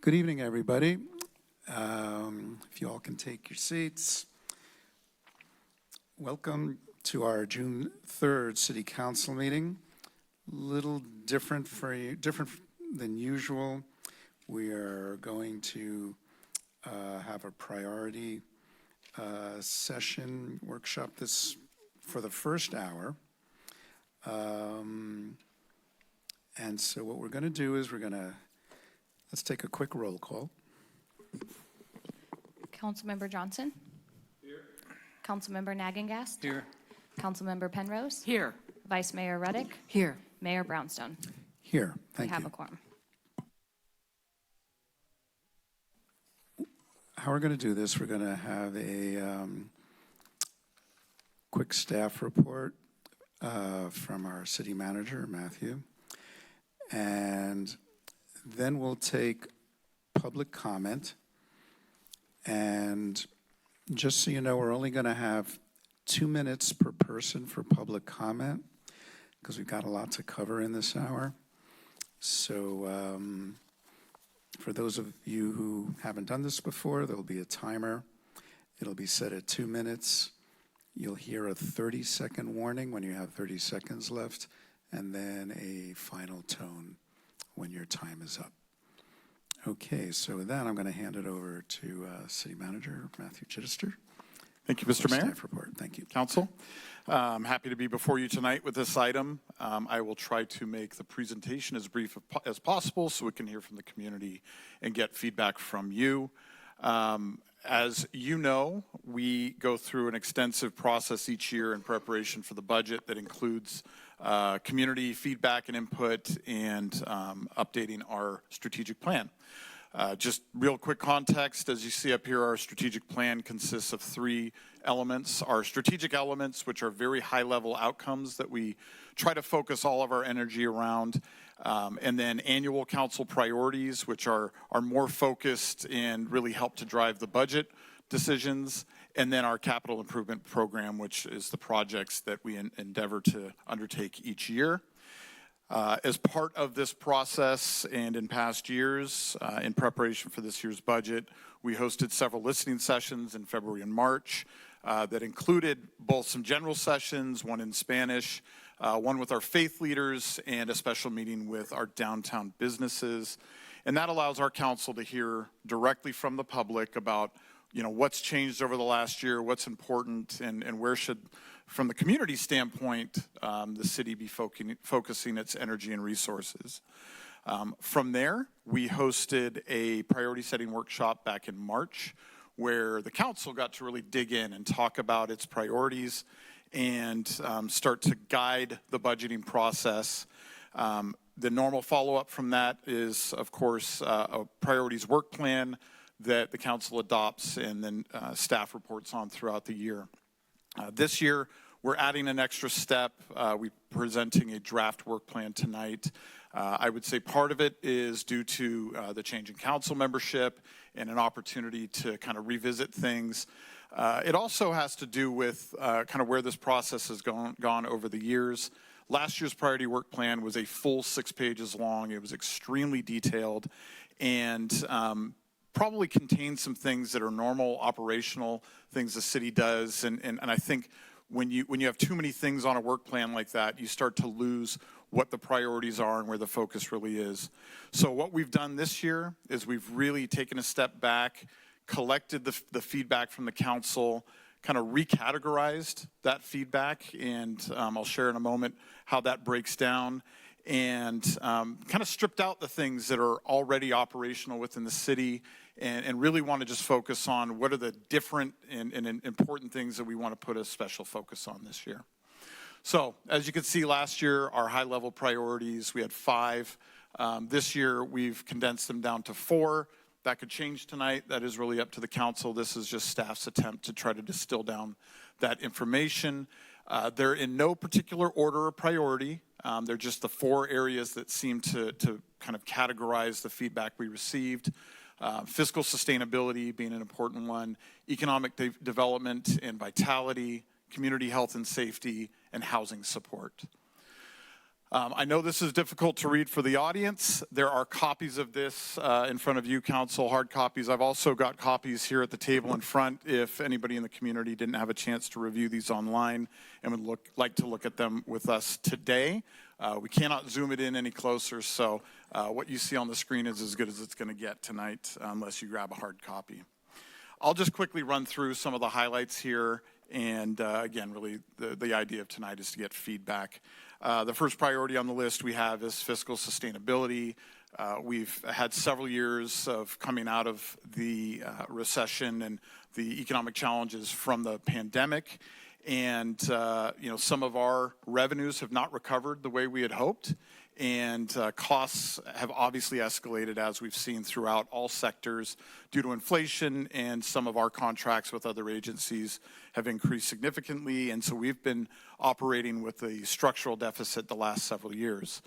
Good evening, everybody. If you all can take your seats. Welcome to our June 3rd City Council meeting. Little different than usual. We are going to have a priority session workshop for the first hour. And so what we're going to do is let's take a quick roll call. Councilmember Johnson? Here. Councilmember Nagengast? Here. Councilmember Penrose? Here. Vice Mayor Ruddick? Here. Mayor Brownstone? Here, thank you. We have a quorum. How we're going to do this, we're going to have a quick staff report from our city manager, Matthew. And then we'll take public comment. And just so you know, we're only going to have 2 minutes per person for public comment because we've got a lot to cover in this hour. So for those of you who haven't done this before, there'll be a timer. It'll be set at 2 minutes. You'll hear a 30-second warning when you have 30 seconds left, and then a final tone when your time is up. Okay, so with that, I'm going to hand it over to City Manager Matthew Chittister. Thank you, Mr. Mayor. Staff report. Thank you. Council, I'm happy to be before you tonight with this item. I will try to make the presentation as brief as possible so we can hear from the community and get feedback from you. As you know, we go through an extensive process each year in preparation for the budget that includes community feedback and input and updating our strategic plan. Just real quick context, as you see up here, our strategic plan consists of 3 elements. Our strategic elements, which are very high-level outcomes that we try to focus all of our energy around, and then annual council priorities, which are more focused and really help to drive the budget decisions, and then our capital improvement program, which is the projects that we endeavor to undertake each year. As part of this process and in past years, in preparation for this year's budget, we hosted several listening sessions in February and March that included both some general sessions, one in Spanish, one with our faith leaders, and a special meeting with our downtown businesses. And that allows our council to hear directly from the public about, what's changed over the last year, what's important, and where should, from the community standpoint, the city be focusing its energy and resources. From there, we hosted a priority setting workshop back in March where the council got to really dig in and talk about its priorities and start to guide the budgeting process. The normal follow-up from that is, of course, a priorities work plan that the council adopts and then staff reports on throughout the year. This year, we're adding an extra step. We're presenting a draft work plan tonight. I would say part of it is due to the change in council membership and an opportunity to kind of revisit things. It also has to do with kind of where this process has gone over the years. Last year's priority work plan was a full 6 pages long. It was extremely detailed and probably contains some things that are normal operational things the city does. And I think when you have too many things on a work plan like that, you start to lose what the priorities are and where the focus really is. So what we've done this year is we've really taken a step back, collected the feedback from the council, kind of recategorized that feedback, and I'll share in a moment how that breaks down, and kind of stripped out the things that are already operational within the city and really want to just focus on what are the different and important things that we want to put a special focus on this year. So as you can see, last year, our high-level priorities, we had 5. This year, we've condensed them down to 4. That could change tonight. That is really up to the council. This is just staff's attempt to try to distill down that information. They're in no particular order or priority. They're just the 4 areas that seem to kind of categorize the feedback we received. Fiscal sustainability being an important one, economic development and vitality, community health and safety, and housing support. I know this is difficult to read for the audience. There are copies of this in front of you, Council, hard copies. I've also got copies here at the table in front if anybody in the community didn't have a chance to review these online and would like to look at them with us today. We cannot zoom it in any closer, so what you see on the screen is as good as it's going to get tonight unless you grab a hard copy. I'll just quickly run through some of the highlights here, and again, really the idea of tonight is to get feedback. The first priority on the list we have is fiscal sustainability. We've had several years of coming out of the recession and the economic challenges from the pandemic. And, some of our revenues have not recovered the way we had hoped. And costs have obviously escalated, as we've seen throughout all sectors due to inflation, and some of our contracts with other agencies have increased significantly. And so we've been operating with a structural deficit the last several years.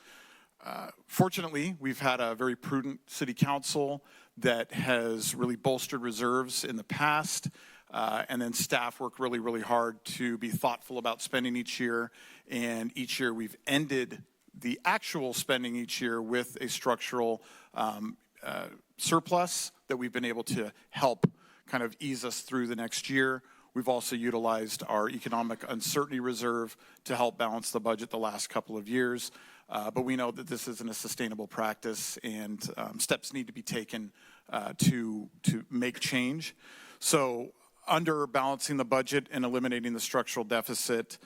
Fortunately, we've had a very prudent city council that has really bolstered reserves in the past. And then staff work really, really hard to be thoughtful about spending each year. And each year we've ended the actual spending each year with a structural surplus that we've been able to help kind of ease us through the next year. We've also utilized our economic uncertainty reserve to help balance the budget the last couple of years. But we know that this isn't a sustainable practice, and steps need to be taken to make change. So under balancing the budget and eliminating the structural deficit,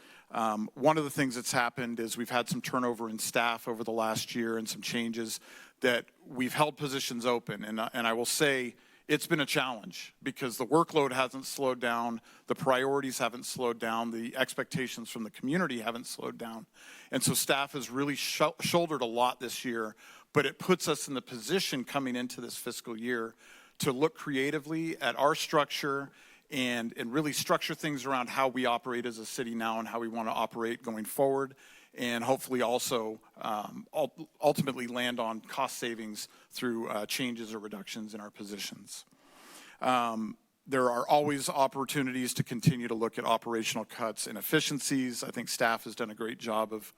one of the things that's happened is we've had some turnover in staff over the last year and some changes that we've held positions open. And I will say it's been a challenge because the workload hasn't slowed down, the priorities haven't slowed down, the expectations from the community haven't slowed down. And so staff has really shouldered a lot this year, but it puts us in the position coming into this fiscal year to look creatively at our structure and really structure things around how we operate as a city now and how we want to operate going forward, and hopefully also ultimately land on cost savings through changes or reductions in our positions. There are always opportunities to continue to look at operational cuts and efficiencies. I think staff has done a great job of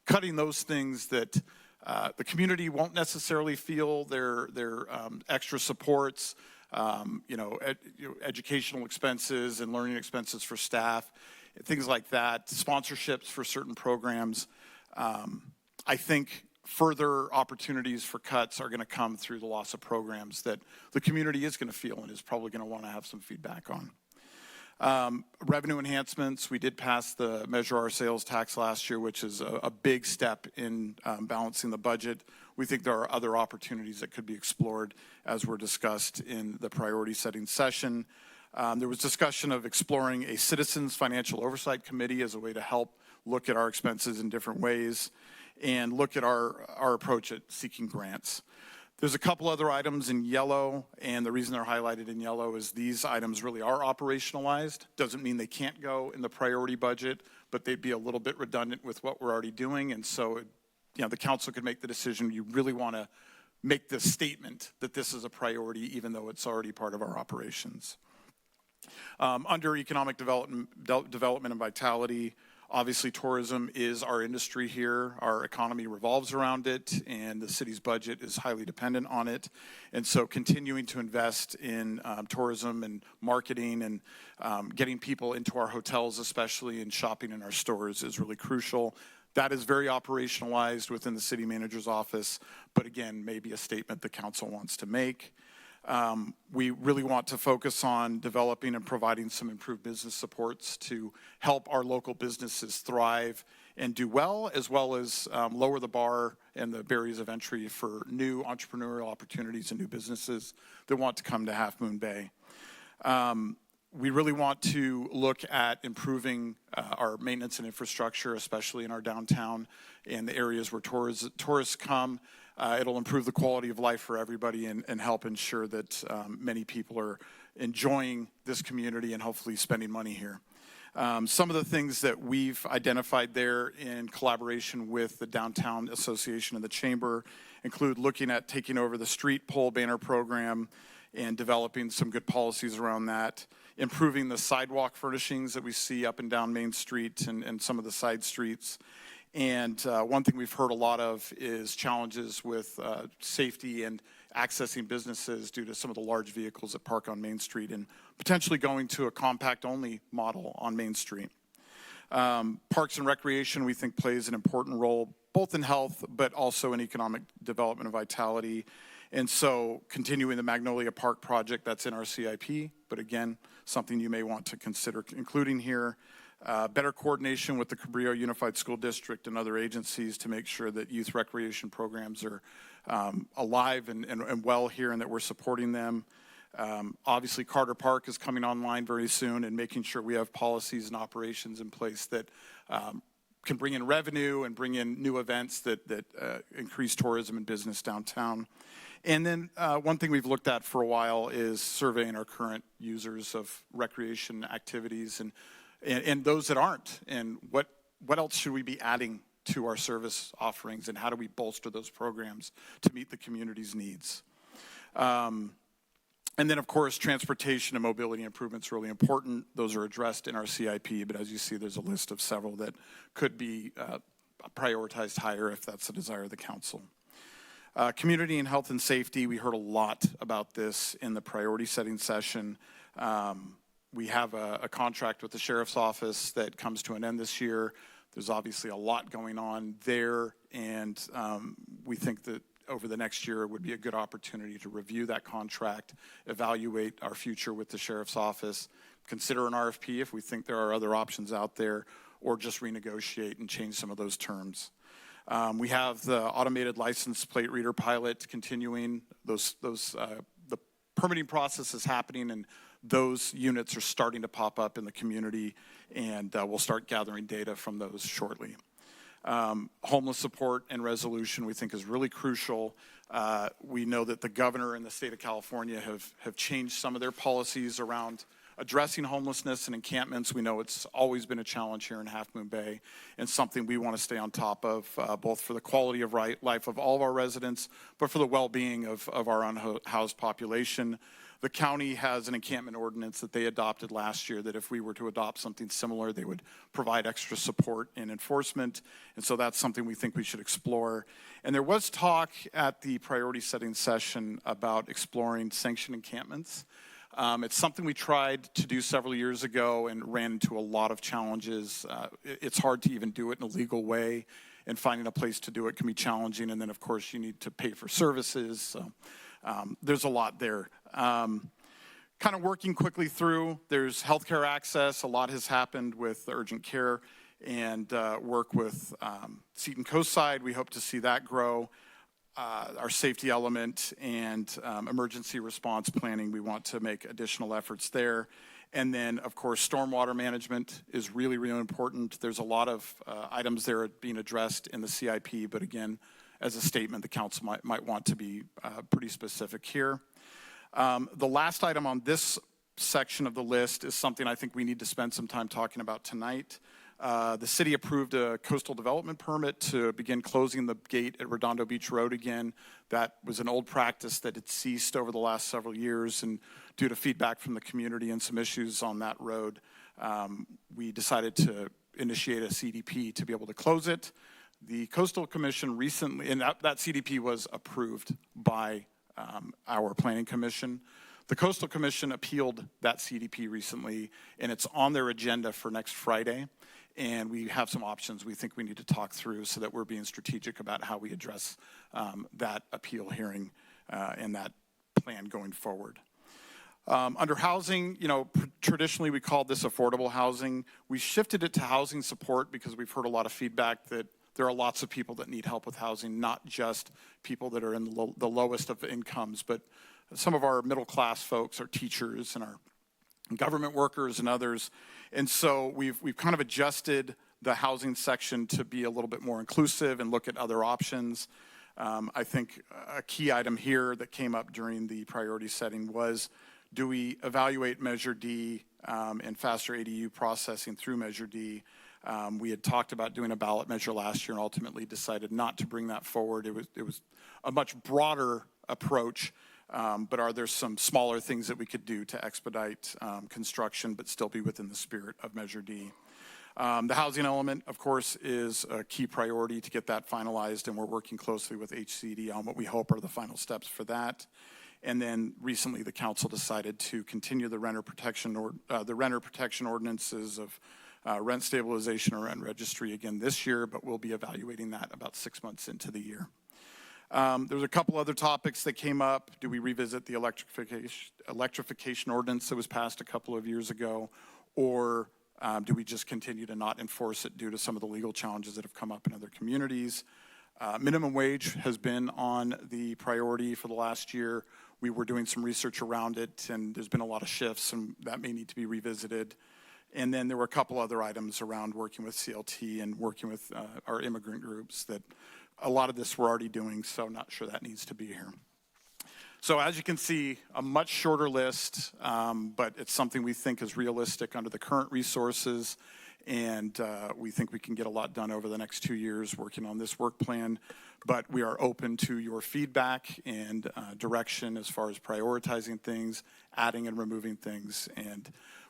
cutting those things that the community won't necessarily feel, their extra supports, educational expenses and learning expenses for staff, things like that, sponsorships for certain programs. I think further opportunities for cuts are going to come through the loss of programs that the community is going to feel and is probably going to want to have some feedback on. Revenue enhancements, we did pass the Measure Our Sales tax last year, which is a big step in balancing the budget. We think there are other opportunities that could be explored as were discussed in the priority setting session. There was discussion of exploring a Citizens Financial Oversight Committee as a way to help look at our expenses in different ways and look at our approach at seeking grants. There's a couple other items in yellow, and the reason they're highlighted in yellow is these items really are operationalized. Doesn't mean they can't go in the priority budget, but they'd be a little bit redundant with what we're already doing, and so the council could make the decision you really want to make the statement that this is a priority even though it's already part of our operations. Under economic development and vitality, obviously tourism is our industry here. Our economy revolves around it, and the city's budget is highly dependent on it. And so continuing to invest in tourism and marketing and getting people into our hotels especially and shopping in our stores is really crucial. That is very operationalized within the city manager's office, but again, maybe a statement the council wants to make. We really want to focus on developing and providing some improved business supports to help our local businesses thrive and do well as lower the bar and the barriers of entry for new entrepreneurial opportunities and new businesses that want to come to Half Moon Bay. We really want to look at improving our maintenance and infrastructure, especially in our downtown and the areas where tourists come. It'll improve the quality of life for everybody and help ensure that many people are enjoying this community and hopefully spending money here. Some of the things that we've identified there in collaboration with the Downtown Association and the Chamber include looking at taking over the street pole banner program and developing some good policies around that, improving the sidewalk furnishings that we see up and down Main Street and some of the side streets, And one thing we've heard a lot of is challenges with safety and accessing businesses due to some of the large vehicles that park on Main Street, and potentially going to a compact-only model on Main Street. Parks and Recreation, we think, plays an important role both in health but also in economic development and vitality. And so continuing the Magnolia Park project, that's in our CIP, but again, something you may want to consider including here. Better coordination with the Cabrillo Unified School District and other agencies to make sure that youth recreation programs are alive and well here, and that we're supporting them. Obviously, Carter Park is coming online very soon, and making sure we have policies and operations in place that can bring in revenue and bring in new events that increase tourism and business downtown. And then one thing we've looked at for a while is surveying our current users of recreation activities and those that aren't, and what else should we be adding to our service offerings, and how do we bolster those programs to meet the community's needs. And then, of course, transportation and mobility improvements are really important. Those are addressed in our CIP, but as you see, there's a list of several that could be prioritized higher if that's the desire of the council. Community and health and safety, we heard a lot about this in the priority setting session. We have a contract with the Sheriff's Office that comes to an end this year. There's obviously a lot going on there, and we think that over the next year, it would be a good opportunity to review that contract, evaluate our future with the Sheriff's Office, consider an RFP if we think there are other options out there, or just renegotiate and change some of those terms. We have the automated license plate reader pilot continuing. The permitting process is happening, and those units are starting to pop up in the community, and we'll start gathering data from those shortly. Homeless support and resolution, we think, is really crucial. We know that the governor and the state of California have changed some of their policies around addressing homelessness and encampments. We know it's always been a challenge here in Half Moon Bay, and something we want to stay on top of, both for the quality of life of all of our residents, but for the well-being of our unhoused population. The county has an encampment ordinance that they adopted last year that if we were to adopt something similar, they would provide extra support and enforcement. And so that's something we think we should explore. And there was talk at the priority setting session about exploring sanctioned encampments. It's something we tried to do several years ago and ran into a lot of challenges. It's hard to even do it in a legal way, and finding a place to do it can be challenging. And then, of course, you need to pay for services. So there's a lot there. Kind of working quickly through, there's healthcare access. A lot has happened with urgent care, and work with Seton Coast side. We hope to see that grow. Our safety element and emergency response planning, we want to make additional efforts there. And then, of course, stormwater management is really, really important. There's a lot of items there being addressed in the CIP, but again, as a statement, the council might want to be pretty specific here. The last item on this section of the list is something I think we need to spend some time talking about tonight. The city approved a coastal development permit to begin closing the gate at Redondo Beach Road again. That was an old practice that had ceased over the last several years, and due to feedback from the community and some issues on that road, we decided to initiate a CDP to be able to close it. The Coastal Commission recently, and that CDP was approved by our Planning Commission. The Coastal Commission appealed that CDP recently, and it's on their agenda for next Friday. And we have some options we think we need to talk through so that we're being strategic about how we address that appeal hearing and that plan going forward. Under housing, traditionally we called this affordable housing. We shifted it to housing support because we've heard a lot of feedback that there are lots of people that need help with housing, not just people that are in the lowest of incomes, but some of our middle class folks, our teachers and our government workers and others. And so we've kind of adjusted the housing section to be a little bit more inclusive and look at other options. I think a key item here that came up during the priority setting was, do we evaluate Measure D and faster ADU processing through Measure D? We had talked about doing a ballot measure last year and ultimately decided not to bring that forward. It was a much broader approach, but are there some smaller things that we could do to expedite construction but still be within the spirit of Measure D? The housing element, of course, is a key priority to get that finalized, and we're working closely with HCD on what we hope are the final steps for that. And then recently, the council decided to continue the renter protection ordinances of rent stabilization or rent registry again this year, but we'll be evaluating that about 6 months into the year. There's a couple other topics that came up. Do we revisit the electrification ordinance that was passed a couple of years ago, or do we just continue to not enforce it due to some of the legal challenges that have come up in other communities? Minimum wage has been on the priority for the last year. We were doing some research around it, and there's been a lot of shifts, and that may need to be revisited. And then there were a couple other items around working with CLT and working with our immigrant groups that a lot of this we're already doing, so not sure that needs to be here. So as you can see, a much shorter list, but it's something we think is realistic under the current resources, and we think we can get a lot done over the next 2 years working on this work plan. But we are open to your feedback and direction as far as prioritizing things, adding and removing things, and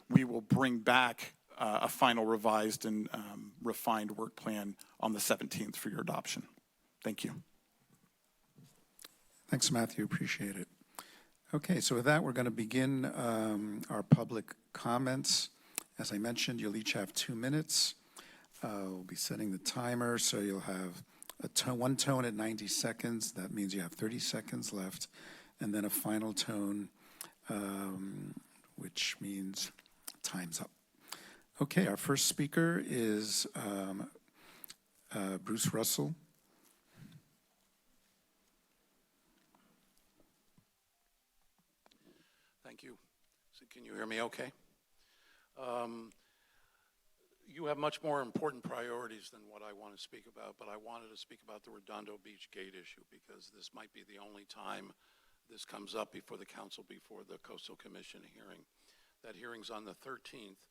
we will bring back a final revised and refined work plan on the 17th for your adoption. Thank you. Thanks, Matthew. Appreciate it. Okay, so with that, we're going to begin our public comments. As I mentioned, you'll each have 2 minutes. We'll be setting the timer, so you'll have one tone at 90 seconds. That means you have 30 seconds left, and then a final tone, which means time's up. Okay, our first speaker is Bruce Russell. Thank you. So can you hear me okay? You have much more important priorities than what I want to speak about, but I wanted to speak about the Redondo Beach gate issue because this might be the only time this comes up before the council, before the Coastal Commission hearing. That hearing's on the 13th,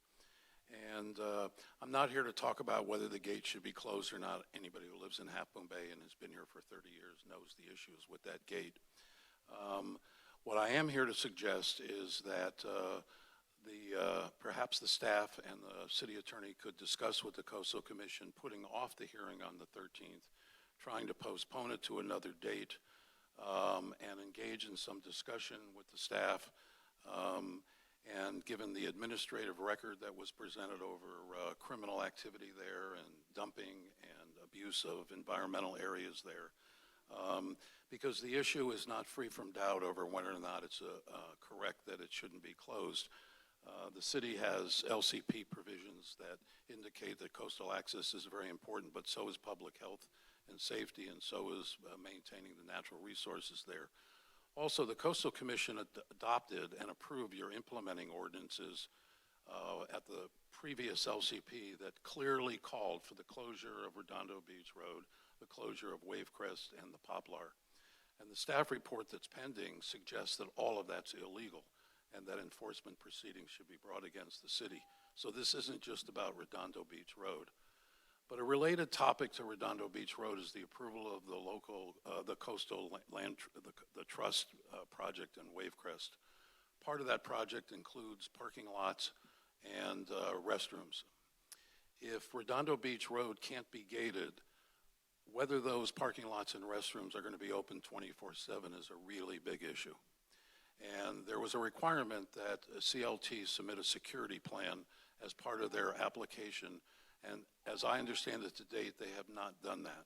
and I'm not here to talk about whether the gate should be closed or not. Anybody who lives in Half Moon Bay and has been here for 30 years knows the issues with that gate. What I am here to suggest is that perhaps the staff and the city attorney could discuss with the Coastal Commission putting off the hearing on the 13th, trying to postpone it to another date, and engage in some discussion with the staff. And given the administrative record that was presented over criminal activity there and dumping and abuse of environmental areas there, because the issue is not free from doubt over whether or not it's correct that it shouldn't be closed. The city has LCP provisions that indicate that coastal access is very important, but so is public health and safety, and so is maintaining the natural resources there. Also, the Coastal Commission adopted and approved your implementing ordinances at the previous LCP that clearly called for the closure of Redondo Beach Road, the closure of Wavecrest and the Poplar. And the staff report that's pending suggests that all of that's illegal and that enforcement proceedings should be brought against the city. So this isn't just about Redondo Beach Road. But a related topic to Redondo Beach Road is the approval of the coastal land, the trust project in Wavecrest. Part of that project includes parking lots and restrooms. If Redondo Beach Road can't be gated, whether those parking lots and restrooms are going to be open 24/7 is a really big issue. And there was a requirement that CLT submit a security plan as part of their application. And as I understand it to date, they have not done that.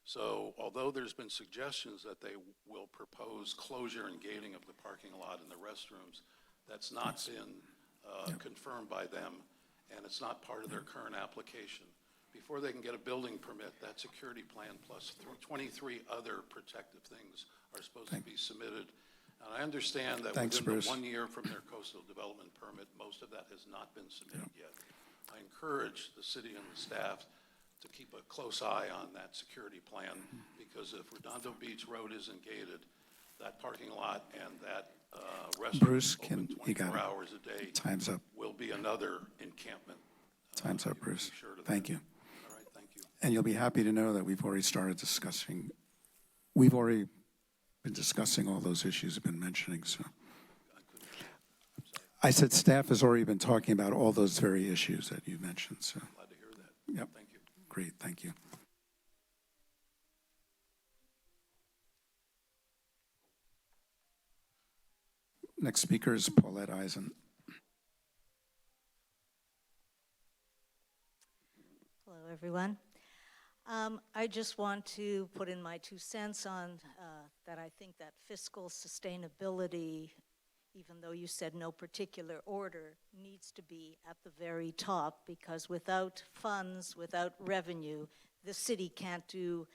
So although there's been suggestions that they will propose closure and gating of the parking lot and the restrooms, that's not been confirmed by them, and it's not part of their current application. Before they can get a building permit, that security plan plus 23 other protective things are supposed to be submitted. And I understand that within the 1 year from their coastal development permit, most of that has not been submitted yet. I encourage the city and the staff to keep a close eye on that security plan, because if Redondo Beach Road isn't gated, that parking lot and that restaurant open 24 hours a day Time's up. will be another encampment. Time's up, Bruce. Thank you. All right, thank you. And you'll be happy to know that we've already been discussing all those issues you've been mentioning. So I said staff has already been talking about all those very issues that you mentioned. So Glad to hear Yep. Thank you. Great, thank you. Next speaker is Paulette Eisen. Hello, everyone. I just want to put in my 2 cents on that I think that fiscal sustainability, even though you said no particular order, needs to be at the very top, because without funds, without revenue, the city can't do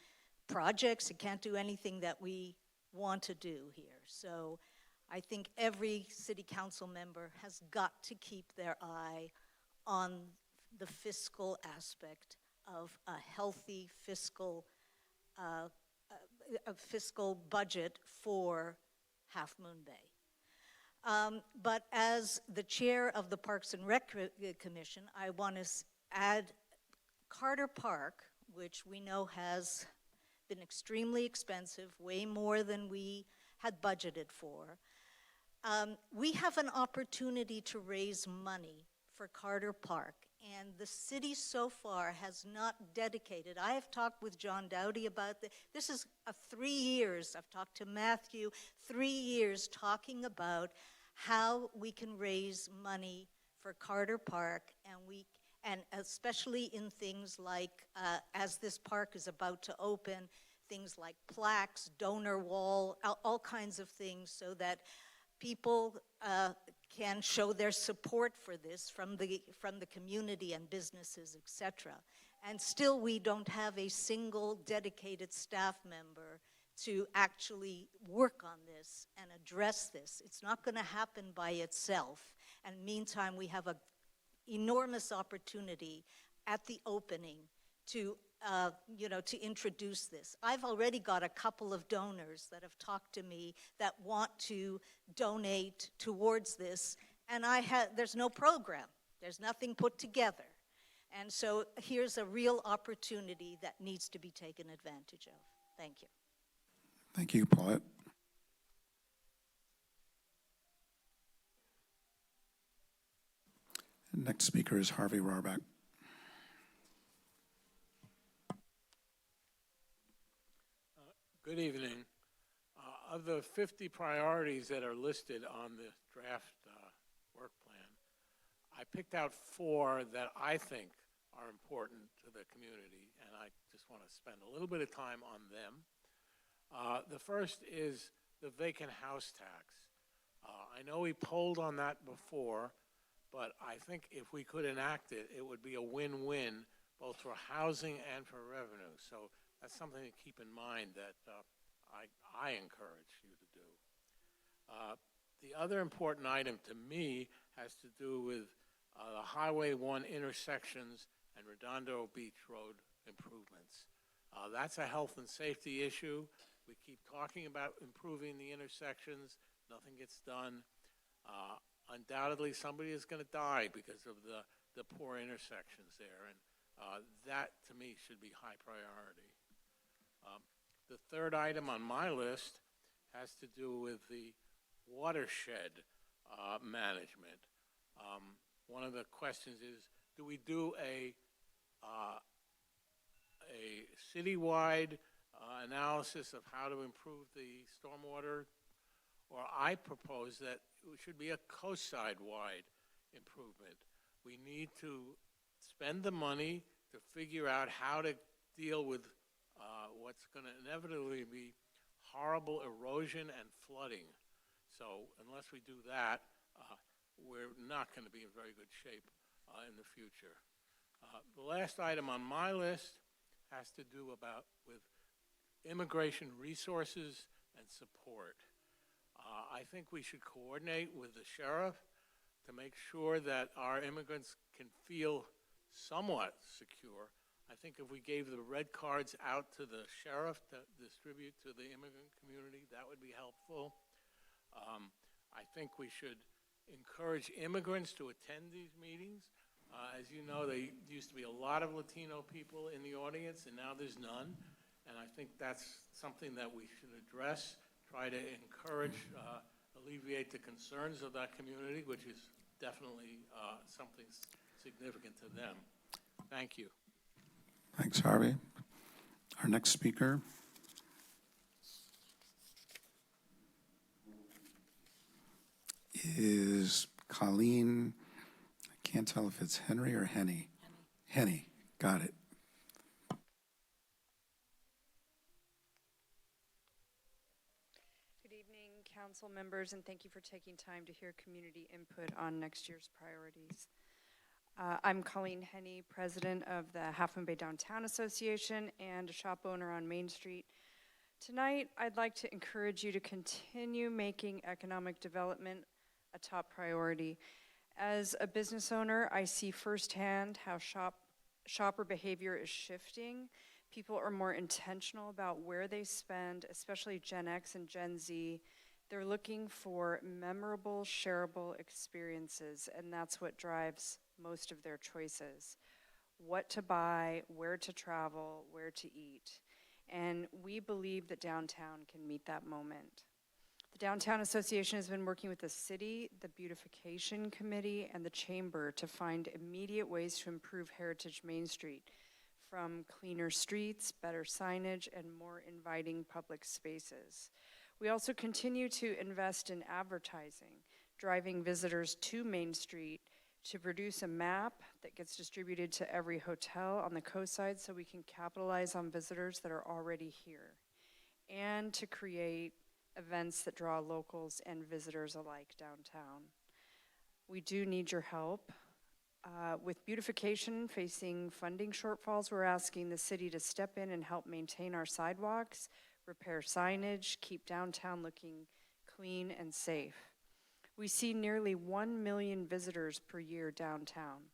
projects, it can't do anything that we want to do here. So I think every city council member has got to keep their eye on the fiscal aspect of a healthy fiscal budget for Half Moon Bay. But as the chair of the Parks and Rec Commission, I want to add Carter Park, which we know has been extremely expensive, way more than we had budgeted for. We have an opportunity to raise money for Carter Park, and the city so far has not dedicated. I have talked with John Dowdy about this. This is 3 years. I've talked to Matthew, 3 years talking about how we can raise money for Carter Park, and especially in things like, as this park is about to open, things like plaques, donor wall, all kinds of things, so that people can show their support for this from the community and businesses, etc. And still we don't have a single dedicated staff member to actually work on this and address this. It's not going to happen by itself. And meantime, we have an enormous opportunity at the opening to to introduce this. I've already got a couple of donors that have talked to me that want to donate towards this, and there's no program. There's nothing put together. And so here's a real opportunity that needs to be taken advantage of. Thank you. Thank you, Paulette. Next speaker is Harvey Rarbach. Good evening. Of the 50 priorities that are listed on the draft work plan, I picked out 4 that I think are important to the community, and I just want to spend a little bit of time on them. The first is the vacant house tax. I know we polled on that before, but I think if we could enact it, it would be a win-win both for housing and for revenue. So that's something to keep in mind that I encourage you to do. The other important item to me has to do with the Highway 1 intersections and Redondo Beach Road improvements. That's a health and safety issue. We keep talking about improving the intersections. Nothing gets done. Undoubtedly, somebody is going to die because of the poor intersections there, and that, to me, should be high priority. The third item on my list has to do with the watershed management. One of the questions is, do we do a citywide analysis of how to improve the stormwater? Or I propose that it should be a coast-side-wide improvement. We need to spend the money to figure out how to deal with what's going to inevitably be horrible erosion and flooding. So unless we do that, we're not going to be in very good shape in the future. The last item on my list has to do with immigration resources and support. I think we should coordinate with the sheriff to make sure that our immigrants can feel somewhat secure. I think if we gave the red cards out to the sheriff to distribute to the immigrant community, that would be helpful. I think we should encourage immigrants to attend these meetings. As you know, there used to be a lot of Latino people in the audience, and now there's none. And I think that's something that we should address, try to encourage, alleviate the concerns of that community, which is definitely something significant to them. Thank you. Thanks, Harvey. Our next speaker is Colleen. I can't tell if it's Henry or Henny. Henny, got it. Good evening, council members, and thank you for taking time to hear community input on next year's priorities. I'm Colleen Henney, president of the Half Moon Bay Downtown Association and a shop owner on Main Street. Tonight, I'd like to encourage you to continue making economic development a top priority. As a business owner, I see firsthand how shopper behavior is shifting. People are more intentional about where they spend, especially Gen X and Gen Z. They're looking for memorable, shareable experiences, and that's what drives most of their choices. What to buy, where to travel, where to eat. And we believe that downtown can meet that moment. The Downtown Association has been working with the city, the Beautification Committee, and the Chamber to find immediate ways to improve Heritage Main Street, from cleaner streets, better signage, and more inviting public spaces. We also continue to invest in advertising, driving visitors to Main Street, to produce a map that gets distributed to every hotel on the coast side so we can capitalize on visitors that are already here, and to create events that draw locals and visitors alike downtown. We do need your help. With beautification facing funding shortfalls, we're asking the city to step in and help maintain our sidewalks, repair signage, keep downtown looking clean and safe. We see nearly 1 million visitors per year downtown.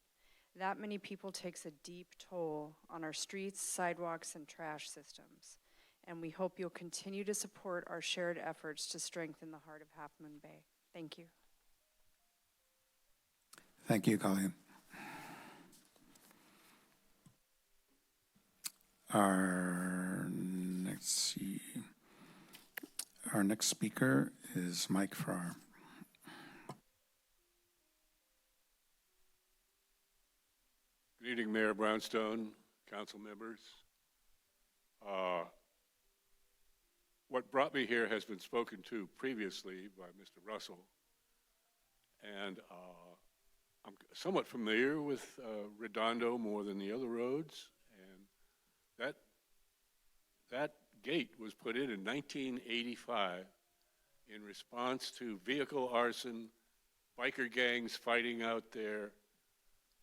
That many people takes a deep toll on our streets, sidewalks, and trash systems. And we hope you'll continue to support our shared efforts to strengthen the heart of Half Moon Bay. Thank you. Thank you, Colleen. Our next speaker is Mike Farr. Good evening, Mayor Brownstone, council members. What brought me here has been spoken to previously by Mr. Russell, and I'm somewhat familiar with Redondo more than the other roads, and that gate was put in 1985 in response to vehicle arson, biker gangs fighting out there,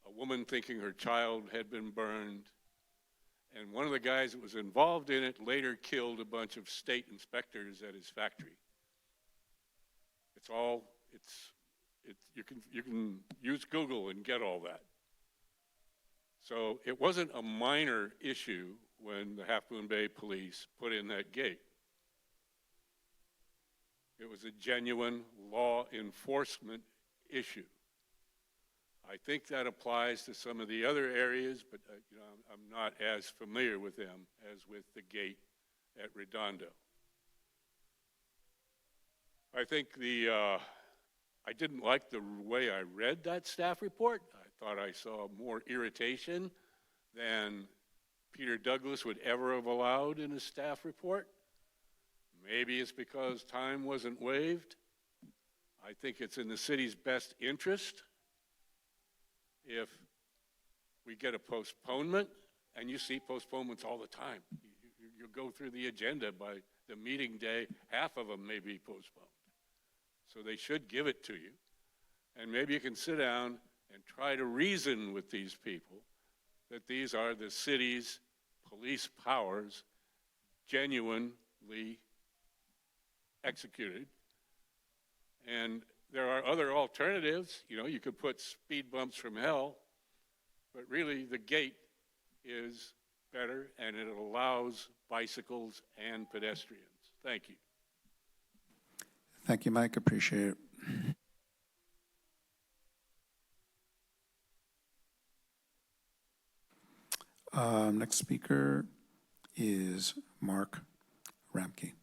a woman thinking her child had been burned, and one of the guys that was involved in it later killed a bunch of state inspectors at his factory. You can use Google and get all that. So it wasn't a minor issue when the Half Moon Bay Police put in that gate. It was a genuine law enforcement issue. I think that applies to some of the other areas, but I'm not as familiar with them as with the gate at Redondo. I think I didn't like the way I read that staff report. I thought I saw more irritation than Peter Douglas would ever have allowed in his staff report. Maybe it's because time wasn't waived. I think it's in the city's best interest if we get a postponement, and you see postponements all the time. You go through the agenda by the meeting day, half of them may be postponed. So they should give it to you. And maybe you can sit down and try to reason with these people that these are the city's police powers genuinely executed. And there are other alternatives. You could put speed bumps from hell, but really the gate is better and it allows bicycles and pedestrians. Thank you. Thank you, Mike. Appreciate it. Next speaker is Mark Ramke.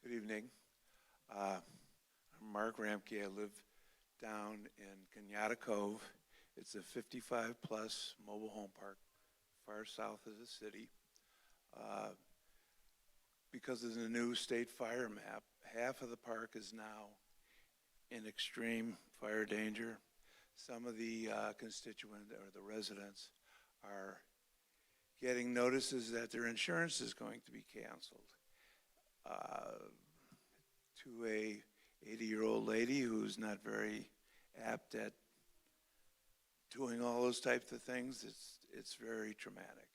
Good evening. I'm Mark Ramke. I live down in Kenyatta Cove. It's a 55-plus mobile home park, far south of the city. Because of the new state fire map, half of the park is now in extreme fire danger. Some of the constituents or the residents are getting notices that their insurance is going to be canceled. To a 80-year-old lady who's not very apt at doing all those types of things, it's very traumatic.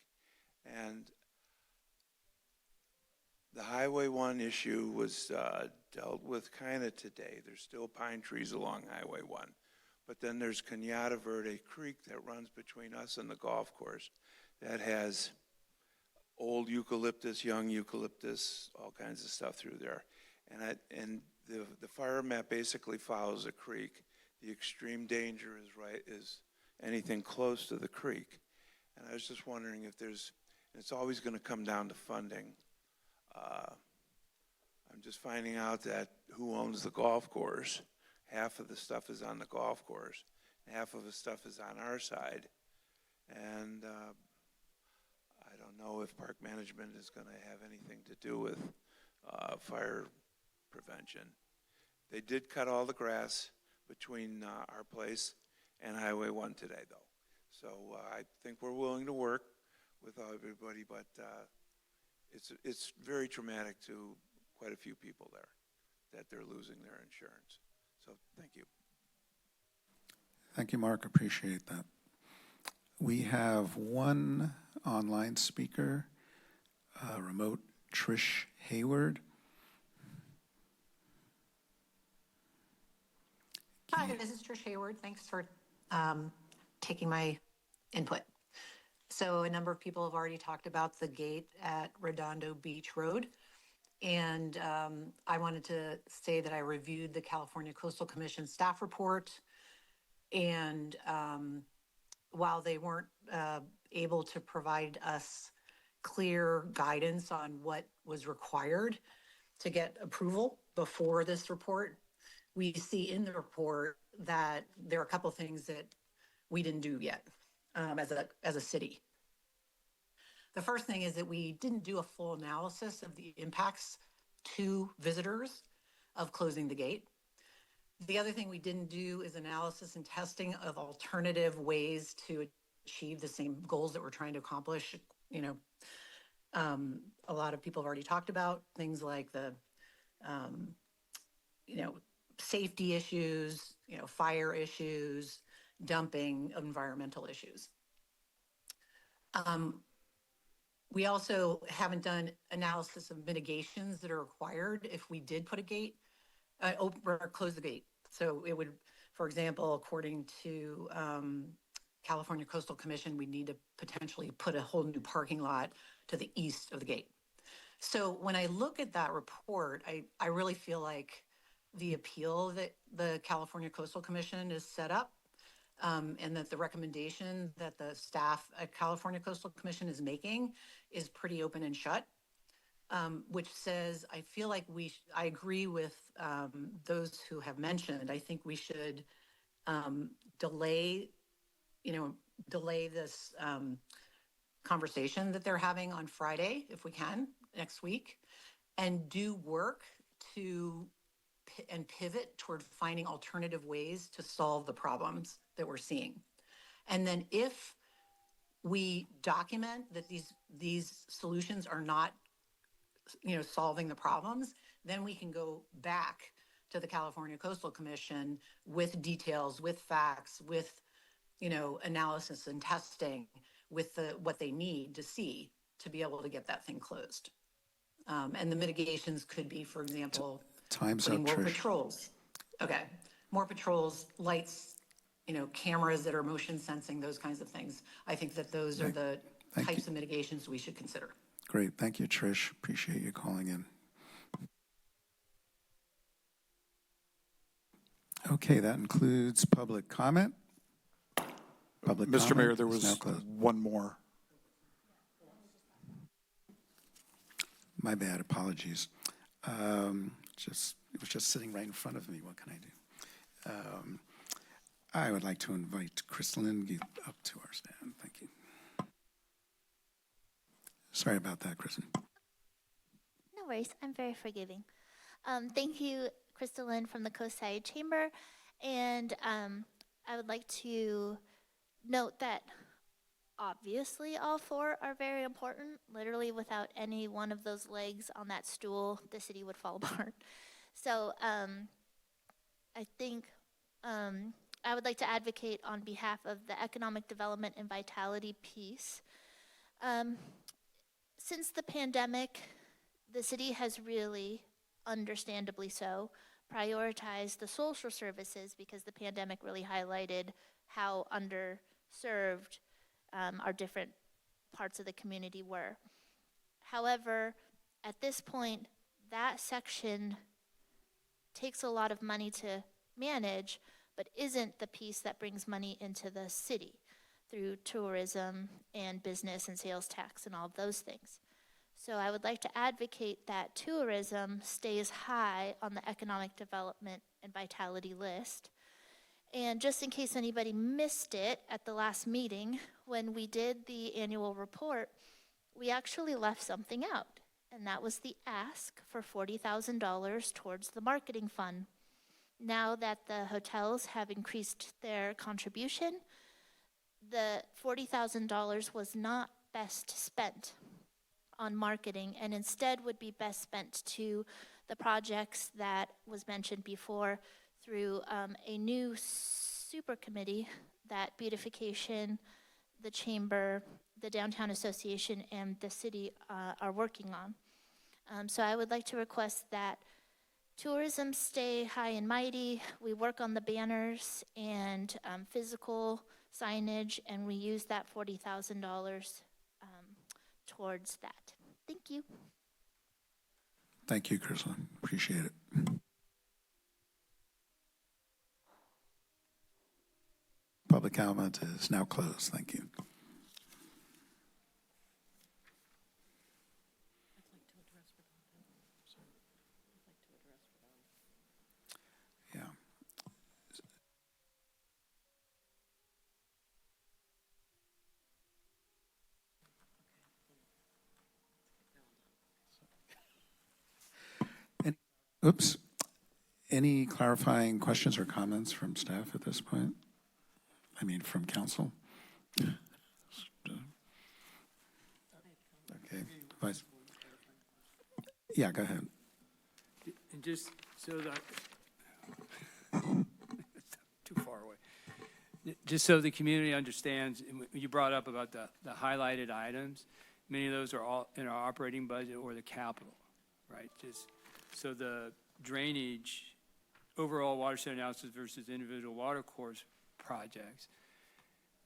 And the Highway 1 issue was dealt with kind of today. There's still pine trees along Highway 1. But then there's Kenyatta Verde Creek that runs between us and the golf course that has old eucalyptus, young eucalyptus, all kinds of stuff through there. And the fire map basically follows a creek. The extreme danger is anything close to the creek. And I was just wondering if it's always going to come down to funding. I'm just finding out that who owns the golf course. Half of the stuff is on the golf course. Half of the stuff is on our side. And I don't know if park management is going to have anything to do with fire prevention. They did cut all the grass between our place and Highway 1 today, though. So I think we're willing to work with everybody, but it's very traumatic to quite a few people there that they're losing their insurance. So thank you. Thank you, Mark. Appreciate that. We have one online speaker, remote, Trish Hayward. Hi, this is Trish Hayward. Thanks for taking my input. So a number of people have already talked about the gate at Redondo Beach Road. And I wanted to say that I reviewed the California Coastal Commission staff report. And while they weren't able to provide us clear guidance on what was required to get approval before this report, we see in the report that there are a couple things that we didn't do yet as a city. The first thing is that we didn't do a full analysis of the impacts to visitors of closing the gate. The other thing we didn't do is analysis and testing of alternative ways to achieve the same goals that we're trying to accomplish. You know, a lot of people have already talked about things like the, safety issues, fire issues, dumping, environmental issues. We also haven't done analysis of mitigations that are required if we did put a gate, or close the gate. So it would, for example, according to California Coastal Commission, we need to potentially put a whole new parking lot to the east of the gate. So when I look at that report, I really feel like the appeal that the California Coastal Commission is set up, and that the recommendation that the staff at California Coastal Commission is making is pretty open and shut, which says, I feel like I agree with those who have mentioned, I think we should delay this conversation that they're having on Friday, if we can, next week, and do work and pivot toward finding alternative ways to solve the problems that we're seeing. And then if we document that these solutions are not, solving the problems, then we can go back to the California Coastal Commission with details, with facts, with, analysis and testing, with what they need to see to be able to get that thing closed. And the mitigations could be, for example, Time's up, putting more Trish. patrols. Okay, more patrols, lights, cameras that are motion sensing, those kinds of things. I think that those are the types of mitigations we should consider. Great. Thank you, Trish. Appreciate you calling in. Okay, that includes public comment. Public Mr. Mayor, comment there is now was closed. one more. My bad, apologies. It was just sitting right in front of me. What can I do? I would like to invite Crystalline up to our stand. Thank you. Sorry about that, Kristen. No worries. I'm very forgiving. Thank you, Crystalline from the Coastside Chamber. And I would like to note that obviously all four are very important. Literally, without any one of those legs on that stool, the city would fall apart. So I think I would like to advocate on behalf of the economic development and vitality piece. Since the pandemic, the city has really, understandably so, prioritized the social services because the pandemic really highlighted how underserved our different parts of the community were. However, at this point, that section takes a lot of money to manage, but isn't the piece that brings money into the city through tourism and business and sales tax and all of those things. So I would like to advocate that tourism stays high on the economic development and vitality list. And just in case anybody missed it at the last meeting, when we did the annual report, we actually left something out, and that was the ask for $40,000 towards the marketing fund. Now that the hotels have increased their contribution, the $40,000 was not best spent on marketing and instead would be best spent to the projects that was mentioned before through a new super committee that beautification, the chamber, the downtown association, and the city are working on. So I would like to request that tourism stay high and mighty. We work on the banners and physical signage, and we use that $40,000 towards that. Thank you. Thank you, Crystal. Appreciate it. Public comment is now closed. Thank you. Yeah. Oops. Any clarifying questions or comments from staff at this point? I mean, from council? Okay. Vice. Yeah, go ahead. And just so that, too far away. Just so the community understands, you brought up about the highlighted items. Many of those are all in our operating budget or the capital, right? Just so the drainage, overall watershed analysis versus individual water course projects,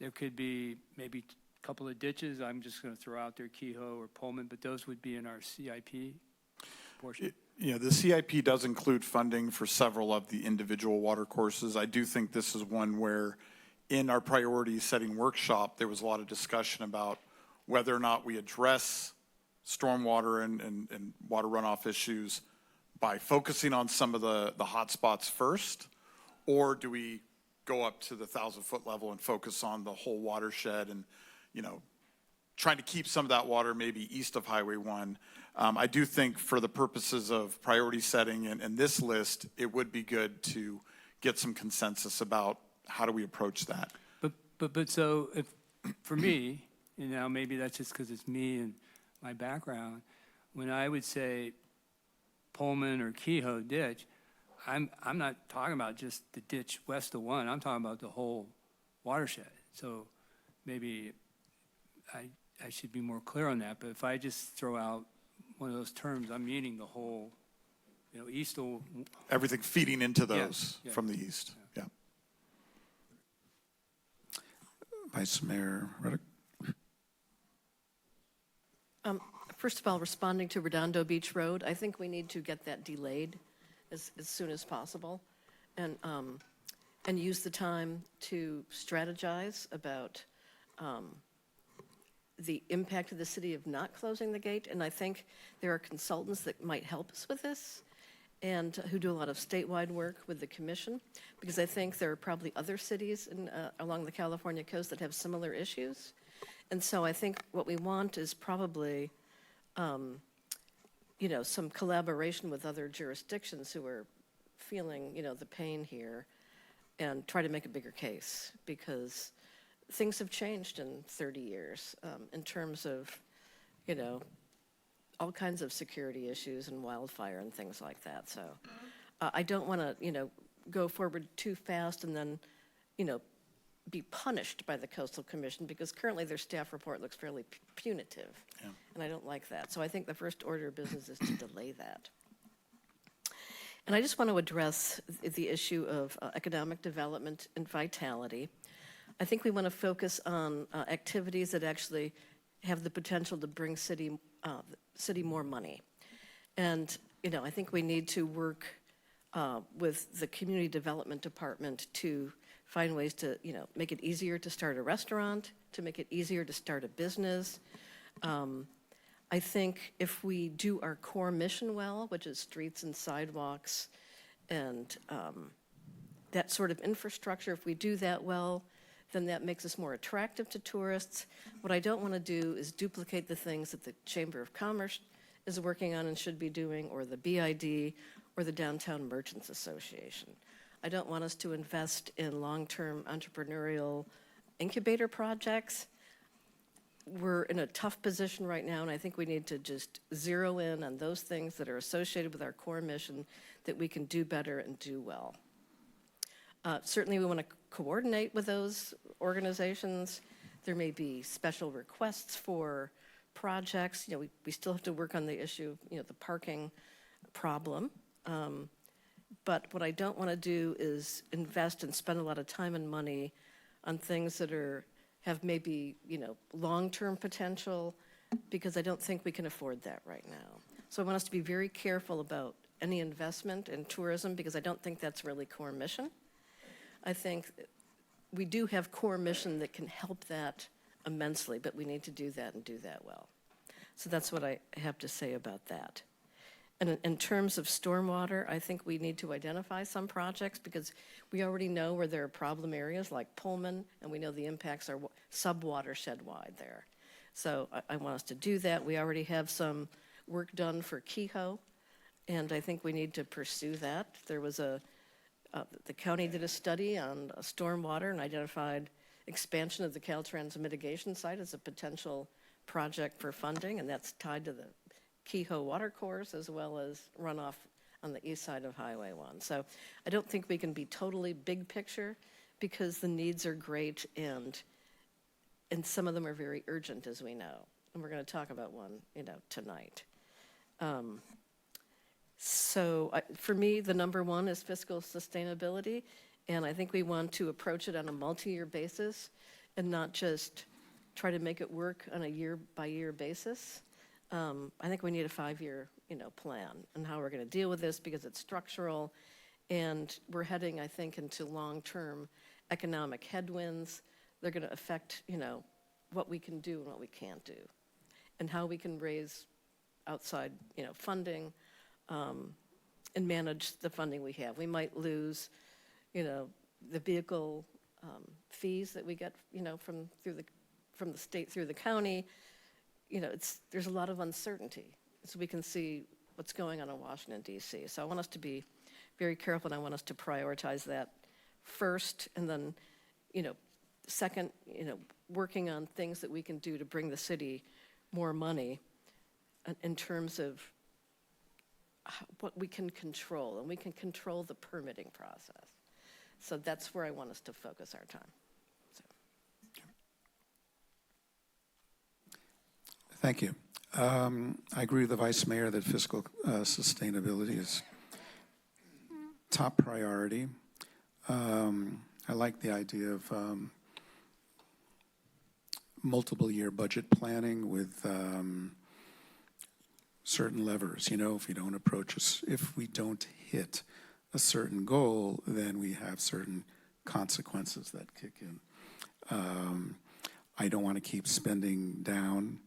there could be maybe a couple of ditches. I'm just going to throw out there Kehoe or Pullman, but those would be in our CIP portion. Yeah, the CIP does include funding for several of the individual water courses. I do think this is one where in our priority setting workshop, there was a lot of discussion about whether or not we address stormwater and water runoff issues by focusing on some of the hot spots first, or do we go up to the 1,000-foot level and focus on the whole watershed and, you know, trying to keep some of that water maybe east of Highway 1. I do think for the purposes of priority setting and this list, it would be good to get some consensus about how do we approach that. But so if, for me, you know, maybe that's just because it's me and my background, when I would say Pullman or Kehoe ditch, I'm not talking about just the ditch west of 1. I'm talking about the whole watershed. So maybe I should be more clear on that. But if I just throw out one of those terms, I'm meaning the whole, you know, east of... Everything feeding into those from the east. Yeah. Vice Mayor Reddick. First of all, responding to Redondo Beach Road, I think we need to get that delayed as soon as possible and use the time to strategize about the impact of the city of not closing the gate, and I think there are consultants that might help us with this and who do a lot of statewide work with the commission, because I think there are probably other cities along the California coast that have similar issues. And so I think what we want is probably, some collaboration with other jurisdictions who are feeling, the pain here, and try to make a bigger case, because things have changed in 30 years in terms of, all kinds of security issues and wildfire and things like that. So I don't want to, go forward too fast and then, be punished by the Coastal Commission, because currently their staff report looks fairly punitive. Yeah. And I don't like that. So I think the first order of business is to delay that. And I just want to address the issue of economic development and vitality. I think we want to focus on activities that actually have the potential to bring city more money. And, I think we need to work with the Community Development Department to find ways to, make it easier to start a restaurant, to make it easier to start a business. I think if we do our core mission well, which is streets and sidewalks and that sort of infrastructure, if we do that well, then that makes us more attractive to tourists. What I don't want to do is duplicate the things that the Chamber of Commerce is working on and should be doing, or the BID, or the Downtown Merchants Association. I don't want us to invest in long-term entrepreneurial incubator projects. We're in a tough position right now, and I think we need to just zero in on those things that are associated with our core mission that we can do better and do well. Certainly we want to coordinate with those organizations. There may be special requests for projects. We still have to work on the issue of, the parking problem. But what I don't want to do is invest and spend a lot of time and money on things that have maybe, long-term potential, because I don't think we can afford that right now. So I want us to be very careful about any investment in tourism, because I don't think that's really core mission. I think we do have core mission that can help that immensely, but we need to do that and do that well. So that's what I have to say about that. And in terms of stormwater, I think we need to identify some projects, because we already know where there are problem areas like Pullman, and we know the impacts are sub-watershed wide there. So I want us to do that. We already have some work done for Kehoe, and I think we need to pursue that. There was the county did a study on stormwater and identified expansion of the Caltrans mitigation site as a potential project for funding, and that's tied to the Kehoe watercourse as well as runoff on the east side of Highway 1. So I don't think we can be totally big picture, because the needs are great and some of them are very urgent, as we know. And we're going to talk about one, tonight. For me, the number one is fiscal sustainability, and I think we want to approach it on a multi-year basis and not just try to make it work on a year-by-year basis. I think we need a 5-year, plan on how we're going to deal with this, because it's structural, and we're heading, I think, into long-term economic headwinds. They're going to affect, what we can do and what we can't do, and how we can raise outside, funding, and manage the funding we have. We might lose, the vehicle fees that we get, from the state through the county. There's a lot of uncertainty, so we can see what's going on in Washington, D.C. So I want us to be very careful, and I want us to prioritize that first, and then, second, working on things that we can do to bring the city more money in terms of what we can control, and we can control the permitting process. So that's where I want us to focus our time. Thank you. I agree with the Vice Mayor that fiscal sustainability is top priority. I like the idea of multiple year budget planning with certain levers. If we don't approach us, if we don't hit a certain goal, then we have certain consequences that kick in. I don't want to keep spending down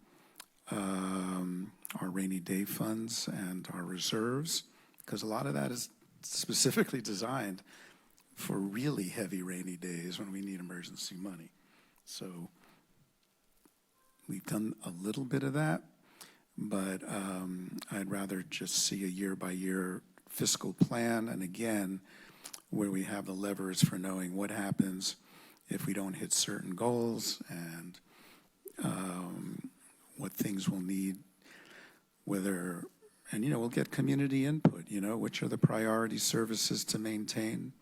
our rainy day funds and our reserves, because a lot of that is specifically designed for really heavy rainy days when we need emergency money. So we've done a little bit of that, but I'd rather just see a year-by-year fiscal plan, and again, where we have the levers for knowing what happens if we don't hit certain goals, and what things we'll need, whether, and we'll get community input, which are the priority services to maintain,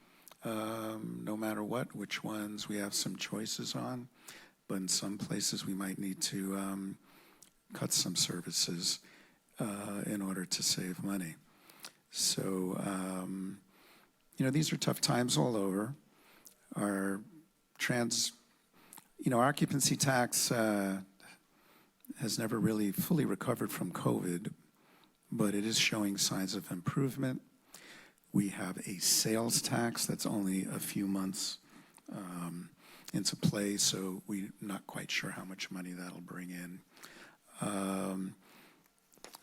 no matter what, which ones we have some choices on, but in some places we might need to cut some services in order to save money. So, these are tough times all over. Our occupancy tax has never really fully recovered from COVID, but it is showing signs of improvement. We have a sales tax that's only a few months into play, so we're not quite sure how much money that'll bring in.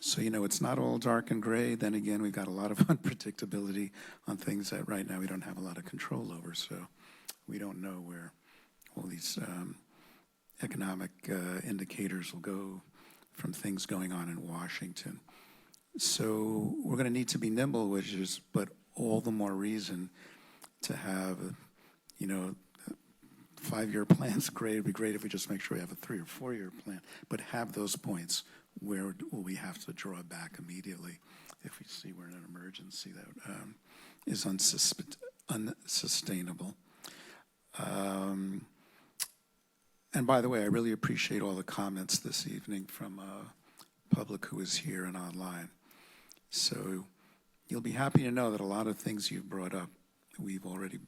So, it's not all dark and gray. Then again, we've got a lot of unpredictability on things that right now we don't have a lot of control over, so we don't know where all these economic indicators will go from things going on in Washington. So we're going to need to be nimble, but all the more reason to have, 5-year plan's great. It'd be great if we just make sure we have a 3 or 4 year plan, but have those points where will we have to draw back immediately if we see we're in an emergency that is unsustainable. And by the way, I really appreciate all the comments this evening from public who is here and online. So you'll be happy to know that a lot of things you've brought up we've already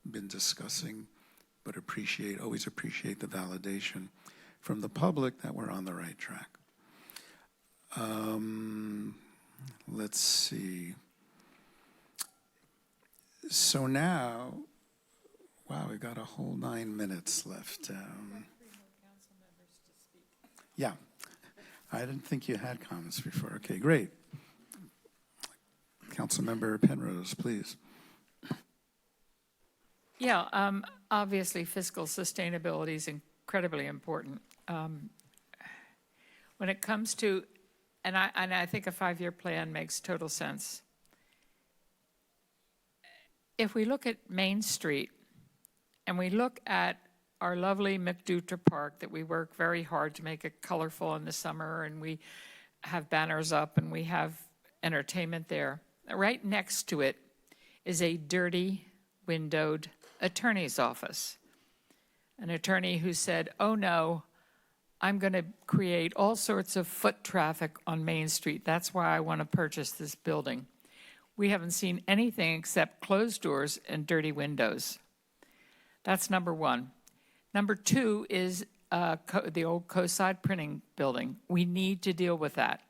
been discussing, but always appreciate the validation from the public that we're on the right track. Let's see. So now, wow, we've got a whole 9 minutes left. Yeah, I didn't think you had comments before. Okay, great. Councilmember Penrose, please. Yeah, obviously fiscal sustainability is incredibly important. When it comes to, and I think a 5-year plan makes total sense. If we look at Main Street and we look at our lovely McDutra Park that we work very hard to make it colorful in the summer, and we have banners up and we have entertainment there. Right next to it is a dirty, windowed attorney's office. An attorney who said, oh no, I'm going to create all sorts of foot traffic on Main Street. That's why I want to purchase this building. We haven't seen anything except closed doors and dirty windows. That's number one. Number two is the old Coastside Printing Building. We need to deal with that.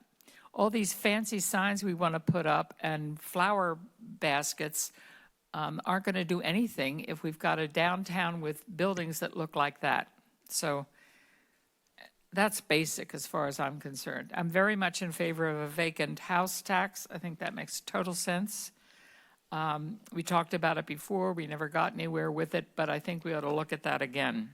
All these fancy signs we want to put up and flower baskets aren't going to do anything if we've got a downtown with buildings that look like that. So that's basic as far as I'm concerned. I'm very much in favor of a vacant house tax. I think that makes total sense. We talked about it before. We never got anywhere with it, but I think we ought to look at that again.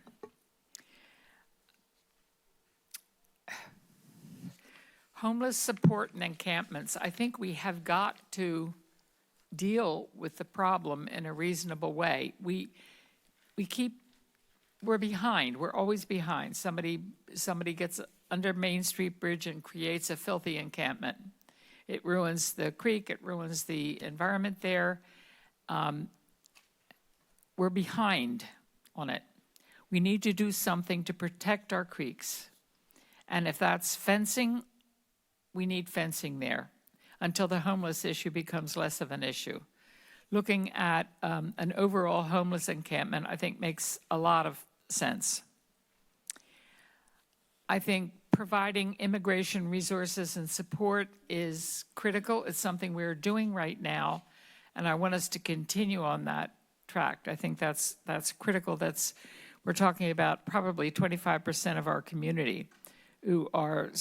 Homeless support and encampments. I think we have got to deal with the problem in a reasonable way. We're behind. We're always behind. Somebody gets under Main Street Bridge and creates a filthy encampment. It ruins the creek. It ruins the environment there. We're behind on it. We need to do something to protect our creeks. And if that's fencing, we need fencing there until the homeless issue becomes less of an issue. Looking at an overall homeless encampment, I think makes a lot of sense. I think providing immigration resources and support is critical. It's something we're doing right now, and I want us to continue on that track. I think that's critical. we're talking about probably 25% of our community who are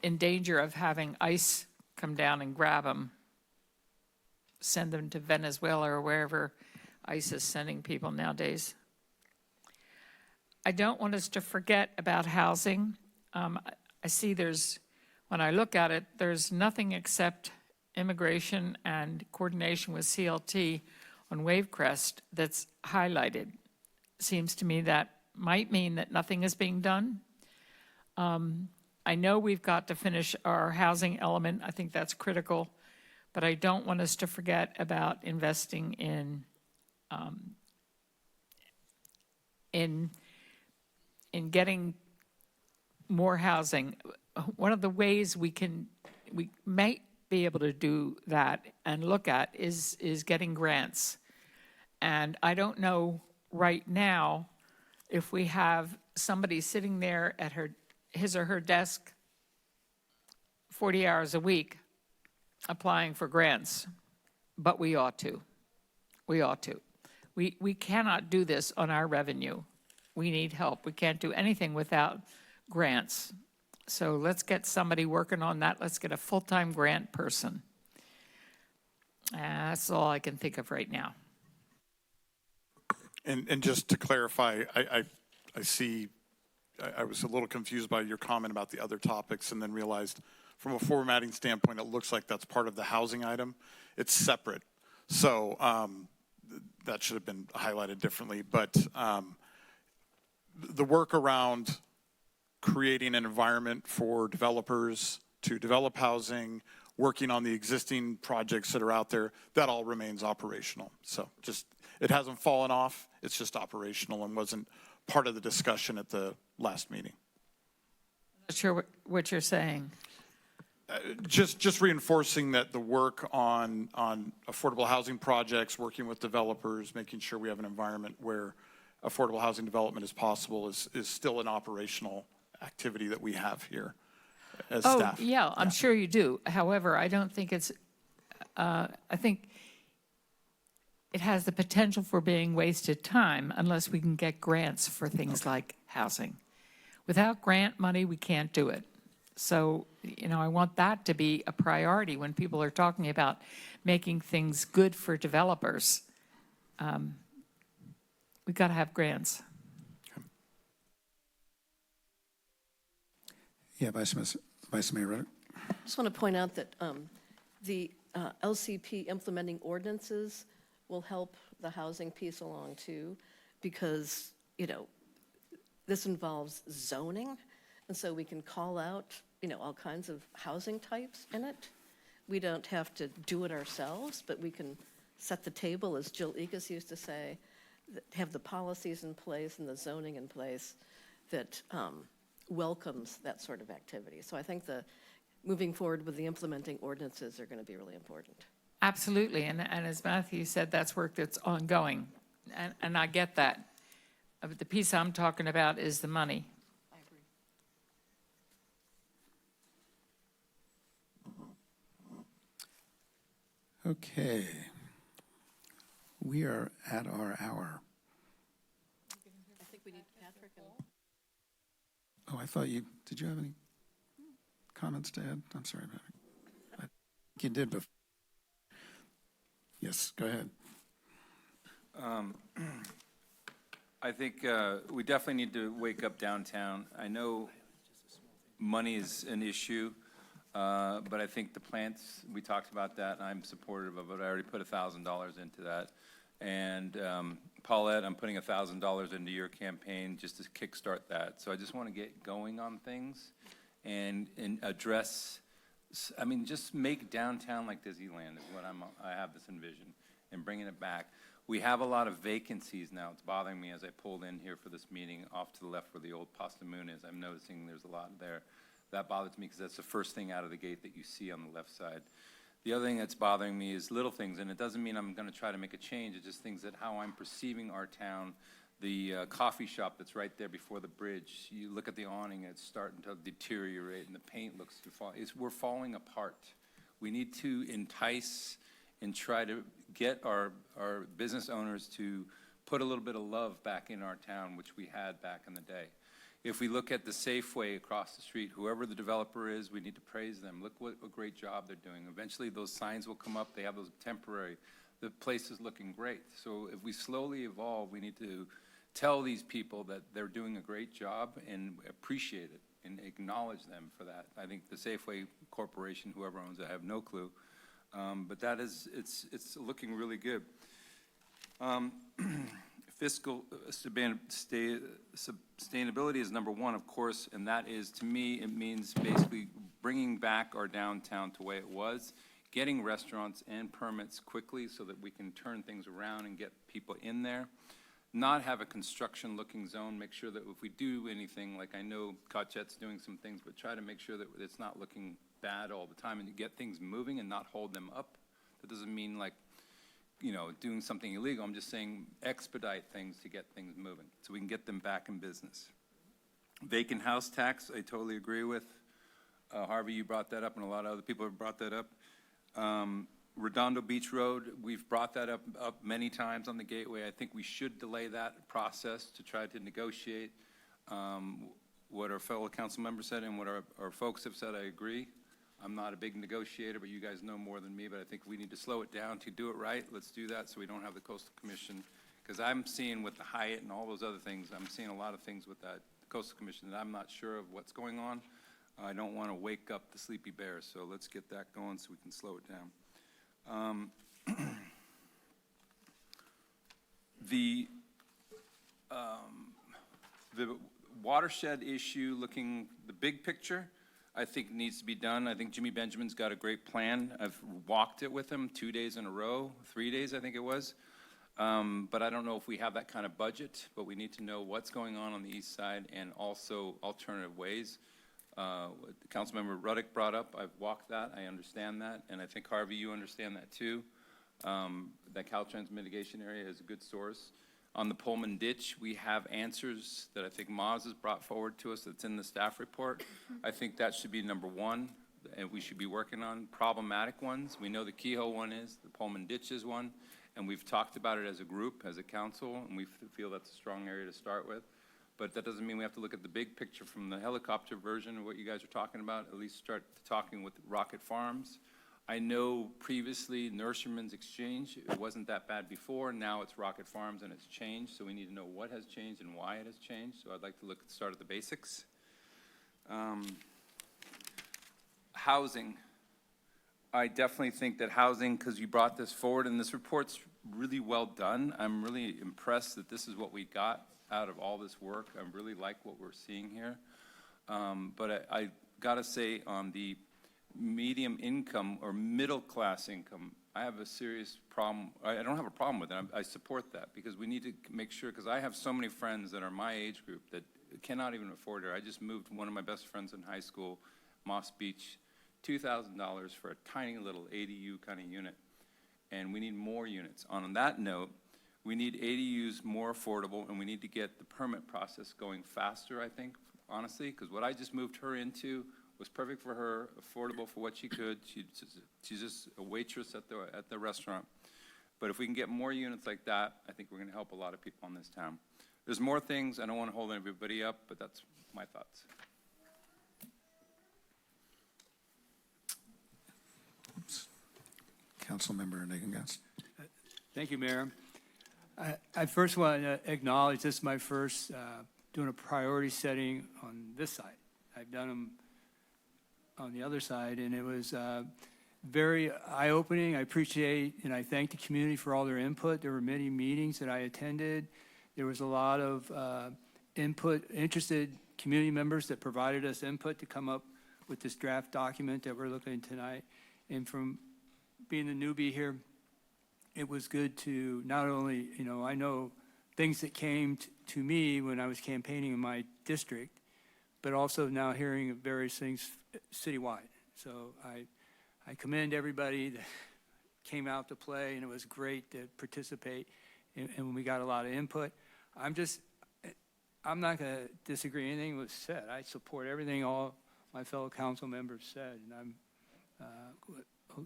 in danger of having ICE come down and grab them, send them to Venezuela or wherever ICE is sending people nowadays. I don't want us to forget about housing. I see when I look at it, there's nothing except immigration and coordination with CLT on Wavecrest that's highlighted. Seems to me that might mean that nothing is being done. I know we've got to finish our housing element. I think that's critical, but I don't want us to forget about investing in getting more housing. One of the ways we might be able to do that and look at is getting grants. And I don't know right now if we have somebody sitting there at his or her desk 40 hours a week applying for grants, but we ought to. We ought to. We cannot do this on our revenue. We need help. We can't do anything without grants. So let's get somebody working on that. Let's get a full-time grant person. That's all I can think of right now. And just to clarify, I see, I was a little confused by your comment about the other topics and then realized from a formatting standpoint, it looks like that's part of the housing item. It's separate. So that should have been highlighted differently. But the work around creating an environment for developers to develop housing, working on the existing projects that are out there, that all remains operational. So just, it hasn't fallen off, it's just operational and wasn't part of the discussion at the last meeting. I'm not sure what you're saying. Just reinforcing that the work on affordable housing projects, working with developers, making sure we have an environment where affordable housing development is possible is still an operational activity that we have here as staff. Yeah, I'm sure you do. However, I don't think it's, I think it has the potential for being wasted time unless we can get grants for things like housing. Without grant money, we can't do it. So, I want that to be a priority when people are talking about making things good for developers. We've got to have grants. Yeah, Vice Mayor Reddick. I just want to point out that the LCP implementing ordinances will help the housing piece along too, because, this involves zoning, and so we can call out, all kinds of housing types in it. We don't have to do it ourselves, but we can set the table, as Jill Egas used to say, have the policies in place and the zoning in place that welcomes that sort of activity. So I think moving forward with the implementing ordinances are going to be really important. Absolutely, and as Matthew said, that's work that's ongoing, and I get that. But the piece I'm talking about is the money. I agree. Okay. We are at our hour. I think we need Patrick and... Oh, I thought did you have any comments to add? I'm sorry, Patrick. I think you did before. Yes, go ahead. I think we definitely need to wake up downtown. I know money is an issue, but I think the plants, we talked about that, and I'm supportive of it. I already put $1,000 into that. And Paulette, I'm putting $1,000 into your campaign just to kickstart that. So I just want to get going on things and address, just make downtown like Disneyland is what I have this envision, and bringing it back. We have a lot of vacancies now. It's bothering me as I pulled in here for this meeting off to the left where the old Pasta Moon is. I'm noticing there's a lot there. That bothers me because that's the first thing out of the gate that you see on the left side. The other thing that's bothering me is little things, and it doesn't mean I'm going to try to make a change. It's just things that how I'm perceiving our town. The coffee shop that's right there before the bridge. You look at the awning, it's starting to deteriorate, and the paint looks to fall. We're falling apart. We need to entice and try to get our business owners to put a little bit of love back in our town, which we had back in the day. If we look at the Safeway across the street, whoever the developer is, we need to praise them. Look what a great job they're doing. Eventually, those signs will come up. They have those temporary. The place is looking great. So if we slowly evolve, we need to tell these people that they're doing a great job and appreciate it and acknowledge them for that. I think the Safeway Corporation, whoever owns it, I have no clue. But that is, it's looking really good. Fiscal sustainability is number one, of course, and that is, to me, it means basically bringing back our downtown to the way it was, getting restaurants and permits quickly so that we can turn things around and get people in there, not have a construction-looking zone, make sure that if we do anything, like I know Cotchet's doing some things, but try to make sure that it's not looking bad all the time and to get things moving and not hold them up. That doesn't mean like, you know, doing something illegal. I'm just saying expedite things to get things moving so we can get them back in business. Vacant house tax, I totally agree with. Harvey, you brought that up, and a lot of other people have brought that up. Redondo Beach Road, we've brought that up many times on the Gateway. I think we should delay that process to try to negotiate what our fellow council members said and what our folks have said. I agree. I'm not a big negotiator, but you guys know more than me, but I think we need to slow it down to do it right. Let's do that so we don't have the Coastal Commission, because I'm seeing with the Hyatt and all those other things, I'm seeing a lot of things with that Coastal Commission that I'm not sure of what's going on. I don't want to wake up the sleepy bears, so let's get that going so we can slow it down. The watershed issue, looking the big picture, I think needs to be done. I think Jimmy Benjamin's got a great plan. I've walked it with him 2 days in a row, 3 days I think it was. But I don't know if we have that kind of budget, but we need to know what's going on the east side and also alternative ways. Councilmember Ruddick brought up, I've walked that, I understand that, and I think Harvey, you understand that too. That Caltrans mitigation area is a good source. On the Pullman ditch, we have answers that I think Moz has brought forward to us that's in the staff report. I think that should be number one, and we should be working on problematic ones. We know the Kehoe one is, the Pullman ditch is one, and we've talked about it as a group, as a council, and we feel that's a strong area to start with. But that doesn't mean we have to look at the big picture from the helicopter version of what you guys are talking about, at least start talking with Rocket Farms. I know previously Nurseryman's Exchange, it wasn't that bad before, now it's Rocket Farms and it's changed, so we need to know what has changed and why it has changed, so I'd like to start at the basics. Housing. I definitely think that housing, because you brought this forward and this report's really well done, I'm really impressed that this is what we got out of all this work. I really like what we're seeing here. But I gotta say, on the medium income or middle class income, I have a serious problem. I don't have a problem with it. I support that because we need to make sure, because I have so many friends that are my age group that cannot even afford it. I just moved one of my best friends in high school, Moss Beach, $2,000 for a tiny little ADU kind of unit. And we need more units. On that note, we need ADUs more affordable, and we need to get the permit process going faster, I think, honestly, because what I just moved her into was perfect for her, affordable for what she could. She's just a waitress at the restaurant. But if we can get more units like that, I think we're going to help a lot of people in this town. There's more things. I don't want to hold everybody up, but that's my thoughts. Councilmember Nagengas. Thank you, Mayor. I first want to acknowledge this is my first doing a priority setting on this side. I've done them on the other side, and it was very eye-opening. I appreciate and I thank the community for all their input. There were many meetings that I attended. There was a lot of interested community members that provided us input to come up with this draft document that we're looking at tonight. And from being the newbie here, it was good to not only, I know things that came to me when I was campaigning in my district, but also now hearing various things citywide. So I commend everybody that came out to play, and it was great to participate, and we got a lot of input. I'm not going to disagree anything was said. I support everything all my fellow council members said, and I'm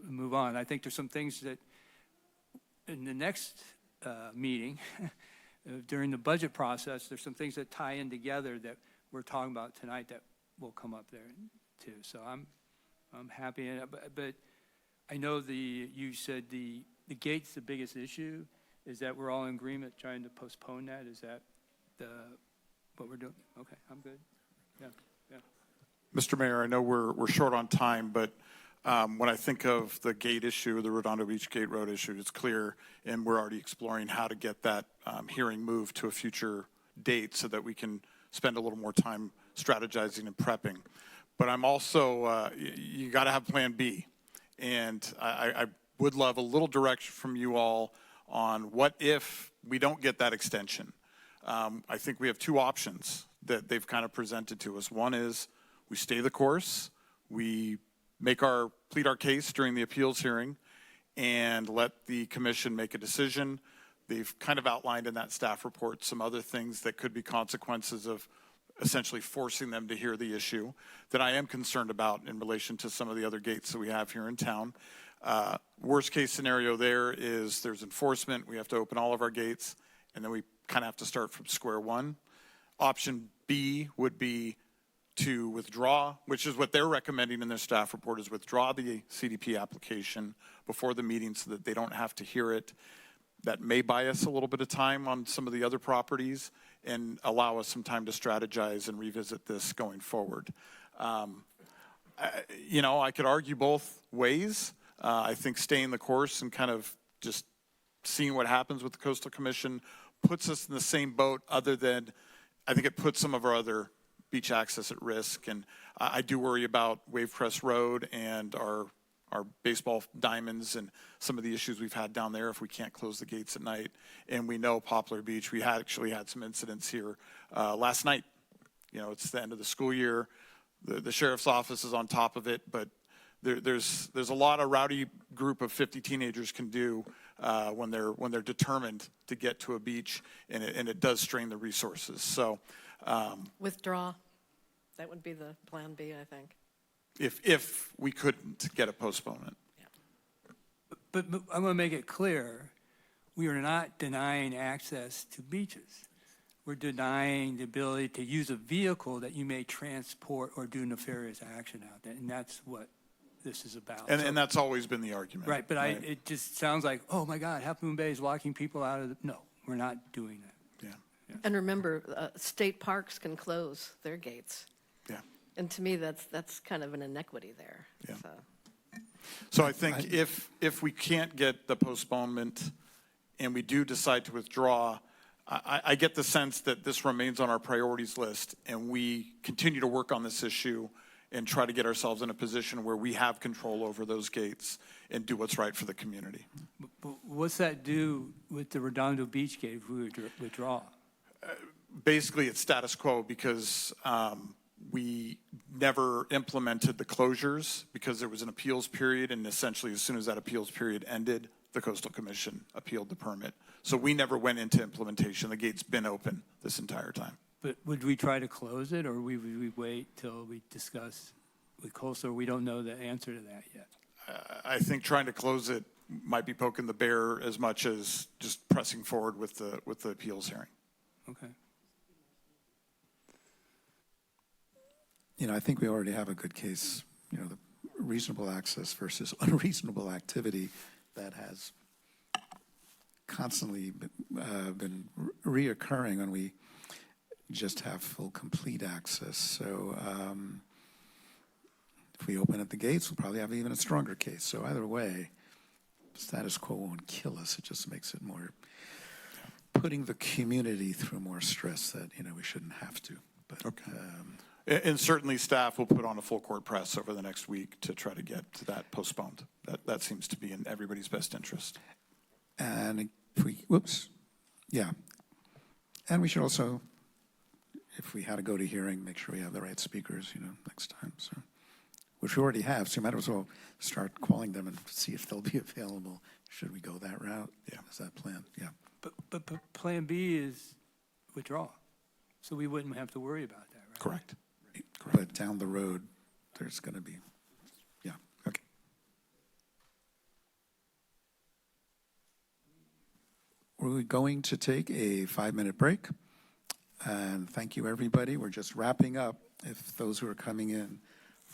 move on. I think there's some things that in the next meeting during the budget process, there's some things that tie in together that we're talking about tonight that will come up there too. So I'm happy, but I know you said the gate's the biggest issue. Is that we're all in agreement trying to postpone that? Is that what we're doing? Okay, I'm good. Yeah. Mr. Mayor, I know we're short on time, but when I think of the gate issue, the Redondo Beach Gate Road issue, it's clear, and we're already exploring how to get that hearing moved to a future date so that we can spend a little more time strategizing and prepping. But I'm also, you got to have Plan B. And I would love a little direction from you all on what if we don't get that extension. I think we have two options that they've kind of presented to us. One is we stay the course, we plead our case during the appeals hearing, and let the commission make a decision. They've kind of outlined in that staff report some other things that could be consequences of essentially forcing them to hear the issue that I am concerned about in relation to some of the other gates that we have here in town. Worst case scenario there is there's enforcement, we have to open all of our gates, and then we kind of have to start from square one. Option B would be to withdraw, which is what they're recommending in their staff report, is withdraw the CDP application before the meeting so that they don't have to hear it. That may buy us a little bit of time on some of the other properties and allow us some time to strategize and revisit this going forward. I could argue both ways. I think staying the course and kind of just seeing what happens with the Coastal Commission puts us in the same boat, other than I think it puts some of our other beach access at risk. And I do worry about Wave Crest Road and our baseball diamonds and some of the issues we've had down there if we can't close the gates at night. And we know Poplar Beach, we actually had some incidents here last night. It's the end of the school year. The sheriff's office is on top of it, but there's a lot a rowdy group of 50 teenagers can do when they're determined to get to a beach, and it does strain the resources. So Withdraw. That would be the plan B, I think. if we couldn't get a postponement. But I'm going to make it clear, we are not denying access to beaches. We're denying the ability to use a vehicle that you may transport or do nefarious action out there, and that's what this is about. And that's always been the argument. Right, but it just sounds like, oh my God, Half Moon Bay is locking people out of no, we're not doing that. And remember, state parks can close their gates. Yeah. And to me, that's kind of an inequity there. Yeah. So I think if we can't get the postponement and we do decide to withdraw, I get the sense that this remains on our priorities list, and we continue to work on this issue and try to get ourselves in a position where we have control over those gates and do what's right for the community. But what's that do with the Redondo Beach Gate if we withdraw? Basically, it's status quo because we never implemented the closures because there was an appeals period, and essentially as soon as that appeals period ended, the Coastal Commission appealed the permit. So we never went into implementation. The gate's been open this entire time. But would we try to close it, or would we wait till we discuss with Coastal? We don't know the answer to that yet. I think trying to close it might be poking the bear as much as just pressing forward with the appeals hearing. Okay. I think we already have a good case, the reasonable access versus unreasonable activity that has constantly been reoccurring when we just have full, complete access. So if we open up the gates, we'll probably have even a stronger case. So either way, status quo won't kill us. It just makes it more, putting the community through more stress that, we shouldn't have to. But, okay. And certainly staff will put on a full court press over the next week to try to get to that postponed. That seems to be in everybody's best interest. And if we, and we should also, if we had to go to hearing, make sure we have the right speakers, next time. So, which we already have, so you might as well start calling them and see if they'll be available. Should we go that route? Yeah. Is that plan? Yeah. But Plan B is withdraw, so we wouldn't have to worry about that, right? Correct. But down the road, there's going to be, okay. We're we're going to take a 5-minute break. And thank you, everybody. We're just wrapping up. If those who are coming in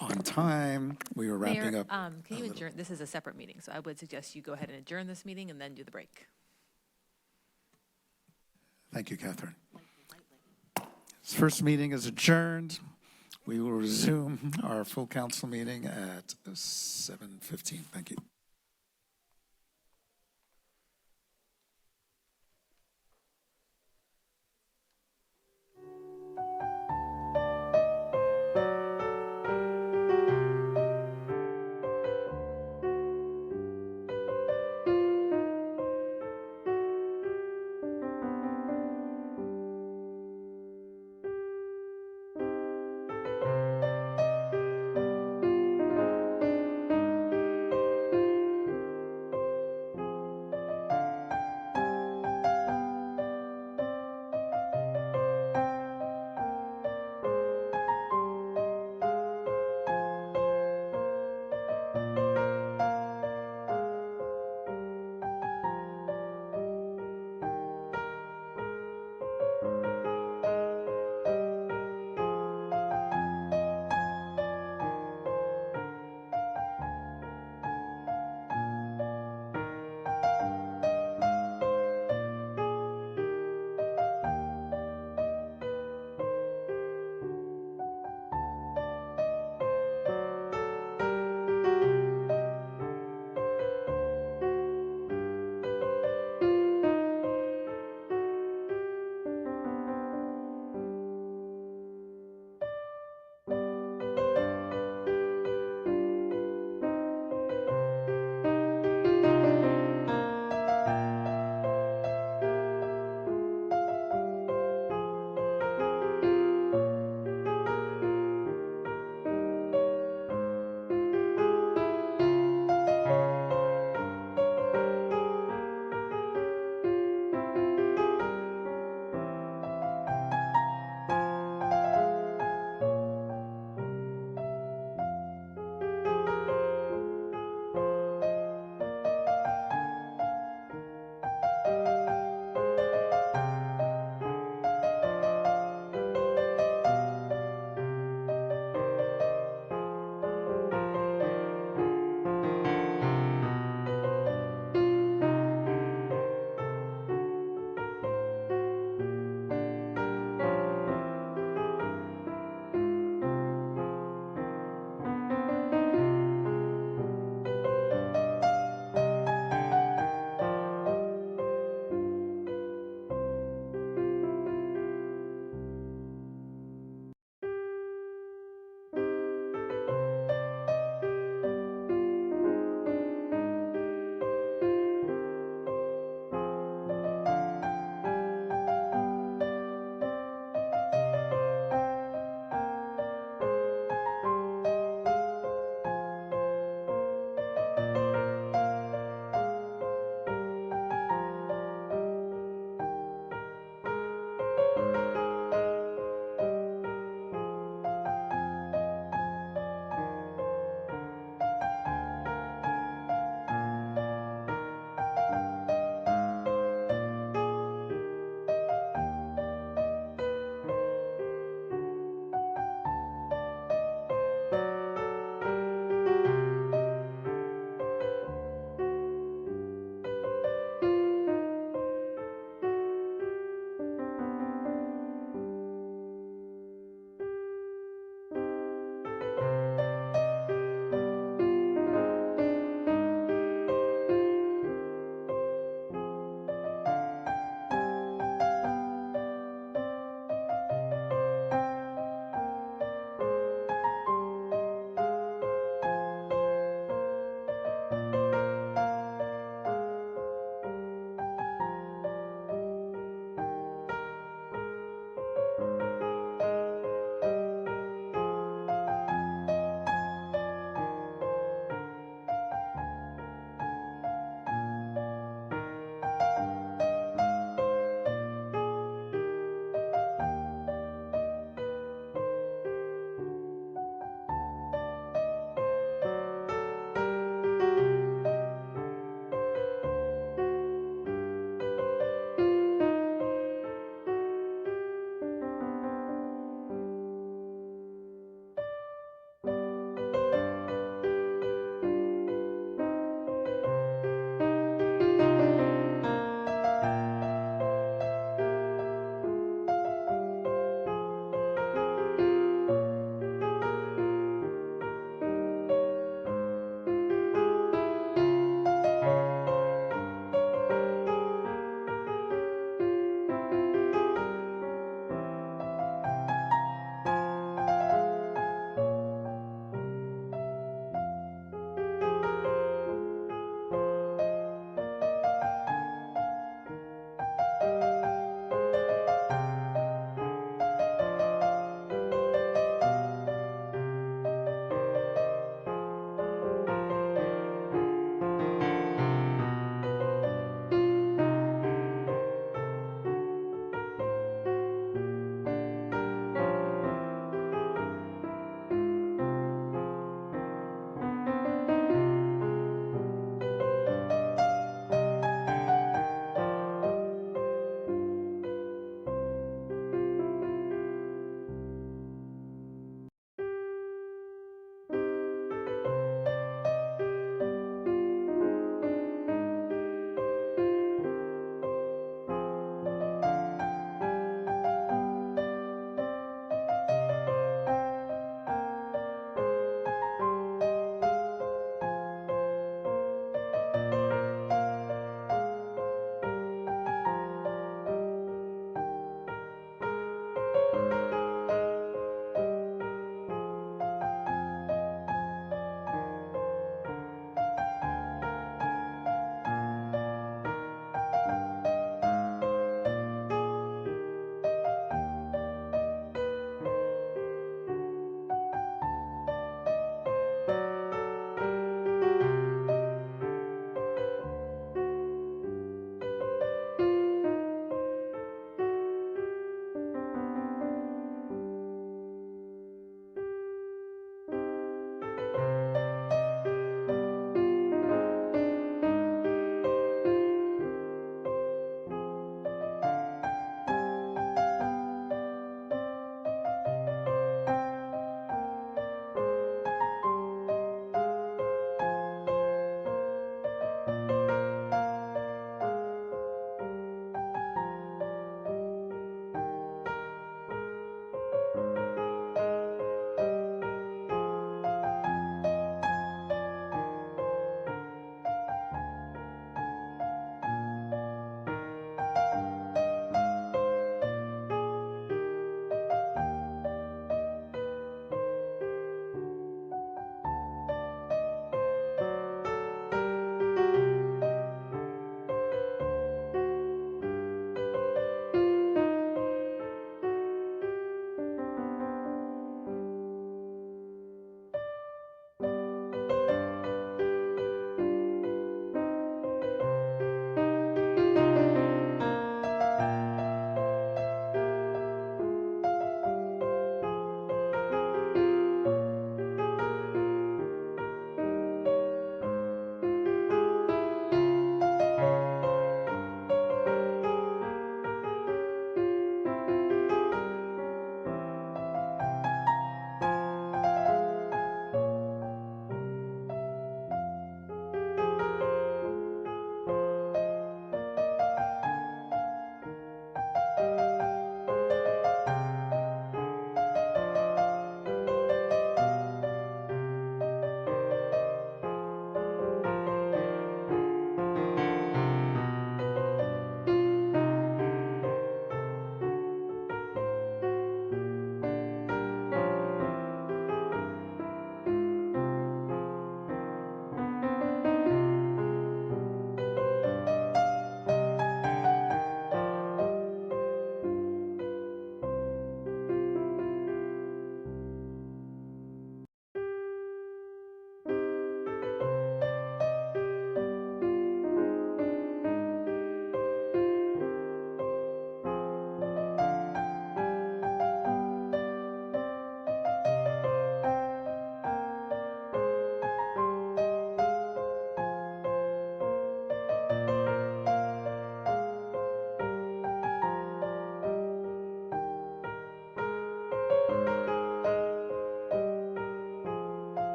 on time, we were wrapping Mayor, up. can you adjourn? This is a separate meeting, so I would suggest you go ahead and adjourn this meeting and then do the break. Thank you, Catherine. This first meeting is adjourned. We will resume our full council meeting at 7:15. Thank you.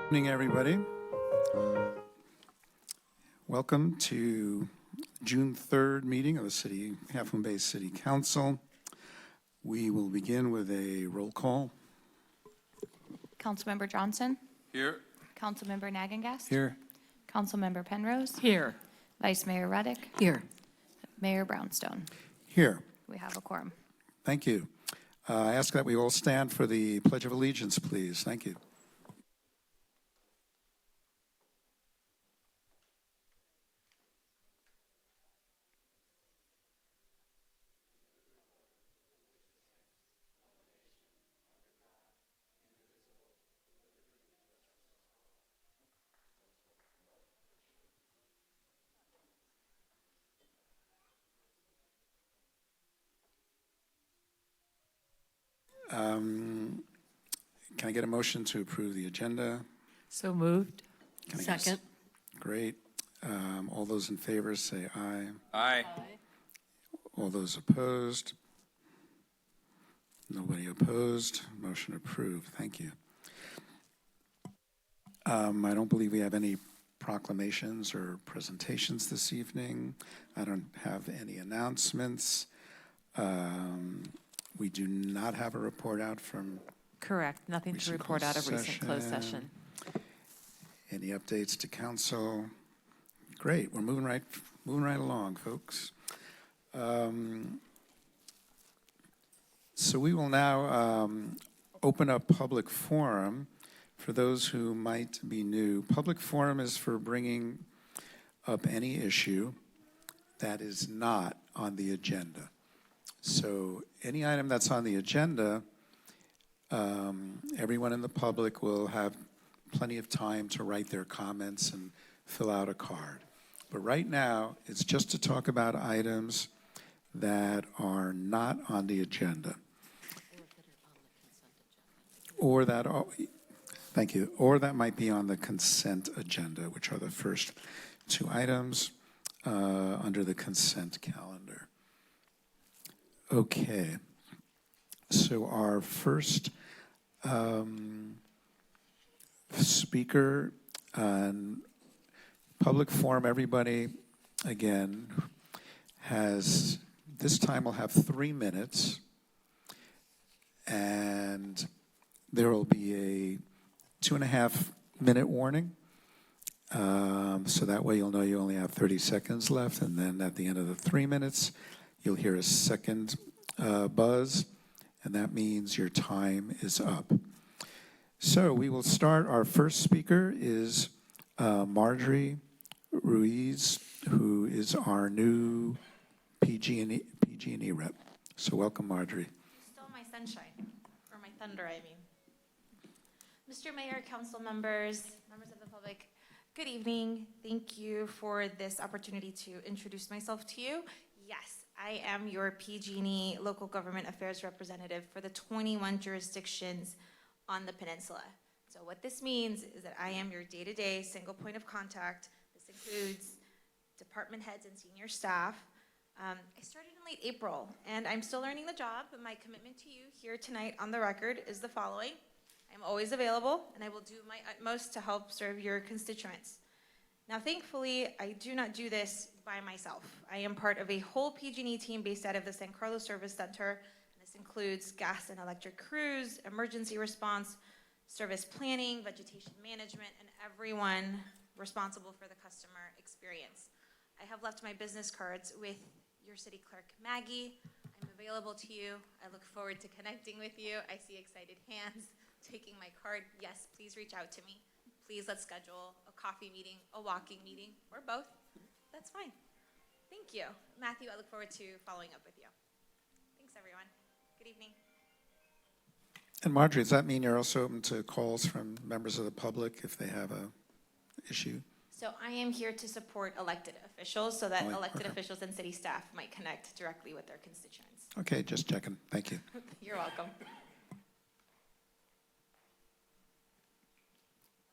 Evening, everybody. Welcome to June 3rd meeting of the Half Moon Bay City Council. We will begin with a roll call. Councilmember Johnson? Here. Councilmember Nagengast? Here. Councilmember Penrose? Here. Vice Mayor Reddick? Here. Mayor Brownstone? Here. We have a quorum. Thank you. I ask that we all stand for the Pledge of Allegiance, please. Thank you. Can I get a motion to approve the agenda? So moved. Can I get a Second. Great. All those in favor say aye. Aye. All those opposed? Nobody opposed. Motion approved. Thank you. I don't believe we have any proclamations or presentations this evening. I don't have any announcements. We do not have a report out from Correct. Nothing to recent report out of closed recent closed session. Any updates to council? Great. We're moving right along, folks. So we will now open up public forum for those who might be new. Public forum is for bringing up any issue that is not on the agenda. So any item that's on the agenda, everyone in the public will have plenty of time to write their comments and fill out a card. But right now, it's just to talk about items that are not on the agenda. Or that, thank you, or that might be on the consent agenda, which are the first two items under the consent calendar. Okay, so our first speaker on public forum, everybody, again, has, this time will have 3 minutes, and there will be a 2.5-minute warning. So that way you'll know you only have 30 seconds left, and then at the end of the 3 minutes, you'll hear a second buzz, and that means your time is up. So we will start. Our first speaker is Marjorie Ruiz, who is our new PG&E rep. So welcome, Marjorie. You stole my sunshine, or my thunder, I mean. Mr. Mayor, council members, members of the public, good evening. Thank you for this opportunity to introduce myself to you. Yes, I am your PG&E local government affairs representative for the 21 jurisdictions on the peninsula. So what this means is that I am your day-to-day single point of contact. This includes department heads and senior staff. I started in late April, and I'm still learning the job, but my commitment to you here tonight on the record is the following. I'm always available, and I will do my utmost to help serve your constituents. Now, thankfully, I do not do this by myself. I am part of a whole PG&E team based out of the San Carlos Service Center. This includes gas and electric crews, emergency response, service planning, vegetation management, and everyone responsible for the customer experience. I have left my business cards with your city clerk, Maggie. I'm available to you. I look forward to connecting with you. I see excited hands taking my card. Yes, please reach out to me. Please let's schedule a coffee meeting, a walking meeting, or both. That's fine. Thank you. Matthew, I look forward to following up with you. Thanks, everyone. Good evening. And Marjorie, does that mean you're also open to calls from members of the public if they have a issue? So I am here to support elected officials so that elected okay. officials and city staff might connect directly with their constituents. Okay, just checking. Thank you. You're welcome.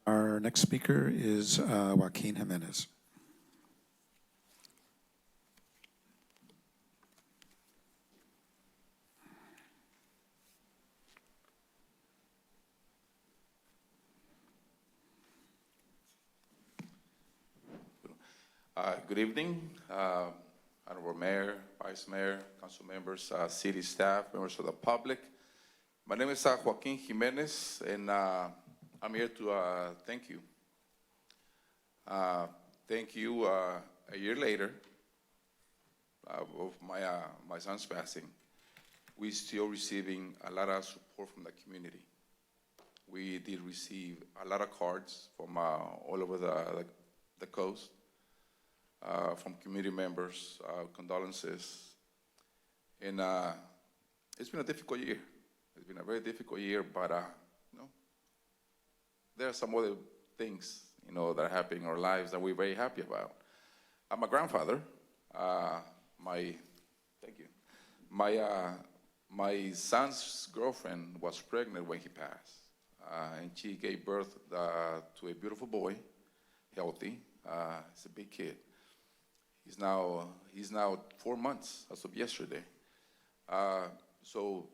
Our next speaker is Joaquin Jimenez. Good evening, Honorable Mayor, Vice Mayor, council members, city staff, members of the public. My name is Joaquin Jimenez, and I'm here to thank you. Thank you a year later of my son's passing. We're still receiving a lot of support from the community. We did receive a lot of cards from all over the coast. From community members, condolences. And it's been a difficult year. It's been a very difficult year, but there are some other things, that are happening in our lives that we're very happy about. I'm a grandfather. Thank you. My son's girlfriend was pregnant when he passed, and she gave birth to a beautiful boy, healthy. He's a big kid. He's now 4 months as of yesterday. So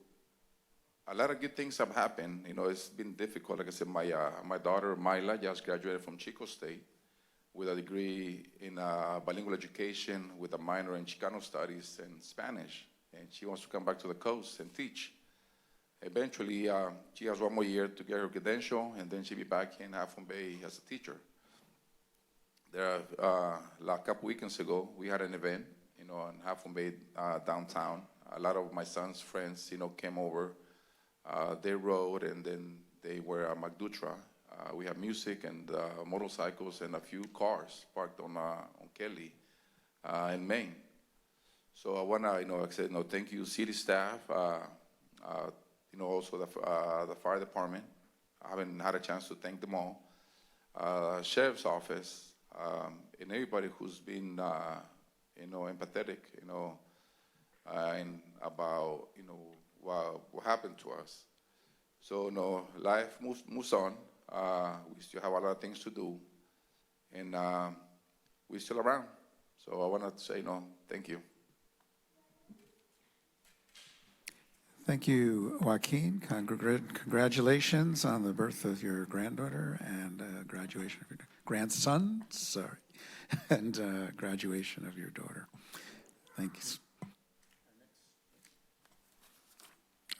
a lot of good things have happened. It's been difficult. Like I said, my daughter, Myla, just graduated from Chico State with a degree in bilingual education with a minor in Chicano studies and Spanish. And she wants to come back to the coast and teach. Eventually, she has 1 more year to get her credential, and then she'll be back in Half Moon Bay as a teacher. A couple weekends ago, we had an event, in Half Moon Bay downtown. A lot of my son's friends, came over. They rode, and then they were at McDutra. We have music and motorcycles and a few cars parked on Kelly in Maine. So I want to, say, thank you, city staff, also the fire department. I haven't had a chance to thank them all. Sheriff's office, and everybody who's been, empathetic, and about, what happened to us. So, life moves on. We still have a lot of things to do, and we're still around. So I want to say, thank you. Thank you, Joaquin. Congratulations on the birth of your granddaughter and graduation of your grandson, and graduation of your daughter. Thank you.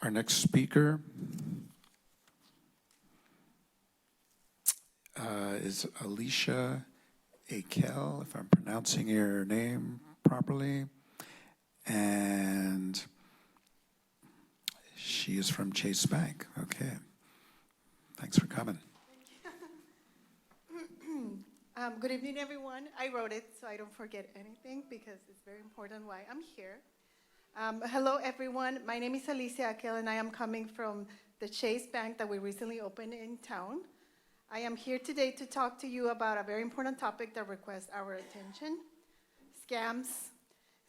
Our next speaker is Alicia Akel, if I'm pronouncing your name properly, and she is from Chase Bank. Okay. Thanks for coming. Good evening, everyone. I wrote it so I don't forget anything because it's very important why I'm here. Hello, everyone. My name is Alicia Akel, and I am coming from the Chase Bank that we recently opened in town. I am here today to talk to you about a very important topic that requests our attention: scams.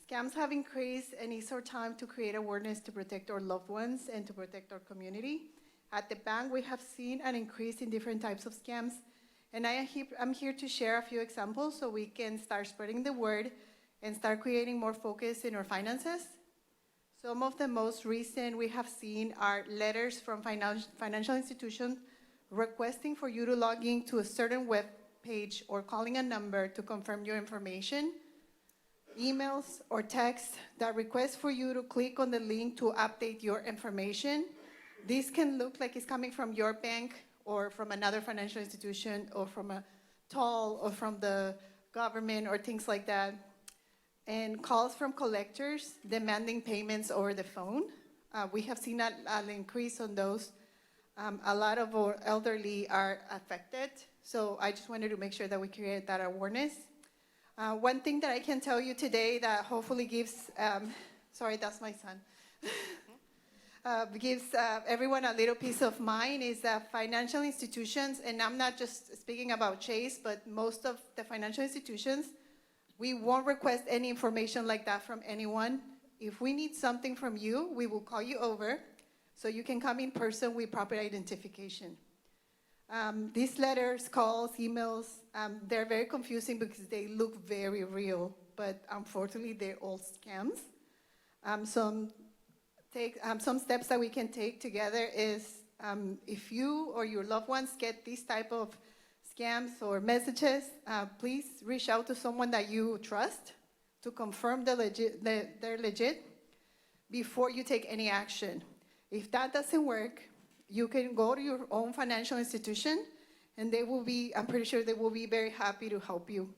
Scams have increased, and it's our time to create awareness to protect our loved ones and to protect our community. At the bank, we have seen an increase in different types of scams, and I'm here to share a few examples so we can start spreading the word and start creating more focus in our finances. Some of the most recent we have seen are letters from financial institutions requesting for you to log in to a certain web page or calling a number to confirm your information. Emails or texts that request for you to click on the link to update your information. This can look like it's coming from your bank or from another financial institution or from a toll or from the government or things like that. And calls from collectors demanding payments over the phone. We have seen an increase on those. A lot of our elderly are affected, so I just wanted to make sure that we create that awareness. One thing that I can tell you today that hopefully gives, sorry, that's my son, gives everyone a little peace of mind is that financial institutions, and I'm not just speaking about Chase, but most of the financial institutions, we won't request any information like that from anyone. If we need something from you, we will call you over so you can come in person with proper identification. These letters, calls, emails, they're very confusing because they look very real, but unfortunately they're all scams. Some steps that we can take together is if you or your loved ones get these type of scams or messages, please reach out to someone that you trust to confirm they're legit before you take any action. If that doesn't work, you can go to your own financial institution, and they will be, I'm pretty sure they will be very happy to help you.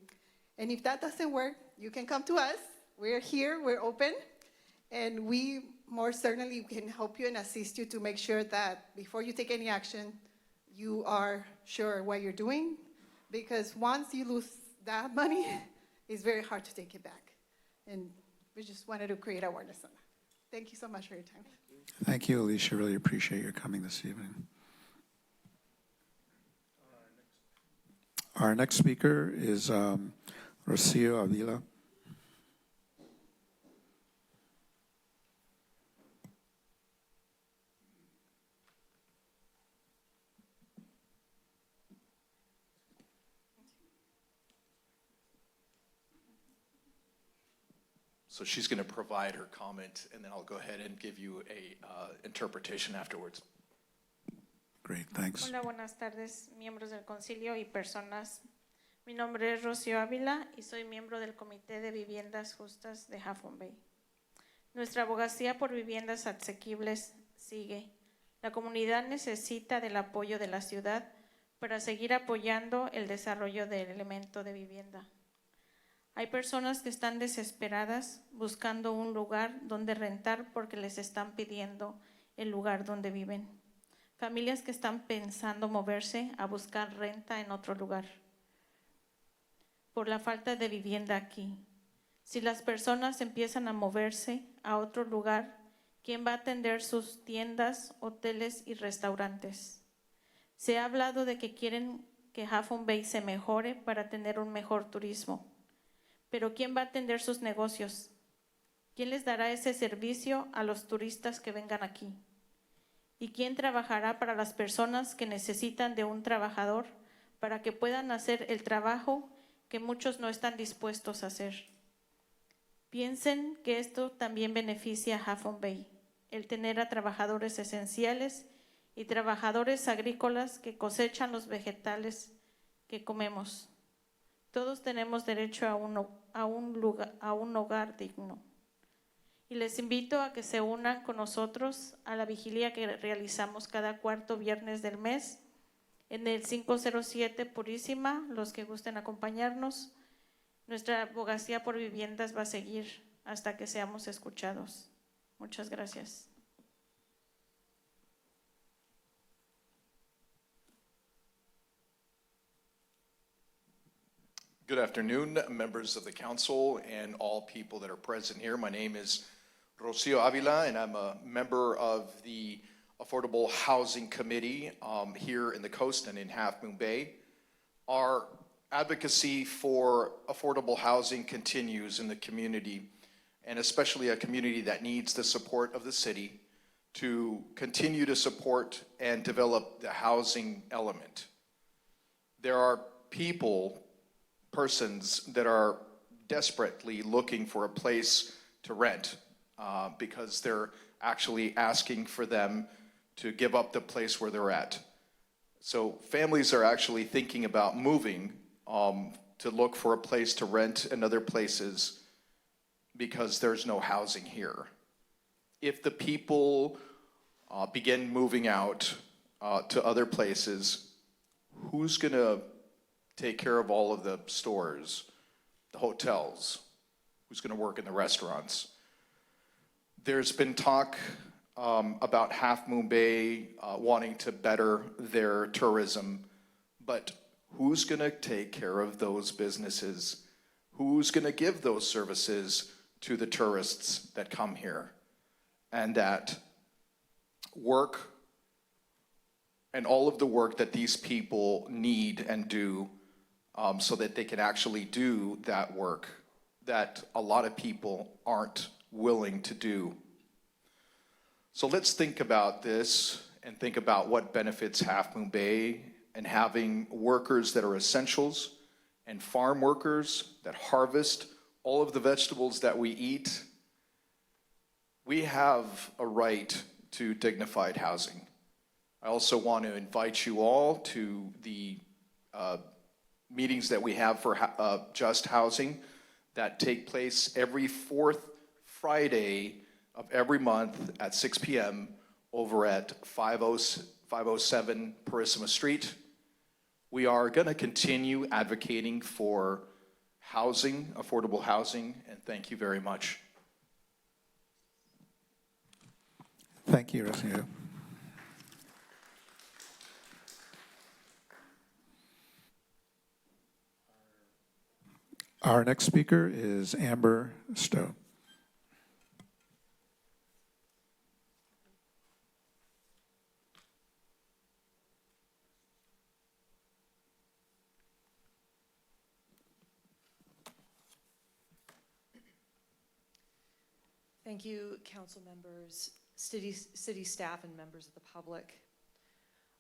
And if that doesn't work, you can come to us. We're here, we're open, and we more certainly can help you and assist you to make sure that before you take any action, you are sure what you're doing, because once you lose that money, it's very hard to take it back. And we just wanted to create awareness on that. Thank you so much for your time. Thank you, Alicia. Really appreciate your coming this evening. Our next speaker is Rocio Avila. So she's going to provide her comment, and then I'll go ahead and give you a interpretation afterwards. Great, thanks. Hola, buenas tardes, miembros del concilio y personas. Mi nombre es Rocio Ávila y soy miembro del Comité de Viviendas Justas de Half Moon Bay. Nuestra abogacía por viviendas asequibles sigue. La comunidad necesita del apoyo de la ciudad para seguir apoyando el desarrollo del elemento de vivienda. Hay personas que están desesperadas buscando un lugar donde rentar porque les están pidiendo el lugar donde viven. Familias que están pensando moverse a buscar renta en otro lugar por la falta de vivienda aquí. Si las personas empiezan a moverse a otro lugar, ¿quién va a atender sus tiendas, hoteles y restaurantes? Se ha hablado de que quieren que Half Moon Bay se mejore para tener un mejor turismo. Pero ¿quién va a atender sus negocios? ¿Quién les dará ese servicio a los turistas que vengan aquí? ¿Y quién trabajará para las personas que necesitan de un trabajador para que puedan hacer el trabajo que muchos no están dispuestos a hacer? Piensen que esto también beneficia a Half Moon Bay, el tener a trabajadores esenciales y trabajadores agrícolas que cosechan los vegetales que comemos. Todos tenemos derecho a un hogar digno. Y les invito a que se unan con nosotros a la vigilia que realizamos cada cuarto viernes del mes en el 507 Purísima. Los que gusten acompañarnos, nuestra abogacía por viviendas va a seguir hasta que seamos escuchados. Muchas gracias. Good afternoon, members of the council and all people that are present here. My name is Rocio Avila, and I'm a member of the Affordable Housing Committee here in the coast and in Half Moon Bay. Our advocacy for affordable housing continues in the community, and especially a community that needs the support of the city to continue to support and develop the housing element. There are persons that are desperately looking for a place to rent because they're actually asking for them to give up the place where they're at. So families are actually thinking about moving to look for a place to rent in other places because there's no housing here. If the people begin moving out to other places, who's going to take care of all of the stores, the hotels? Who's going to work in the restaurants? There's been talk about Half Moon Bay wanting to better their tourism, but who's going to take care of those businesses? Who's going to give those services to the tourists that come here and that work and all of the work that these people need and do so that they can actually do that work that a lot of people aren't willing to do? So let's think about this and think about what benefits Half Moon Bay and having workers that are essentials and farm workers that harvest all of the vegetables that we eat. We have a right to dignified housing. I also want to invite you all to the meetings that we have for Just Housing that take place every fourth Friday of every month at 6 p.m. over at 507 Parissima Street. We are going to continue advocating for housing, affordable housing, and thank you very much. Thank you, Rocio. Our next speaker is Amber Stowe. Thank you, council members, city staff, and members of the public.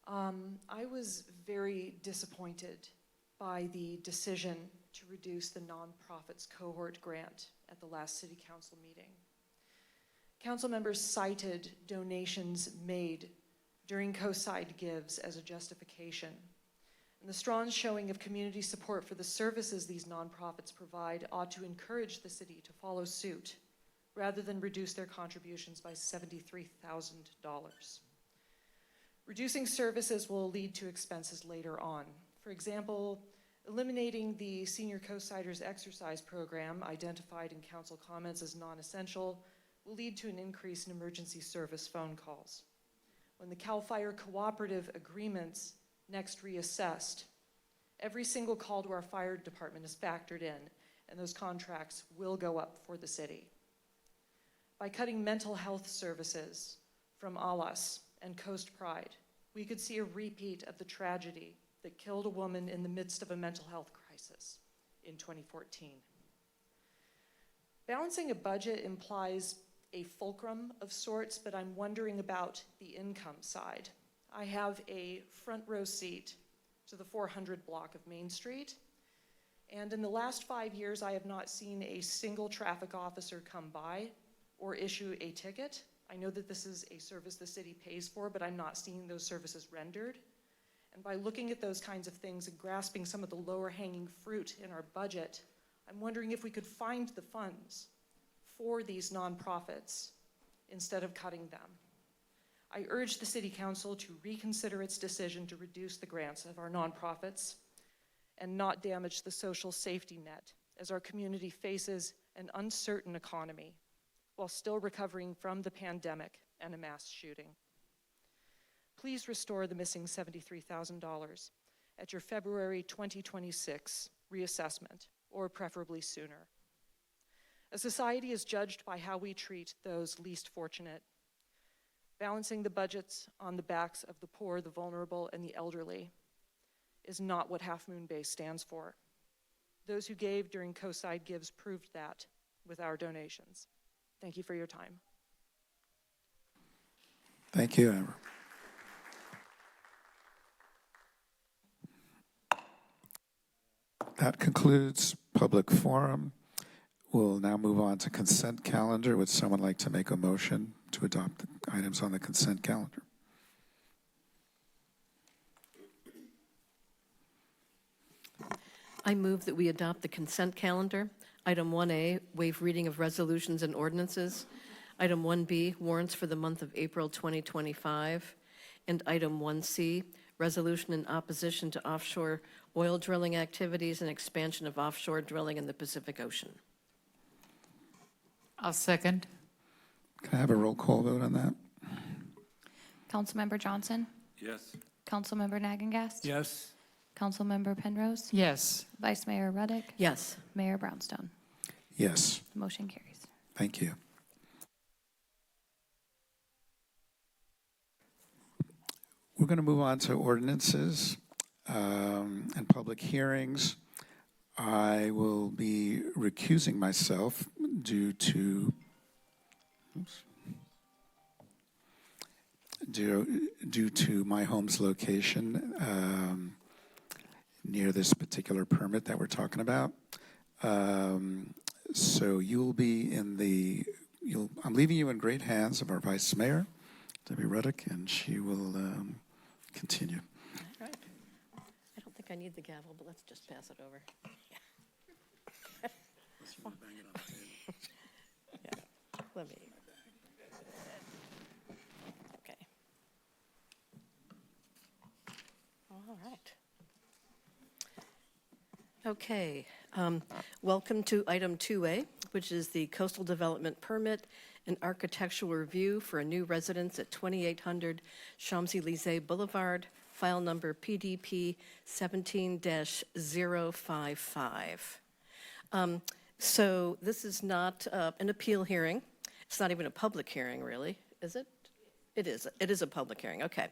I was very disappointed by the decision to reduce the nonprofits cohort grant at the last city council meeting. Council members cited donations made during co-side gives as a justification, and the strong showing of community support for the services these nonprofits provide ought to encourage the city to follow suit rather than reduce their contributions by $73,000. Reducing services will lead to expenses later on. For example, eliminating the Senior Co-Siders Exercise Program, identified in council comments as non-essential, will lead to an increase in emergency service phone calls. When the CAL FIRE cooperative agreements next reassessed, every single call to our fire department is factored in, and those contracts will go up for the city. By cutting mental health services from ALAS and Coast Pride, we could see a repeat of the tragedy that killed a woman in the midst of a mental health crisis in 2014. Balancing a budget implies a fulcrum of sorts, but I'm wondering about the income side. I have a front row seat to the 400 block of Main Street, and in the last 5 years, I have not seen a single traffic officer come by or issue a ticket. I know that this is a service the city pays for, but I'm not seeing those services rendered. And by looking at those kinds of things and grasping some of the lower hanging fruit in our budget, I'm wondering if we could find the funds for these nonprofits instead of cutting them. I urge the City Council to reconsider its decision to reduce the grants of our nonprofits and not damage the social safety net as our community faces an uncertain economy while still recovering from the pandemic and a mass shooting. Please restore the missing $73,000 at your February 2026 reassessment, or preferably sooner. A society is judged by how we treat those least fortunate. Balancing the budgets on the backs of the poor, the vulnerable, and the elderly is not what Half Moon Bay stands for. Those who gave during co-side gives proved that with our donations. Thank you for your time. Thank you, Amber. That concludes public forum. We'll now move on to consent calendar. Would someone like to make a motion to adopt the items on the consent calendar? I move that we adopt the consent calendar. Item 1A, waive reading of resolutions and ordinances. Item 1B, warrants for the month of April 2025. And item 1C, resolution in opposition to offshore oil drilling activities and expansion of offshore drilling in the Pacific Ocean. I'll second. Can I have a roll call vote on that? Councilmember Johnson? Yes. Councilmember Nagengast? Yes. Councilmember Penrose? Yes. Vice Mayor Ruddick? Yes. Mayor Brownstone? Yes. Motion carries. Thank you. We're going to move on to ordinances and public hearings. I will be recusing myself due to my home's location near this particular permit that we're talking about. So you'll be in the, I'm leaving you in great hands of our Vice Mayor, Debbie Ruddick, and she will continue. I don't think I need need the gavel, but let's just pass it over. Yeah, let me. Okay. All right. Okay, welcome to item 2A, which is the coastal development permit and architectural review for a new residence at 2800 Champs-Élysées Boulevard, file number PDP 17-055. So this is not an appeal hearing. It's not even a public hearing, really, is it? It is. It is a public hearing. Okay.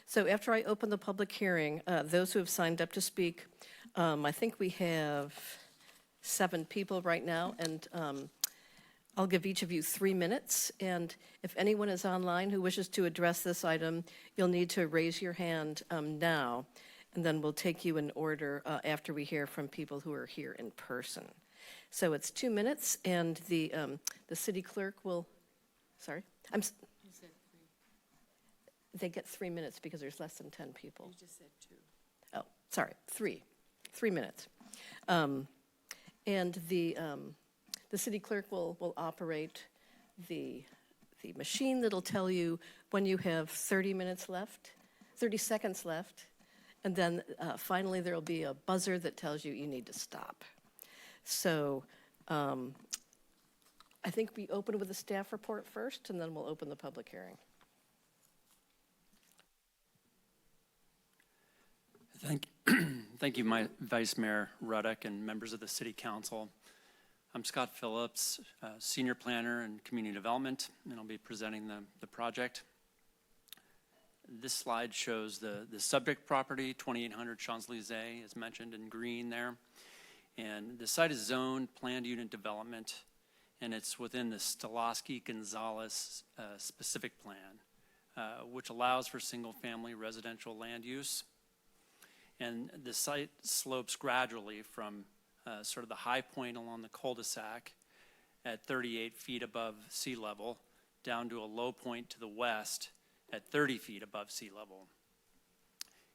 So after I open the public hearing, those who have signed up to speak, I think we have 7 people right now, and I'll give each of you 3 minutes. And if anyone is online who wishes to address this item, you'll need to raise your hand now, and then we'll take you in order after we hear from people who are here in person. So it's 2 minutes, and the city clerk will. Sorry, You said 3. They get 3 minutes because there's less than 10 people. You just said 2. Oh, sorry, 3 minutes. And the city clerk will operate the machine that'll tell you when you have 30 seconds left, and then finally there'll be a buzzer that tells you need to stop. So I think we open with a staff report first, and then we'll open the public hearing. Thank you, my Vice Mayor Ruddock and members of the City Council. I'm Scott Phillips, Senior Planner in Community Development, and I'll be presenting the project. This slide shows the subject property, 2800 Champs-Élysées, as mentioned in green there. And the site is zoned planned unit development, and it's within the Stolosky-Gonzalez specific plan, which allows for single-family residential land use. And the site slopes gradually from sort of the high point along the cul-de-sac at 38 feet above sea level down to a low point to the west at 30 feet above sea level.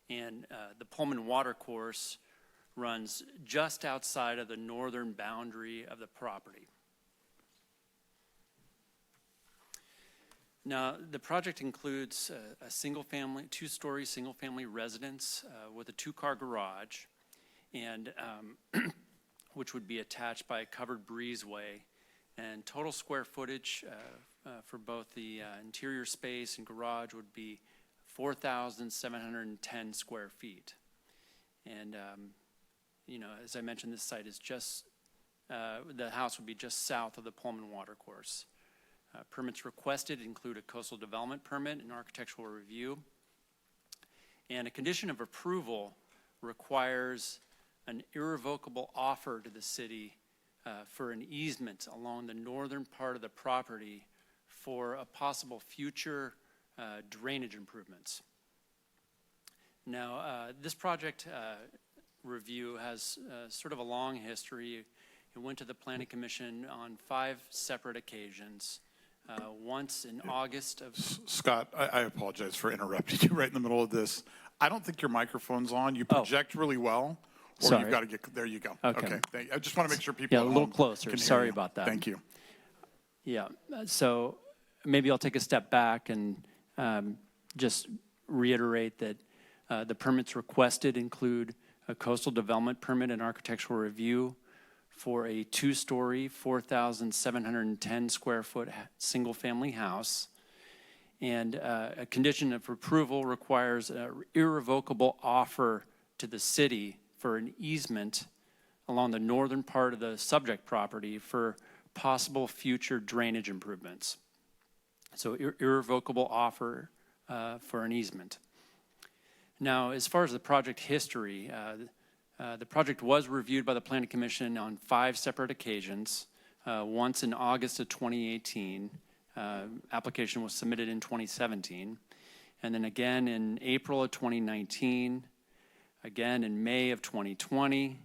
And the Pullman Watercourse runs just outside of the northern boundary of the property. Now, the project includes a single-family, 2-story single-family residence with a 2-car garage, and which would be attached by a covered breezeway. And total square footage for both the interior space and garage would be 4,710 square feet. And as I mentioned, this site is just the house would be just south of the Pullman Watercourse. Permits requested include a coastal development permit and architectural review. And a condition of approval requires an irrevocable offer to the city for an easement along the northern part of the property for a possible future drainage improvements. Now, this project review has sort of a long history. It went to the Planning Commission on 5 separate occasions. Once in August of... Scott, I apologize for interrupting you right in the middle of this. I don't think your microphone's on. You project really well. Or Sorry. You've got to get, there you go. Okay. I just want to make sure people Yeah, at a little home closer. can hear Sorry you. about that. Thank you. Yeah, so maybe I'll take a step back and just reiterate that the permits requested include a coastal development permit and architectural review for a 2-story, 4,710 square foot single-family house. And a condition of approval requires an irrevocable offer to the city for an easement along the northern part of the subject property for possible future drainage improvements. So irrevocable offer for an easement. Now, as far as the project history, the project was reviewed by the Planning Commission on 5 separate occasions. Once in August of 2018, application was submitted in 2017, and then again in April of 2019, again in May of 2020,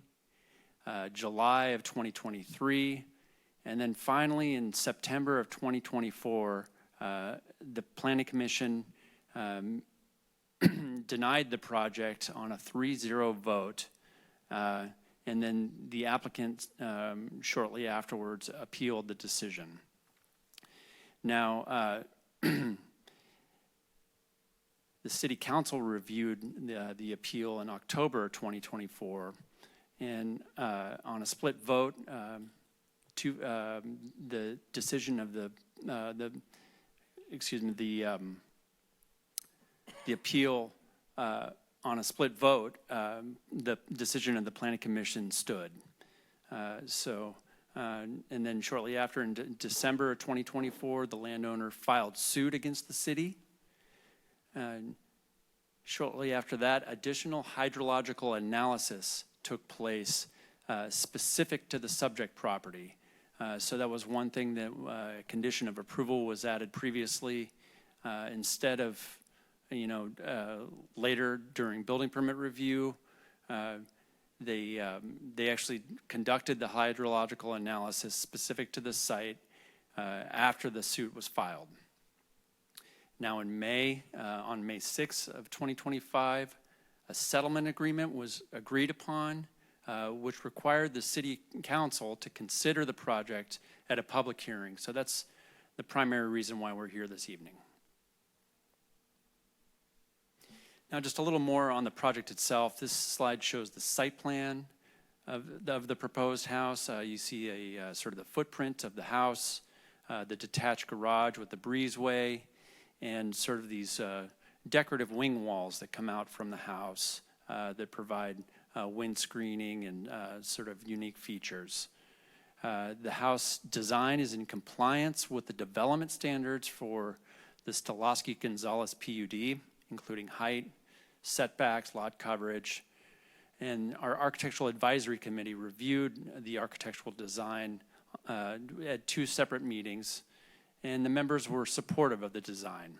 July of 2023, and then finally in September of 2024, the Planning Commission denied the project on a 3-0 vote And then the applicant shortly afterwards appealed the decision. Now, the City Council reviewed the appeal in October 2024, and on a split vote, the decision of the appeal on a split vote, the decision of the Planning Commission stood. And then shortly after, in December of 2024, the landowner filed suit against the city. Shortly after that, additional hydrological analysis took place specific to the subject property. So that was one thing that condition of approval was added previously. Instead of, later during building permit review, they actually conducted the hydrological analysis specific to the site after the suit was filed. Now in May, on May 6th of 2025, a settlement agreement was agreed upon, which required the City Council to consider the project at a public hearing. So that's the primary reason why we're here this evening. Now just a little more on the project itself. This slide shows the site plan of the proposed house. You see a sort of the footprint of the house, the detached garage with the breezeway, and sort of these decorative wing walls that come out from the house that provide wind screening and sort of unique features. The house design is in compliance with the development standards for the Stolowski-Gonzalez PUD, including height, setbacks, lot coverage. And our Architectural Advisory Committee reviewed the architectural design at 2 separate meetings, and the members were supportive of the design.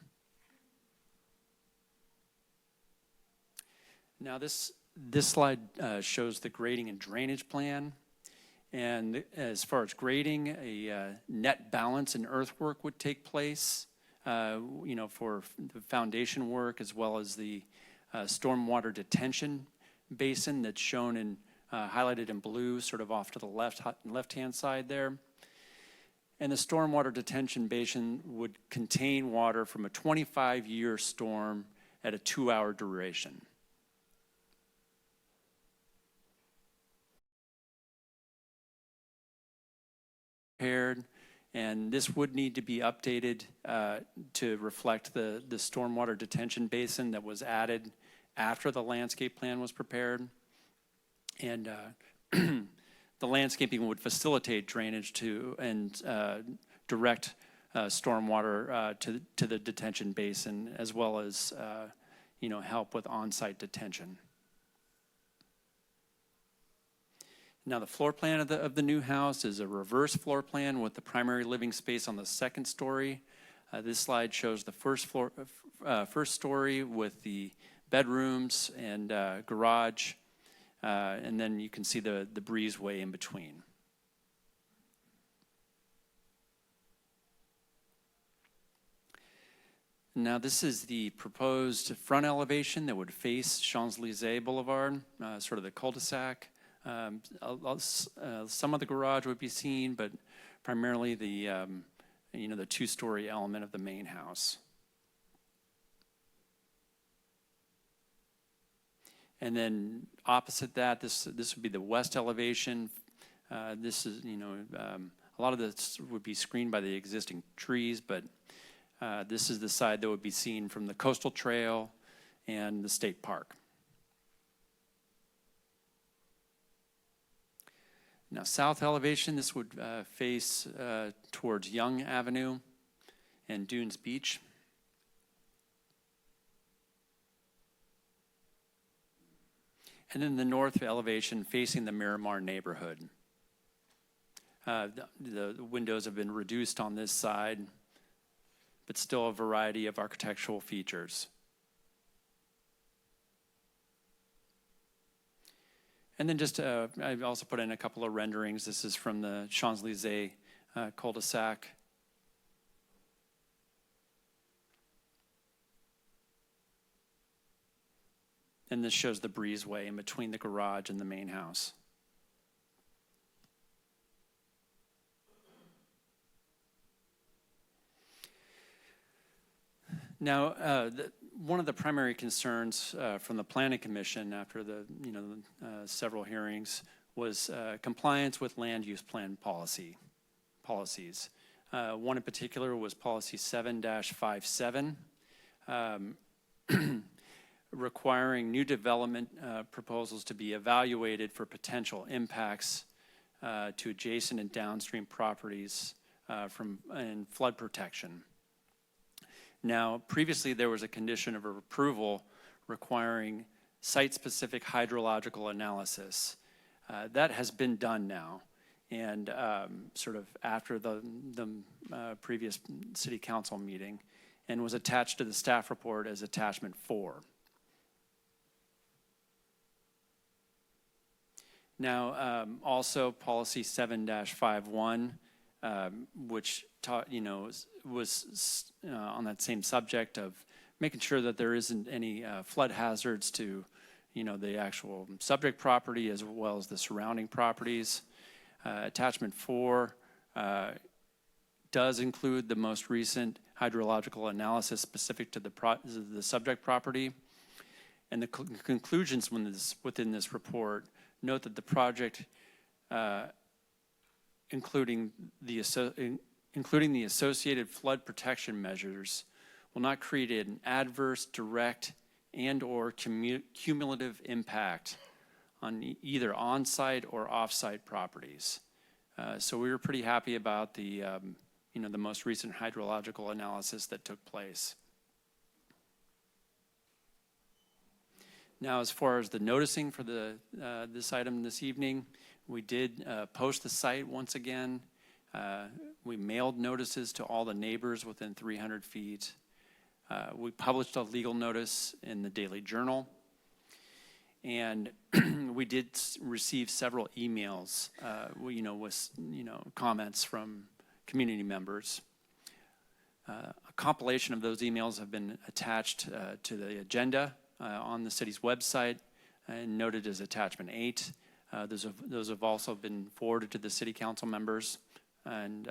Now this slide shows the grading and drainage plan. And as far as grading, a net balance in earthwork would take place, for the foundation work, as well as the stormwater detention basin that's shown in highlighted in blue, sort of off to the left-hand side there. And the stormwater detention basin would contain water from a 25-year storm at a 2-hour duration. And this would need to be updated to reflect the stormwater detention basin that was added after the landscape plan was prepared. And the landscaping would facilitate drainage and direct stormwater to the detention basin, as well as help with on-site detention. Now the floor plan of the new house is a reverse floor plan with the primary living space on the 2nd story. This slide shows the first story with the bedrooms and garage, and then you can see the breezeway in between. Now this is the proposed front elevation that would face Champs-Élysées Boulevard, sort of the cul-de-sac. Some of the garage would be seen, but primarily the 2-story element of the main house. And then opposite that, this would be the west elevation. This is, a lot of this would be screened by the existing trees, but this is the side that would be seen from the coastal trail and the state park. Now, south elevation, this would face towards Young Avenue and Dunes Beach. And then the north elevation facing the Miramar neighborhood. The windows have been reduced on this side, but still a variety of architectural features. And then just, I've also put in a couple of renderings. This is from the Champs-Élysées cul-de-sac. And this shows the breezeway in between the garage and the main house. Now, one of the primary concerns from the Planning Commission after the several hearings was compliance with land use plan policies. One in particular was policy 7-57, requiring new development proposals to be evaluated for potential impacts to adjacent and downstream properties and flood protection. Now, previously there was a condition of approval requiring site-specific hydrological analysis. That has been done now, and sort of after the previous city council meeting, and was attached to the staff report as attachment 4. Now, also policy 7-51, which was on that same subject of making sure that there isn't any flood hazards to, the actual subject property as well as the surrounding properties. Attachment 4 does include the most recent hydrological analysis specific to the subject property, and the conclusions within this report note that the project, including the associated flood protection measures, will not create an adverse, direct, and/or cumulative impact on either on-site or off-site properties. So we were pretty happy about the, the most recent hydrological analysis that took place. Now, as far as the noticing for this item this evening, we did post the site once again. We mailed notices to all the neighbors within 300 feet. We published a legal notice in the Daily Journal. And we did receive several emails, with, comments from community members. A compilation of those emails have been attached to the agenda on the city's website and noted as attachment 8. Those have also been forwarded to the city council members, and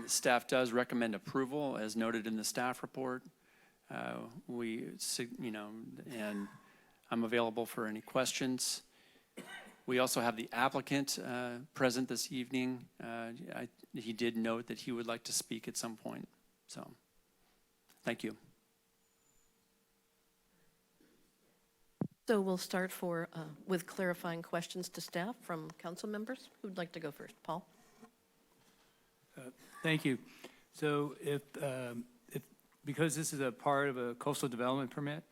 staff does recommend approval as noted in the staff report. And I'm available for any questions. We also have the applicant present this evening. He did note that he would like to speak at some point. So, thank you. So we'll start with clarifying questions to staff from council members. Who'd like to go first? Paul? Thank you. So if because this is a part of a coastal development permit,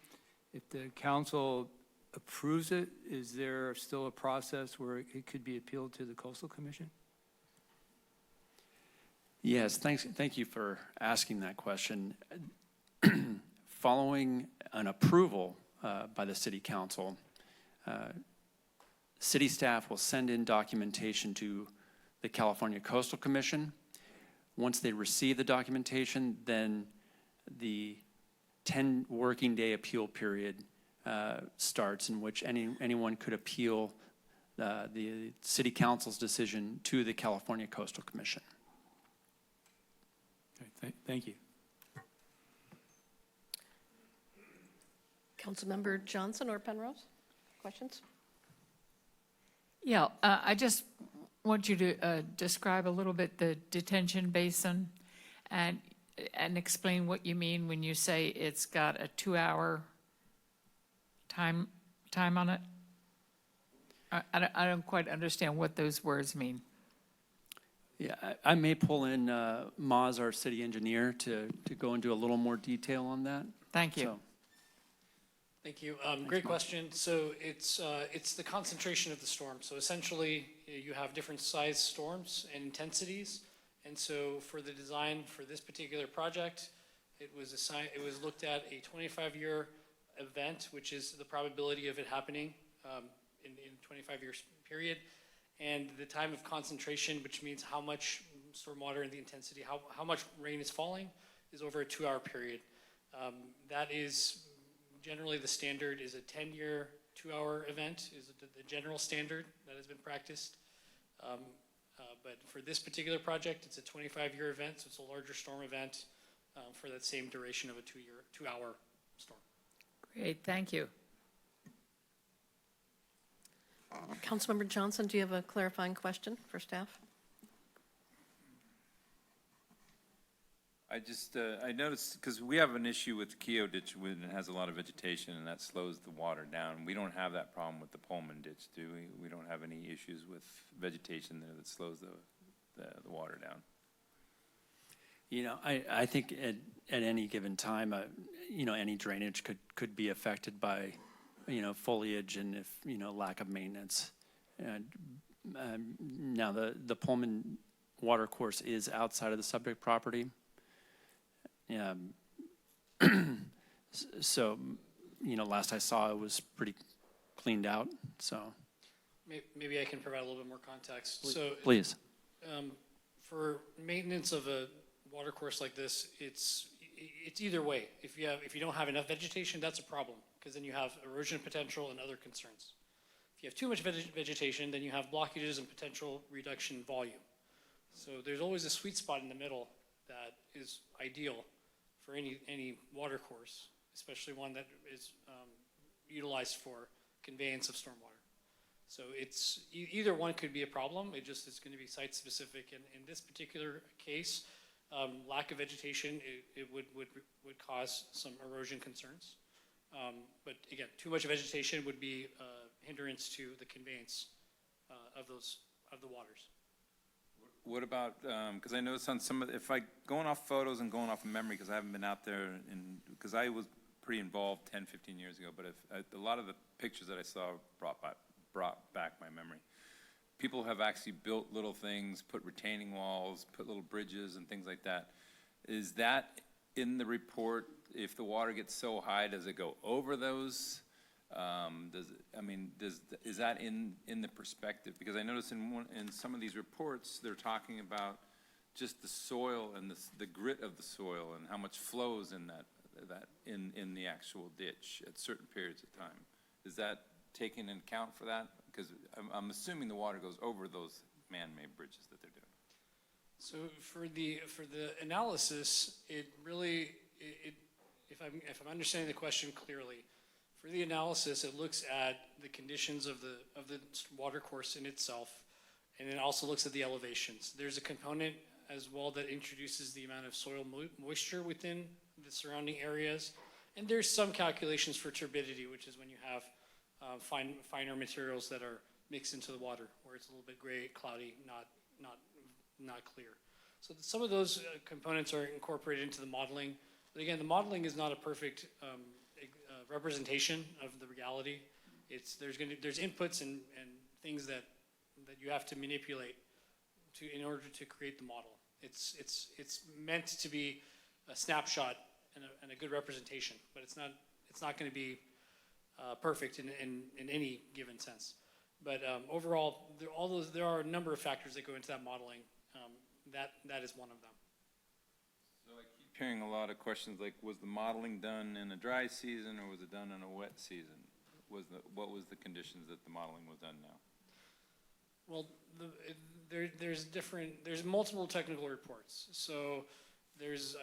if the council approves it, is there still a process where it could be appealed to the Coastal Commission? Yes, thank you for asking that question. Following an approval by the city council, city staff will send in documentation to the California Coastal Commission. Once they receive the documentation, then the 10 working day appeal period starts, in which anyone could appeal the city council's decision to the California Coastal Commission. Okay, thank you. Councilmember Johnson or Penrose? Questions? Yeah, I just want you to describe a little bit the detention basin and explain what you mean when you say it's got a 2-hour time on it. I don't quite understand what those words mean. Yeah, I may pull in Maz, our city engineer, to go into a little more detail on that. Thank you. So. Thank you. Great question. So it's the concentration of the storm. So essentially, you have different size storms and intensities. And so for the design for this particular project, it was looked at a 25-year event, which is the probability of it happening in a 25-year period, and the time of concentration, which means how much stormwater and the intensity, how much rain is falling is over a 2-hour period. That is generally the standard is a 10-year, 2-hour event is the general standard that has been practiced. But for this particular project, it's a 25-year event, so it's a larger storm event for that same duration of a 2-hour storm. Great, thank you. Councilmember Johnson, do you have a clarifying question for staff? I noticed, because we have an issue with the Keogh ditch when it has a lot of vegetation and that slows the water down. We don't have that problem with the Pullman ditch, do we? We don't have any issues with vegetation there that slows the water down. You know, I think at any given time, you know, any drainage could be affected by, you know, foliage and if, you know, lack of maintenance. And now the Pullman water course is outside of the subject property. So, you know, last I saw it was pretty cleaned out, so. Maybe I can provide a little bit more context. So, please. For maintenance of a water course like this, it's either way. If you don't have enough vegetation, that's a problem, because then you have erosion potential and other concerns. If you have too much vegetation, then you have blockages and potential reduction in volume. So there's always a sweet spot in the middle that is ideal for any water course, especially one that is utilized for conveyance of stormwater. So it's either one could be a problem. It's going to be site specific. And in this particular case, lack of vegetation it would cause some erosion concerns. But again, too much vegetation would be a hindrance to the conveyance of the waters. What about, because I noticed on some of, if I, going off photos and going off of memory, because I haven't been out there, because I was pretty involved 10, 15 years ago, but a lot of the pictures that I saw brought back my memory. People have actually built little things, put retaining walls, put little bridges and things like that. Is that in the report? If the water gets so high, does it go over those? Is that in the perspective? Because I noticed in some of these reports, they're talking about just the soil and the grit of the soil and how much flows in in the actual ditch at certain periods of time. Is that taken into account for that? Because I'm assuming the water goes over those man-made bridges that they're doing. So for the analysis, it really if I'm understanding the question clearly, for the analysis, it looks at the conditions of the water course in itself, and it also looks at the elevations. There's a component as well that introduces the amount of soil moisture within the surrounding areas, and there's some calculations for turbidity, which is when you have finer materials that are mixed into the water, where it's a little bit gray, cloudy, not clear. So some of those components are incorporated into the modeling, but again, the modeling is not a perfect representation of the reality. There's inputs and things that you have to manipulate in order to create the model. It's meant to be a snapshot and a good representation, but it's not going to be perfect in any given sense. But overall, there are a number of factors that go into that modeling. That is one of them. So I keep hearing a lot of questions like, was the modeling done in a dry season or was it done in a wet season? What was the conditions that the modeling was done now? Well, there's multiple technical reports. So there's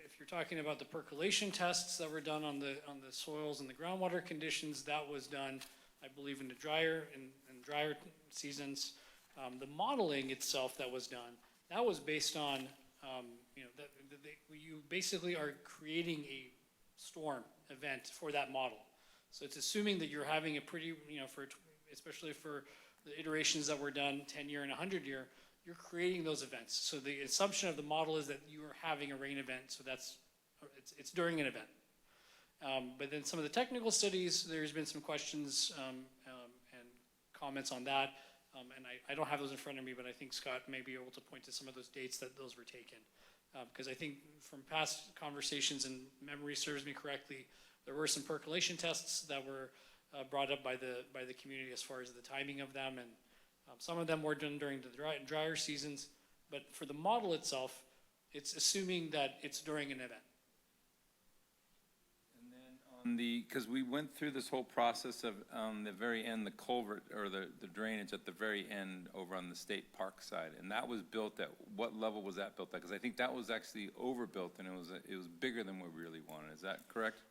if you're talking about the percolation tests that were done on the soils and the groundwater conditions, that was done, I believe, in the drier seasons. The modeling itself that was done, that was based on you basically are creating a storm event for that model. So it's assuming that you're having a pretty, especially for the iterations that were done 10-year and 100-year, you're creating those events. So the assumption of the model is that you are having a rain event, so it's during an event. But then some of the technical studies, there's been some questions and comments on that. And I don't have those in front of me, but I think Scott may be able to point to some of those dates that those were taken. Because I think from past conversations, and memory serves me correctly, there were some percolation tests that were brought up by the community as far as the timing of them. And some of them were done during the drier seasons. But for the model itself, it's assuming that it's during an event. On the, because we went through this whole process of, on the very end, the culvert, or the drainage at the very end over on the state park side, and that was built at, what level was that built at? Because I think that was actually overbuilt, and it was bigger than we really wanted. Is that correct?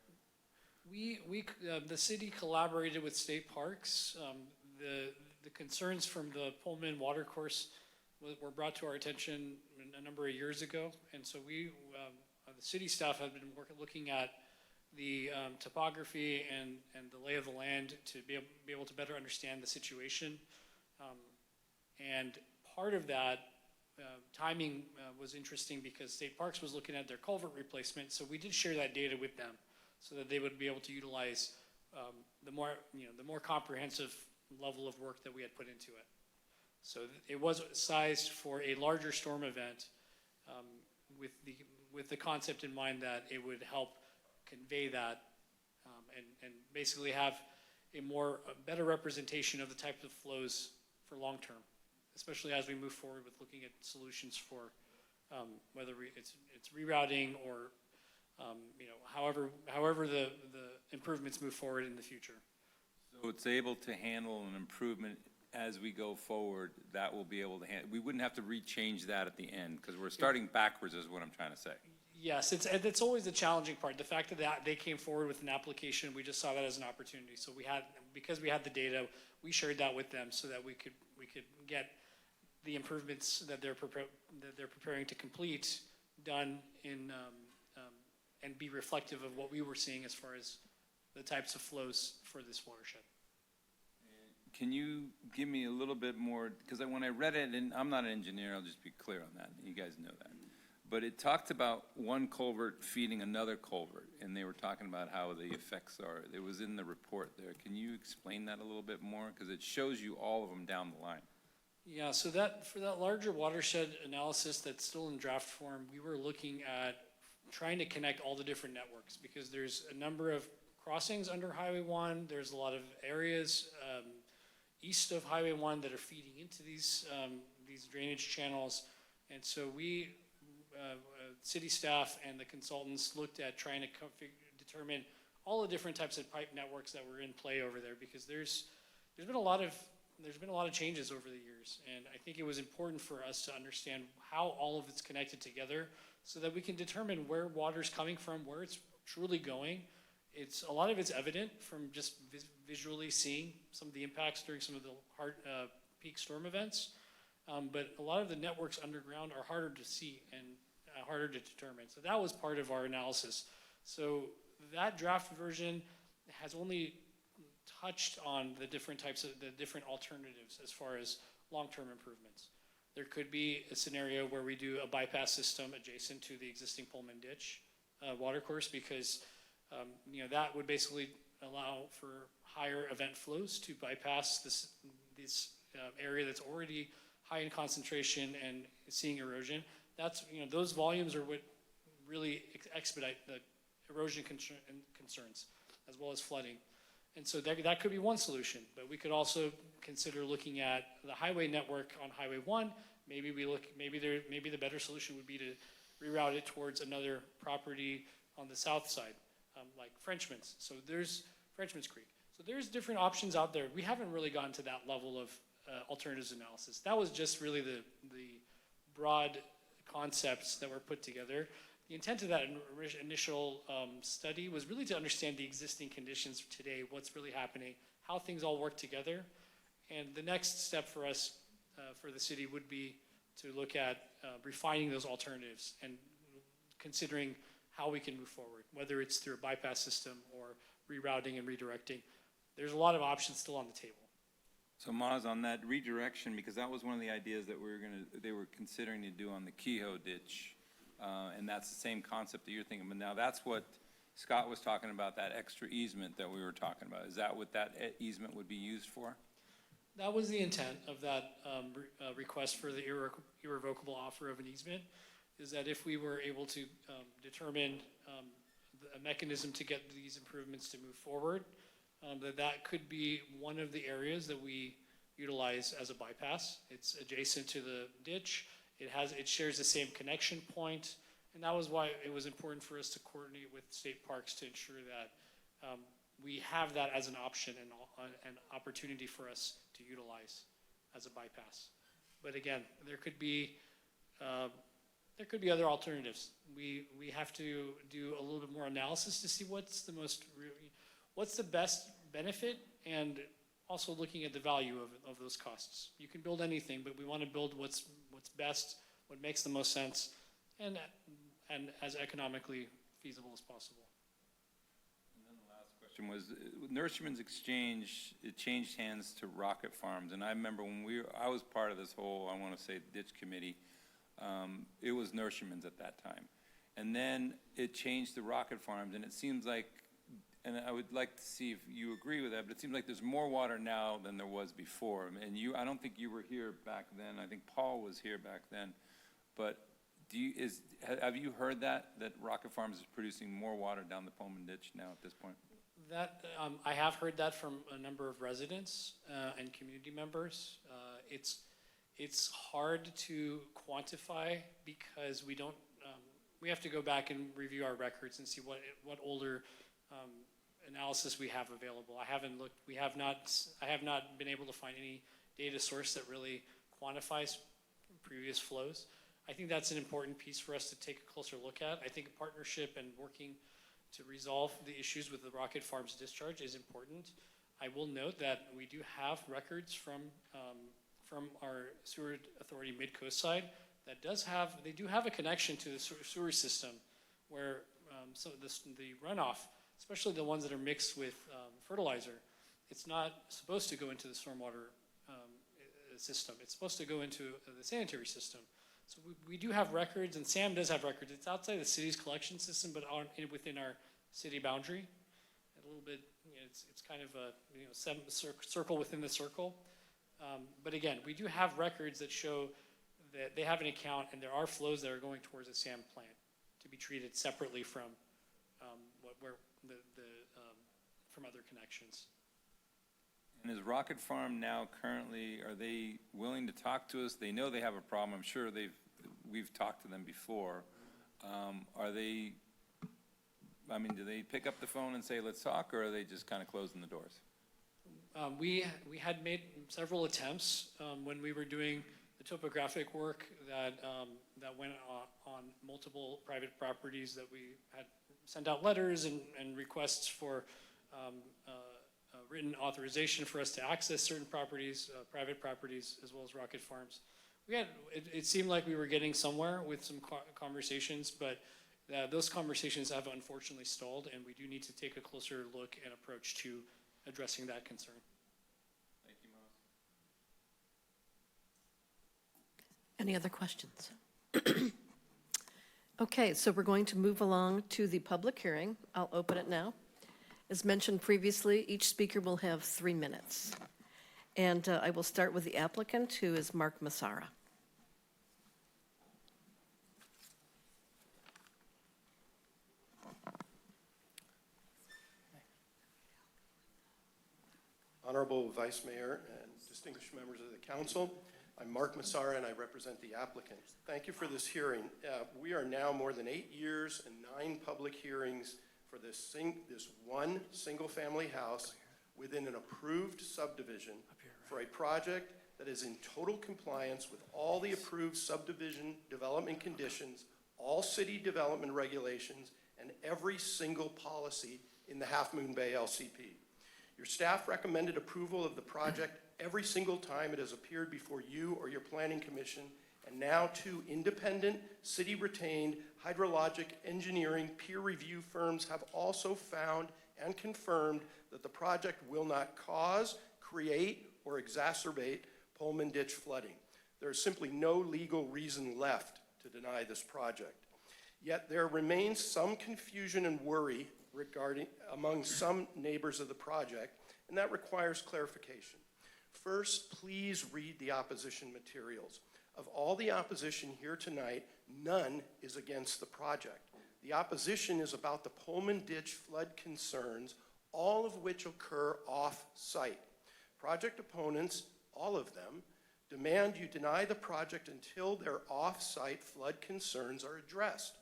The city collaborated with state parks. The concerns from the Pullman watercourse were brought to our attention a number of years ago, and so the city staff have been looking at the topography and the lay of the land to be able to better understand the situation. And part of that timing was interesting because State Parks was looking at their culvert replacement, so we did share that data with them so that they would be able to utilize the more comprehensive level of work that we had put into it. So it was sized for a larger storm event with the concept in mind that it would help convey that and basically have a better representation of the type of flows for long term, especially as we move forward with looking at solutions for whether it's rerouting or however the improvements move forward in the future. So it's able to handle an improvement as we go forward. That will be able to handle. We wouldn't have to rechange that at the end because we're starting backwards, is what I'm trying to say. Yes, it's always the challenging part. The fact that they came forward with an application, we just saw that as an opportunity. So because we had the data, we shared that with them so that we could get the improvements that they're preparing to complete done in and be reflective of what we were seeing as far as the types of flows for this watershed. Can you give me a little bit more, because when I read it, and I'm not an engineer, I'll just be clear on that, you guys know that. But it talked about one culvert feeding another culvert, and they were talking about how the effects are. It was in the report there. Can you explain that a little bit more? Because it shows you all of them down the line. Yeah, so for that larger watershed analysis that's still in draft form, we were looking at trying to connect all the different networks because there's a number of crossings under Highway 1. There's a lot of areas east of Highway 1 that are feeding into these drainage channels. And so we, city staff and the consultants looked at trying to determine all the different types of pipe networks that were in play over there because there's been a lot of changes over the years. And I think it was important for us to understand how all of it's connected together so that we can determine where water's coming from, where it's truly going. A lot of it's evident from just visually seeing some of the impacts during some of the peak storm events. But a lot of the networks underground are harder to see and harder to determine. So that was part of our analysis. So that draft version has only touched on the different alternatives as far as long-term improvements. There could be a scenario where we do a bypass system adjacent to the existing Pullman ditch watercourse because that would basically allow for higher event flows to bypass this area that's already high in concentration and seeing erosion. Those volumes are what really expedite the erosion concerns as well as flooding. And so that could be one solution, but we could also consider looking at the highway network on Highway 1. Maybe the better solution would be to reroute it towards another property on the south side, like Frenchman's. So there's Frenchman's Creek. So there's different options out there. We haven't really gotten to that level of alternatives analysis. That was just really the broad concepts that were put together. The intent of that initial study was really to understand the existing conditions today, what's really happening, how things all work together. And the next step for us, for the city, would be to look at refining those alternatives and considering how we can move forward, whether it's through a bypass system or rerouting and redirecting. There's a lot of options still on the table. So Maz, on that redirection, because that was one of the ideas that they were considering to do on the Kehoe ditch, and that's the same concept that you're thinking. But now that's what Scott was talking about, that extra easement that we were talking about. Is that what that easement would be used for? That was the intent of that request for the irrevocable offer of an easement, is that if we were able to determine a mechanism to get these improvements to move forward, that could be one of the areas that we utilize as a bypass. It's adjacent to the ditch. It shares the same connection point, and that was why it was important for us to coordinate with state parks to ensure that we have that as an option and an opportunity for us to utilize as a bypass. But again, there could be other alternatives. We have to do a little bit more analysis to see what's the best benefit, and also looking at the value of those costs. You can build anything, but we want to build what's best, what makes the most sense, and as economically feasible as possible. And then the last question was, Nurseryman's Exchange, it changed hands to Rocket Farms, and I remember when I was part of this whole, I want to say, ditch committee. It was Nurseryman's at that time. And then it changed to Rocket Farms, and it seems like, and I would like to see if you agree with that, but it seems like there's more water now than there was before. And I don't think you were here back then. I think Paul was here back then. But have you heard that Rocket Farms is producing more water down the Pullman Ditch now at this point? That I have heard that from a number of residents and community members. It's hard to quantify because we don't. We have to go back and review our records and see what older analysis we have available. I haven't looked. I have not been able to find any data source that really quantifies previous flows. I think that's an important piece for us to take a closer look at. I think a partnership and working to resolve the issues with the Rocket Farms discharge is important. I will note that we do have records from our sewer authority Mid-Coast side that they do have a connection to the sewer system where the runoff, especially the ones that are mixed with fertilizer, it's not supposed to go into the stormwater system. It's supposed to go into the sanitary system. So we do have records, and Sam does have records. It's outside the city's collection system, but within our city boundary. A little bit, it's kind of a circle within the circle. But again, we do have records that show that they have an account, and there are flows that are going towards the SAM plant to be treated separately from from other connections. And is Rocket Farm now currently, are they willing to talk to us? They know they have a problem. I'm sure we've talked to them before. Do they pick up the phone and say, let's talk, or are they just kind of closing the doors? We had made several attempts when we were doing the topographic work that went on multiple private properties, that we had sent out letters and requests for written authorization for us to access certain properties, private properties, as well as Rocket Farms. It seemed like we were getting somewhere with some conversations, but those conversations have unfortunately stalled, and we do need to take a closer look and approach to addressing that concern. Thank you, Miles. Any other questions? Okay, so we're going to move along to the public hearing. I'll open it now. As mentioned previously, each speaker will have 3 minutes. And I will start with the applicant, who is Mark Massara. Honorable Vice Mayor and distinguished members of the council, I'm Mark Massara and I represent the applicant. Thank you for this hearing. We are now more than 8 years and 9 public hearings for this one single-family house within an approved subdivision for a project that is in total compliance with all the approved subdivision development conditions, all city development regulations, and every single policy in the Half Moon Bay LCP. Your staff recommended approval of the project every single time it has appeared before you or your planning commission, and now 2 independent, city-retained hydrologic engineering peer review firms have also found and confirmed that the project will not cause, create, or exacerbate Pullman Ditch flooding. There is simply no legal reason left to deny this project. Yet there remains some confusion and worry among some neighbors of the project, and that requires clarification. First, please read the opposition materials. Of all the opposition here tonight, none is against the project. The opposition is about the Pullman Ditch flood concerns, all of which occur off-site. Project opponents, all of them, demand you deny the project until their off-site flood concerns are addressed.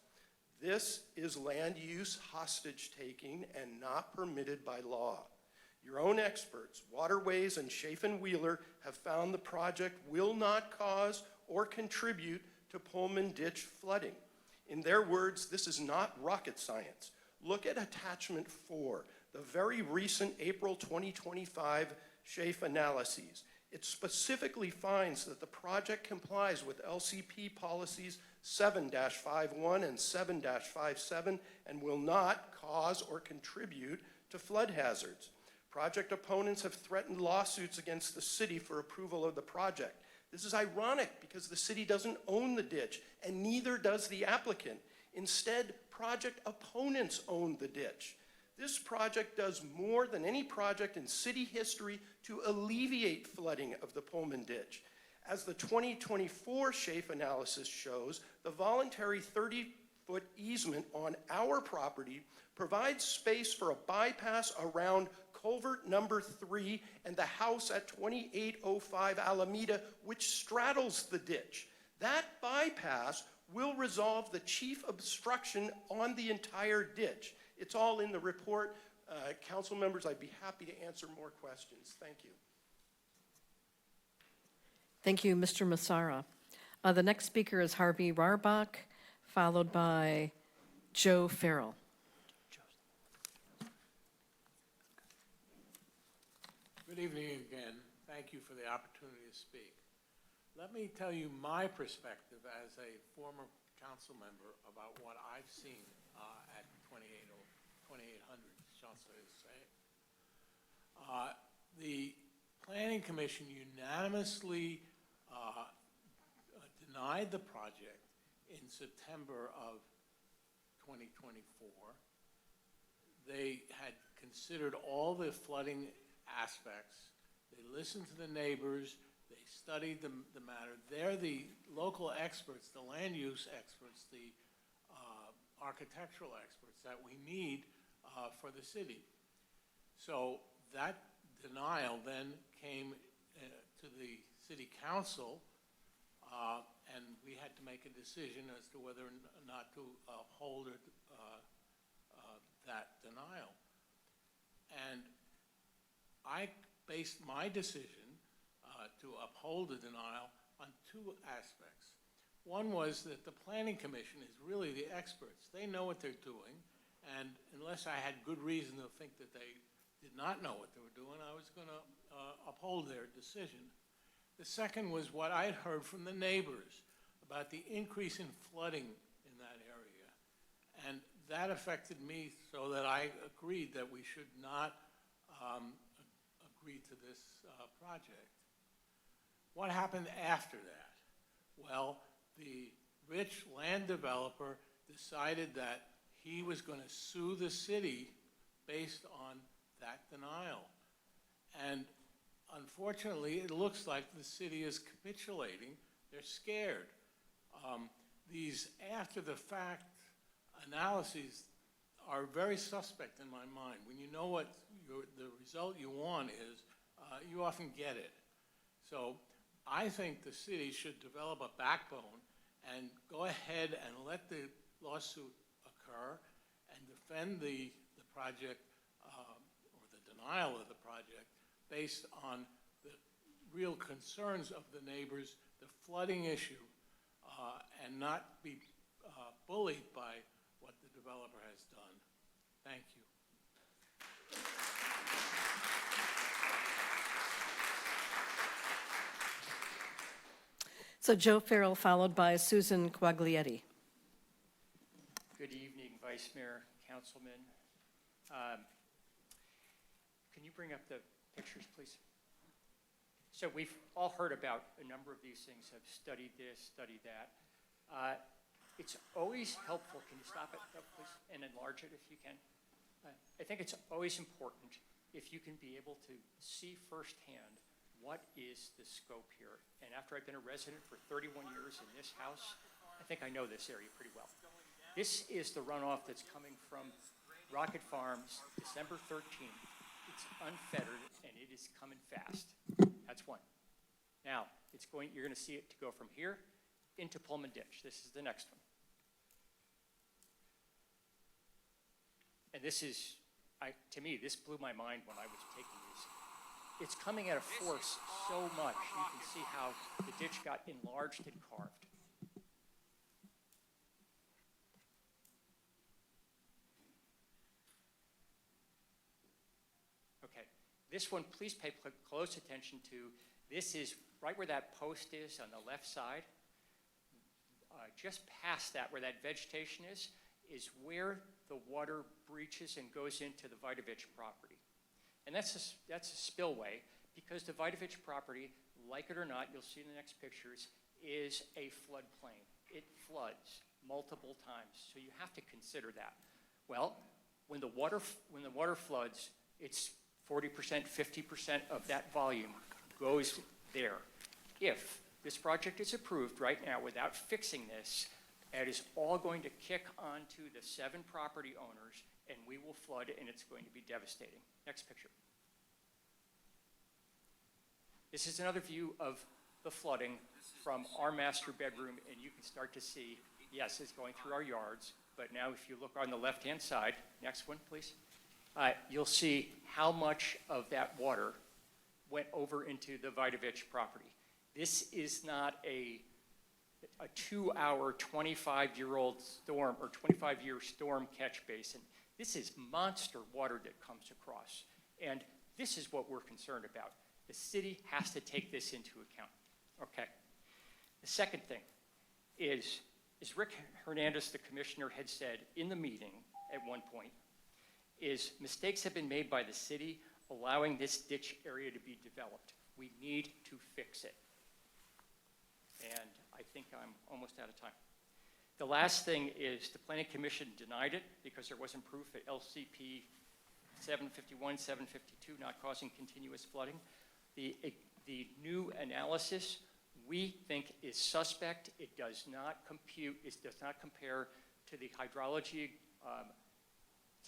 This is land use hostage taking and not permitted by law. Your own experts, Waterways and Chafin Wheeler, have found the project will not cause or contribute to Pullman Ditch flooding. In their words, this is not rocket science. Look at attachment 4, the very recent April 2025 SHAFE analyses. It specifically finds that the project complies with LCP policies 7-51 and 7-57 and will not cause or contribute to flood hazards. Project opponents have threatened lawsuits against the city for approval of the project. This is ironic because the city doesn't own the ditch, and neither does the applicant. Instead, project opponents own the ditch. This project does more than any project in city history to alleviate flooding of the Pullman Ditch. As the 2024 SHAFE analysis shows, the voluntary 30-foot easement on our property provides space for a bypass around culvert number 3 and the house at 2805 Alameda, which straddles the ditch. That bypass will resolve the chief obstruction on the entire ditch. It's all in the report. Council members, I'd be happy to answer more questions. Thank you. Thank you, Mr. Massara. The next speaker is Harvey Rarbach, followed by Joe Farrell. Good evening again. Thank you for the opportunity to speak. Let me tell you my perspective as a former council member about what I've seen at 2800 Champs-Élysées. The Planning Commission unanimously denied the project in September of 2024. They had considered all the flooding aspects. They listened to the neighbors. They studied the matter. They're the local experts, the land use experts, the architectural experts that we need for the city. So that denial then came to the city council, and we had to make a decision as to whether or not to uphold that denial. And I based my decision to uphold the denial on two aspects. One was that the Planning Commission is really the experts. They know what they're doing, and unless I had good reason to think that they did not know what they were doing, I was going to uphold their decision. The second was what I had heard from the neighbors about the increase in flooding in that area. And that affected me so that I agreed that we should not agree to this project. What happened after that? Well, the rich land developer decided that he was going to sue the city based on that denial. And unfortunately, it looks like the city is capitulating. They're scared. These after-the-fact analyses are very suspect in my mind. When you know what the result you want is, you often get it. So I think the city should develop a backbone and go ahead and let the lawsuit occur and defend the project or the denial of the project based on the real concerns of the neighbors, the flooding issue, and not be bullied by what the developer has done. Thank you. So Joe Farrell, followed by Susan Quaglietti. Good evening, Vice Mayor, Councilman. Can you bring up the pictures, please? So we've all heard about a number of these things, have studied this, studied that. It's always helpful, can you stop it, please, and enlarge it if you can? I think it's always important if you can be able to see firsthand what is the scope here. And after I've been a resident for 31 years in this house, I think I know this area pretty well. This is the runoff that's coming from Rocket Farms, December 13th. It's unfettered and it is coming fast. That's one. Now, you're going to see it to go from here into Pullman Ditch. This is the next one. And this is, to me, this blew my mind when I was taking these. It's coming at a force so much. You can see how the ditch got enlarged and carved. Okay, this one, please pay close attention to. This is right where that post is on the left side. Just past that, where that vegetation is where the water breaches and goes into the Vidovich property. And that's a spillway, because the Vidovich property, like it or not, you'll see in the next pictures, is a floodplain. It floods multiple times, so you have to consider that. Well, when the water floods, it's 40%, 50% of that volume goes there. If this project is approved right now without fixing this, it is all going to kick onto the 7 property owners, and we will flood, and it's going to be devastating. Next picture. This is another view of the flooding from our master bedroom, and you can start to see, yes, it's going through our yards, but now if you look on the left-hand side, next one, please, you'll see how much of that water went over into the Vidovich property. This is not a 2-hour, 25-year-old storm or 25-year storm catch basin. This is monster water that comes across. And this is what we're concerned about. The city has to take this into account. Okay. The second thing is Rick Hernandez, the commissioner, had said in the meeting at one point, is mistakes have been made by the city allowing this ditch area to be developed. We need to fix it. And I think I'm almost out of time. The last thing is the Planning Commission denied it because there wasn't proof at LCP 751, 752 not causing continuous flooding. The new analysis we think is suspect. It does not compute, it does not compare to the hydrology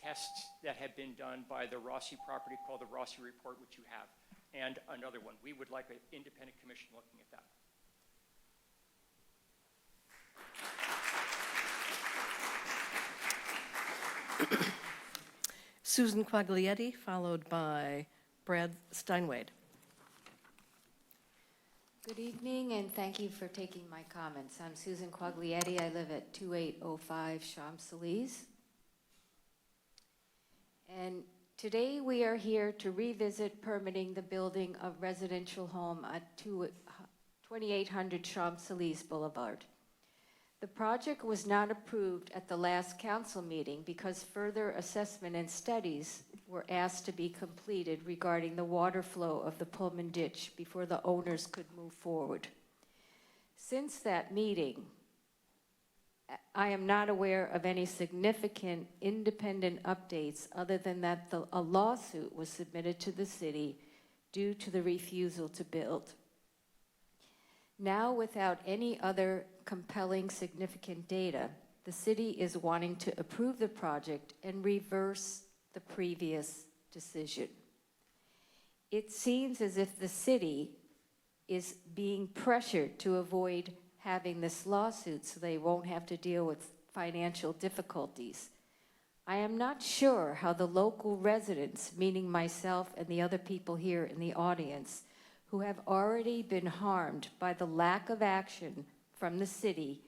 tests that have been done by the Rossi property called the Rossi report, which you have, and another one. We would like an independent commission looking at that. Susan Quaglietti, followed by Brad Steinwade. Good evening, and thank you for taking my comments. I'm Susan Quaglietti. I live at 2805 Champs-Élysées. And today we are here to revisit permitting the building of residential home at 2800 Champs-Élysées Boulevard. The project was not approved at the last council meeting because further assessment and studies were asked to be completed regarding the water flow of the Pullman Ditch before the owners could move forward. Since that meeting, I am not aware of any significant independent updates other than that a lawsuit was submitted to the city due to the refusal to build. Now, without any other compelling significant data, the city is wanting to approve the project and reverse the previous decision. It seems as if the city is being pressured to avoid having this lawsuit so they won't have to deal with financial difficulties. I am not sure how the local residents, meaning myself and the other people here in the audience, who have already been harmed by the lack of action from the city,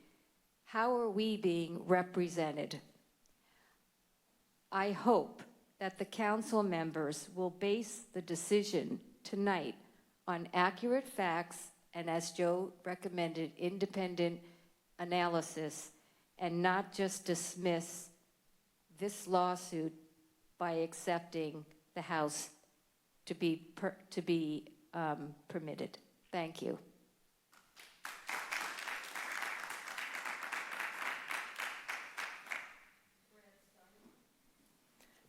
how are we being represented? I hope that the council members will base the decision tonight on accurate facts and, as Joe recommended, independent analysis, and not just dismiss this lawsuit by accepting the House to be permitted. Thank you.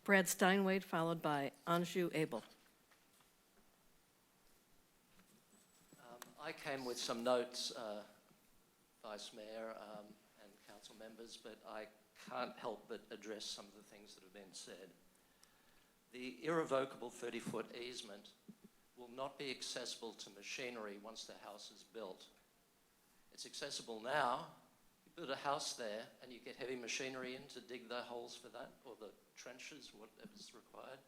Brad Steinwade, followed by Anju Abel. I came with some notes, Vice Mayor and council members, but I can't help but address some of the things that have been said. The irrevocable 30-foot easement will not be accessible to machinery once the house is built. It's accessible now. You build a house there and you get heavy machinery in to dig the holes for that, or the trenches, whatever's required.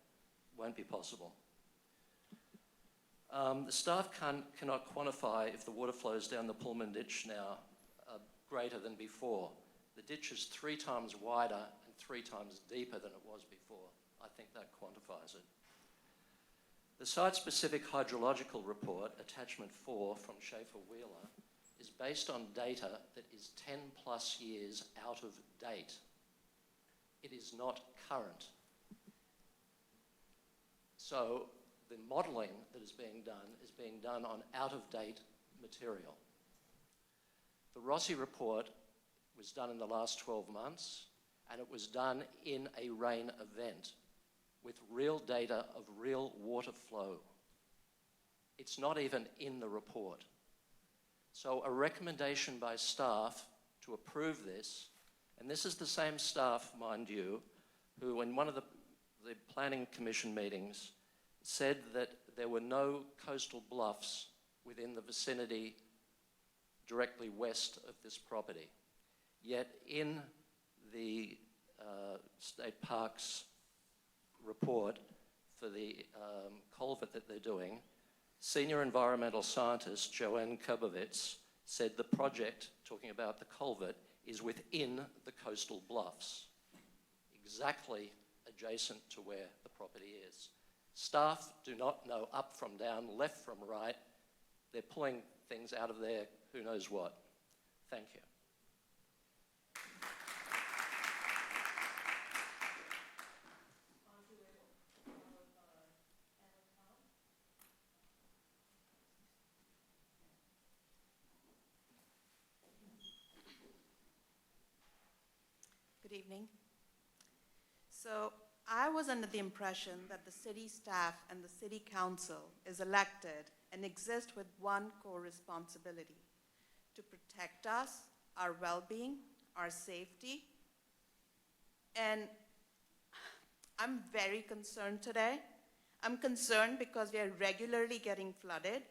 Won't be possible. The staff cannot quantify if the water flows down the Pullman ditch now are greater than before. The ditch is 3 times wider and 3 times deeper than it was before. I think that quantifies it. The site-specific hydrological report, attachment 4 from Schaefer-Wheeler, is based on data that is 10 plus years out of date. It is not current. So the modelling that is being done on out-of-date material. The Rossi report was done in the last 12 months, and it was done in a rain event with real data of real water flow. It's not even in the report. So a recommendation by staff to approve this, and this is the same staff, mind you, who in one of the Planning Commission meetings said that there were no coastal bluffs within the vicinity directly west of this property. Yet in the State Parks report for the culvert that they're doing, senior environmental scientist Joanne Kubovitz said the project, talking about the culvert, is within the coastal bluffs, exactly adjacent to where the property is. Staff do not know up from down, left from right. They're pulling things out of there, who knows what. Thank you. Good evening. So I was under the impression that the city staff and the city council is elected and exist with one core responsibility: to protect us, our well-being, our safety. And I'm very concerned today. I'm concerned because we are regularly getting flooded.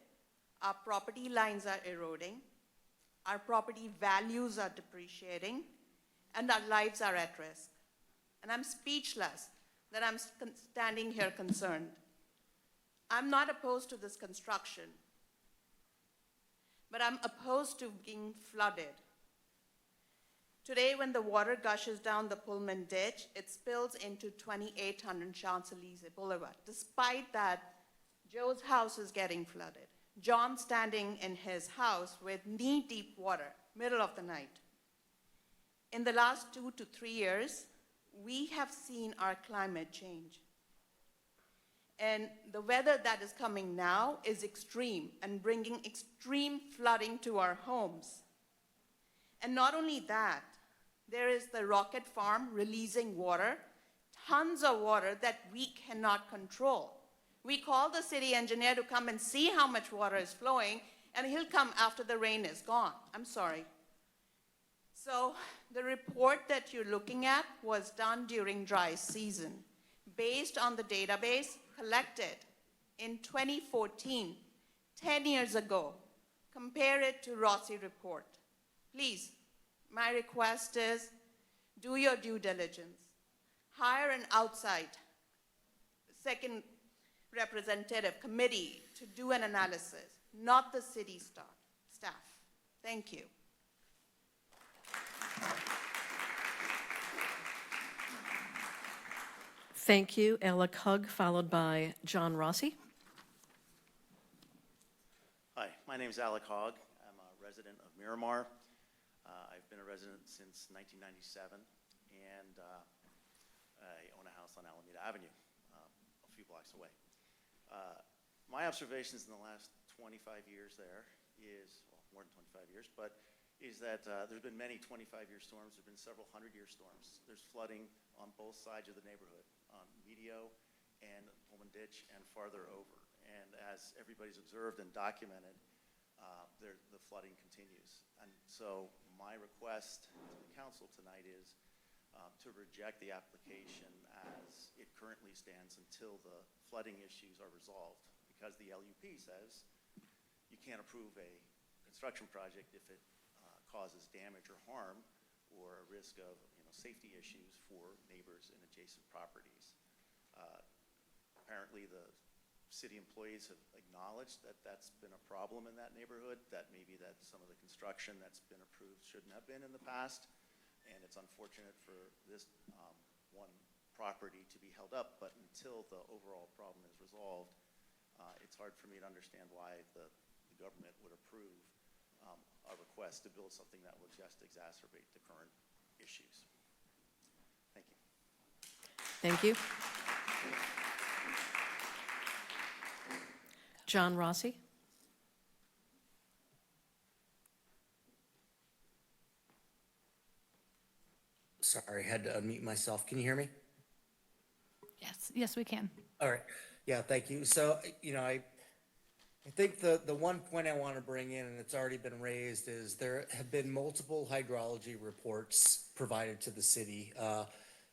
Our property lines are eroding. Our property values are depreciating. And our lives are at risk. And I'm speechless that I'm standing here concerned. I'm not opposed to this construction, but I'm opposed to being flooded. Today, when the water gushes down the Pullman ditch, it spills into 2800 Champs-Élysées Boulevard. Despite that, Joe's house is getting flooded. John's standing in his house with knee-deep water, middle of the night. In the last 2 to 3 years, we have seen our climate change. And the weather that is coming now is extreme and bringing extreme flooding to our homes. And not only that, there is the rocket farm releasing water, tons of water that we cannot control. We call the city engineer to come and see how much water is flowing, and he'll come after the rain is gone. I'm sorry. So the report that you're looking at was done during dry season, based on the database collected in 2014, 10 years ago. Compare it to Rossi report. Please, my request is do your due diligence. Hire an outside second representative committee to do an analysis, not the city staff. Thank you. Thank you. Ella Hugg, followed by John Rossi. Hi, my name is Alec Hogg. I'm a resident of Miramar. I've been a resident since 1997, and I own a house on Alameda Avenue, a few blocks away. My observations in the last 25 years there is, well, more than 25 years, but is that there's been many 25-year storms. There's been several 100-year storms. There's flooding on both sides of the neighborhood, on Medio and Pullman Ditch and farther over. And as everybody's observed and documented, the flooding continues. And so my request to the council tonight is to reject the application as it currently stands until the flooding issues are resolved, because the LUP says you can't approve a construction project if it causes damage or harm or a risk of safety issues for neighbors in adjacent properties. Apparently, the city employees have acknowledged that that's been a problem in that neighborhood, that maybe that some of the construction that's been approved shouldn't have been in the past, and it's unfortunate for this one property to be held up, but until the overall problem is resolved, it's hard for me to understand why the government would approve a request to build something that will just exacerbate the current issues. Thank you. Thank you. John Rossi? Sorry, had to unmute myself. Can you hear me? Yes, we can. All right. Yeah, thank you. So, I think the one point I want to bring in, and it's already been raised, is there have been multiple hydrology reports provided to the city.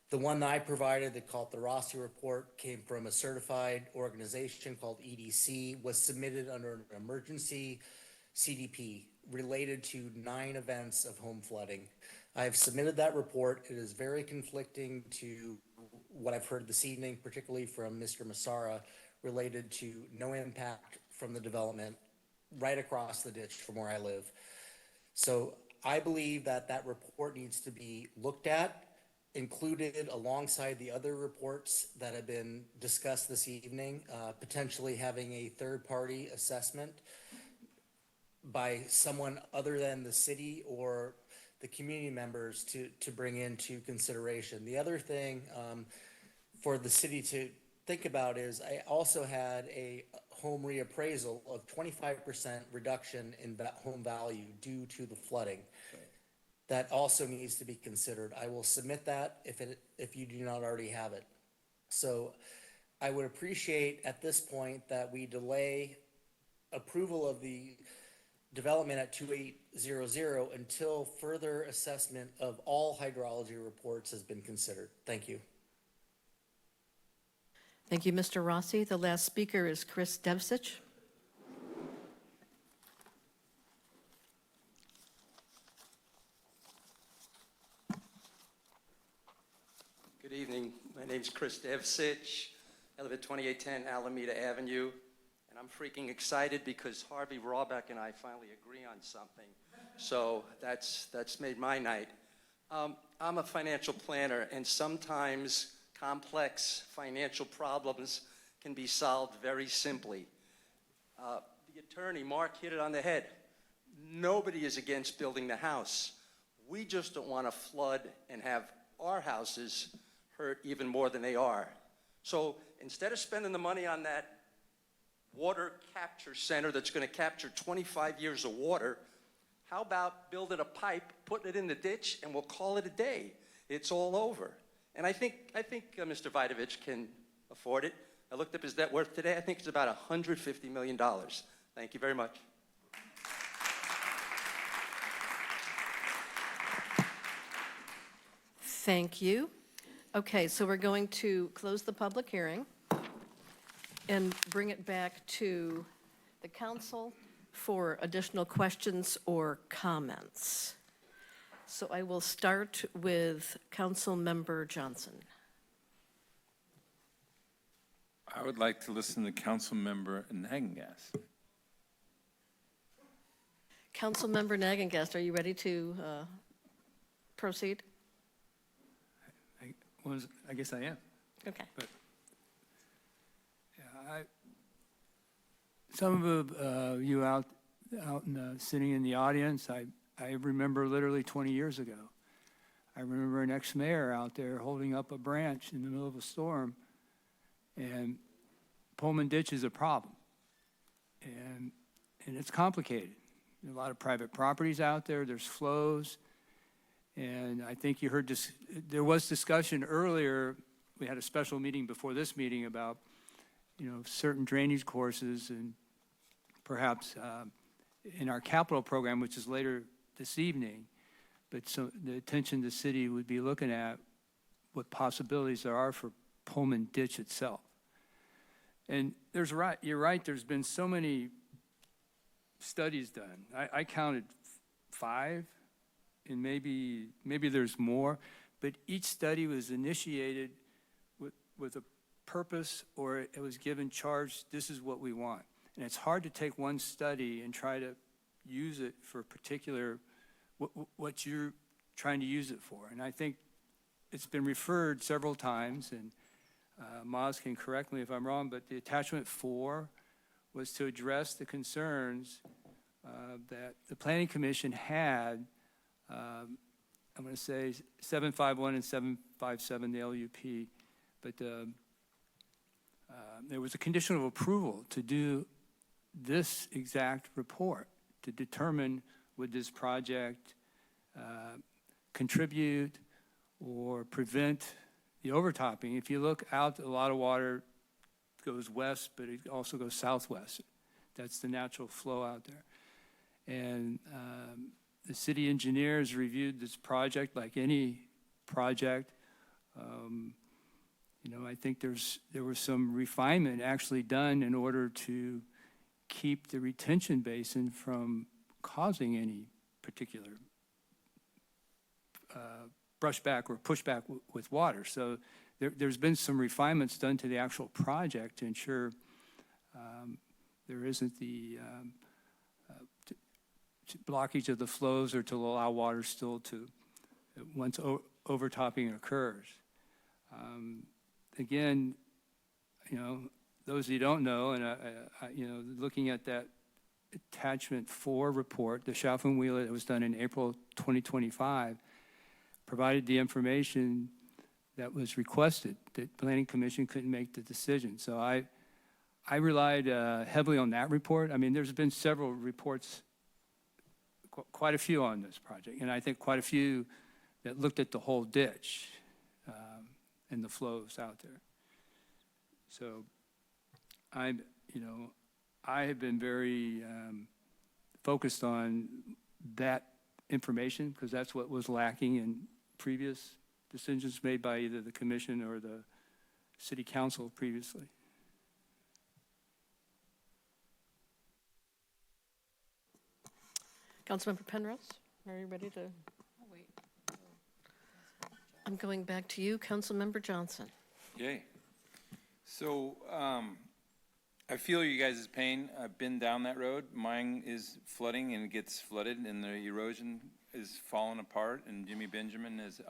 The one that I provided, they call it the Rossi report, came from a certified organization called EDC, was submitted under an emergency CDP related to 9 events of home flooding. I have submitted that report. It is very conflicting to what I've heard this evening, particularly from Mr. Massara, related to no impact from the development right across the ditch from where I live. So I believe that that report needs to be looked at, included alongside the other reports that have been discussed this evening, potentially having a third-party assessment by someone other than the city or the community members to bring into consideration. The other thing for the city to think about is I also had a home reappraisal of 25% reduction in home value due to the flooding. That also needs to be considered. I will submit that if you do not already have it. So I would appreciate at this point that we delay approval of the development at 2800 until further assessment of all hydrology reports has been considered. Thank you. Thank you, Mr. Rossi. The last speaker is Chris Devsich. Good evening. My name's Chris Devsich. I live at 2810 Alameda Avenue, and I'm freaking excited because Harvey Rawbeck and I finally agree on something. So that's made my night. I'm a financial planner, and sometimes complex financial problems can be solved very simply. The attorney, Mark, hit it on the head. Nobody is against building the house. We just don't want to flood and have our houses hurt even more than they are. So instead of spending the money on that water capture center that's going to capture 25 years of water, how about building a pipe, putting it in the ditch, and we'll call it a day? It's all over. And I think Mr. Vidovich can afford it. I looked up his net worth today. I think it's about $150 million. Thank you very much. Thank you. Okay, so we're going to close the public hearing and bring it back to the council for additional questions or comments. So I will start with Council Member Johnson. I would like to listen to Council Member Nagengast. Council Member Nagengast, are you ready to proceed? I guess I am. Okay. But yeah, some of you out sitting in the audience, I remember literally 20 years ago. I remember an ex-mayor out there holding up a branch in the middle of a storm, and Pullman Ditch is a problem, and it's complicated. There are a lot of private properties out there. There's flows. And I think you heard this, there was discussion earlier, we had a special meeting before this meeting about, certain drainage courses and perhaps in our capital program, which is later this evening, but so the attention the city would be looking at what possibilities there are for Pullman Ditch itself. And you're right, there's been so many studies done. I counted 5, and maybe there's more, but each study was initiated with a purpose, or it was given charge, this is what we want. And it's hard to take one study and try to use it for particular, what you're trying to use it for. And I think it's been referred several times, and Maz can correct me if I'm wrong, but the attachment 4 was to address the concerns that the Planning Commission had. I'm going to say 751 and 757, the LUP, but there was a condition of approval to do this exact report to determine would this project contribute or prevent the overtopping. If you look out, a lot of water goes west, but it also goes southwest. That's the natural flow out there. And the city engineers reviewed this project like any project. I think there was some refinement actually done in order to keep the retention basin from causing any particular brushback or pushback with water. So there's been some refinements done to the actual project to ensure there isn't the blockage of the flows, or to allow water still to, once overtopping occurs. Again, those of you who don't know, and looking at that attachment 4 report, the Schaffen Wheeler that was done in April 2025, provided the information that was requested. The Planning Commission couldn't make the decision. So I relied heavily on that report. I mean, there's been several reports, quite a few on this project, and I think quite a few that looked at the whole ditch and the flows out there. So I have been very focused on that information, because that's what was lacking in previous decisions made by either the commission or the city council previously. Councilmember Penrose, are you ready to? I'm going back to you, Councilmember Johnson. Yay. So I feel you guys' pain. I've been down that road. Mine is flooding, and it gets flooded, and the erosion is falling apart, and Jimmy Benjamin is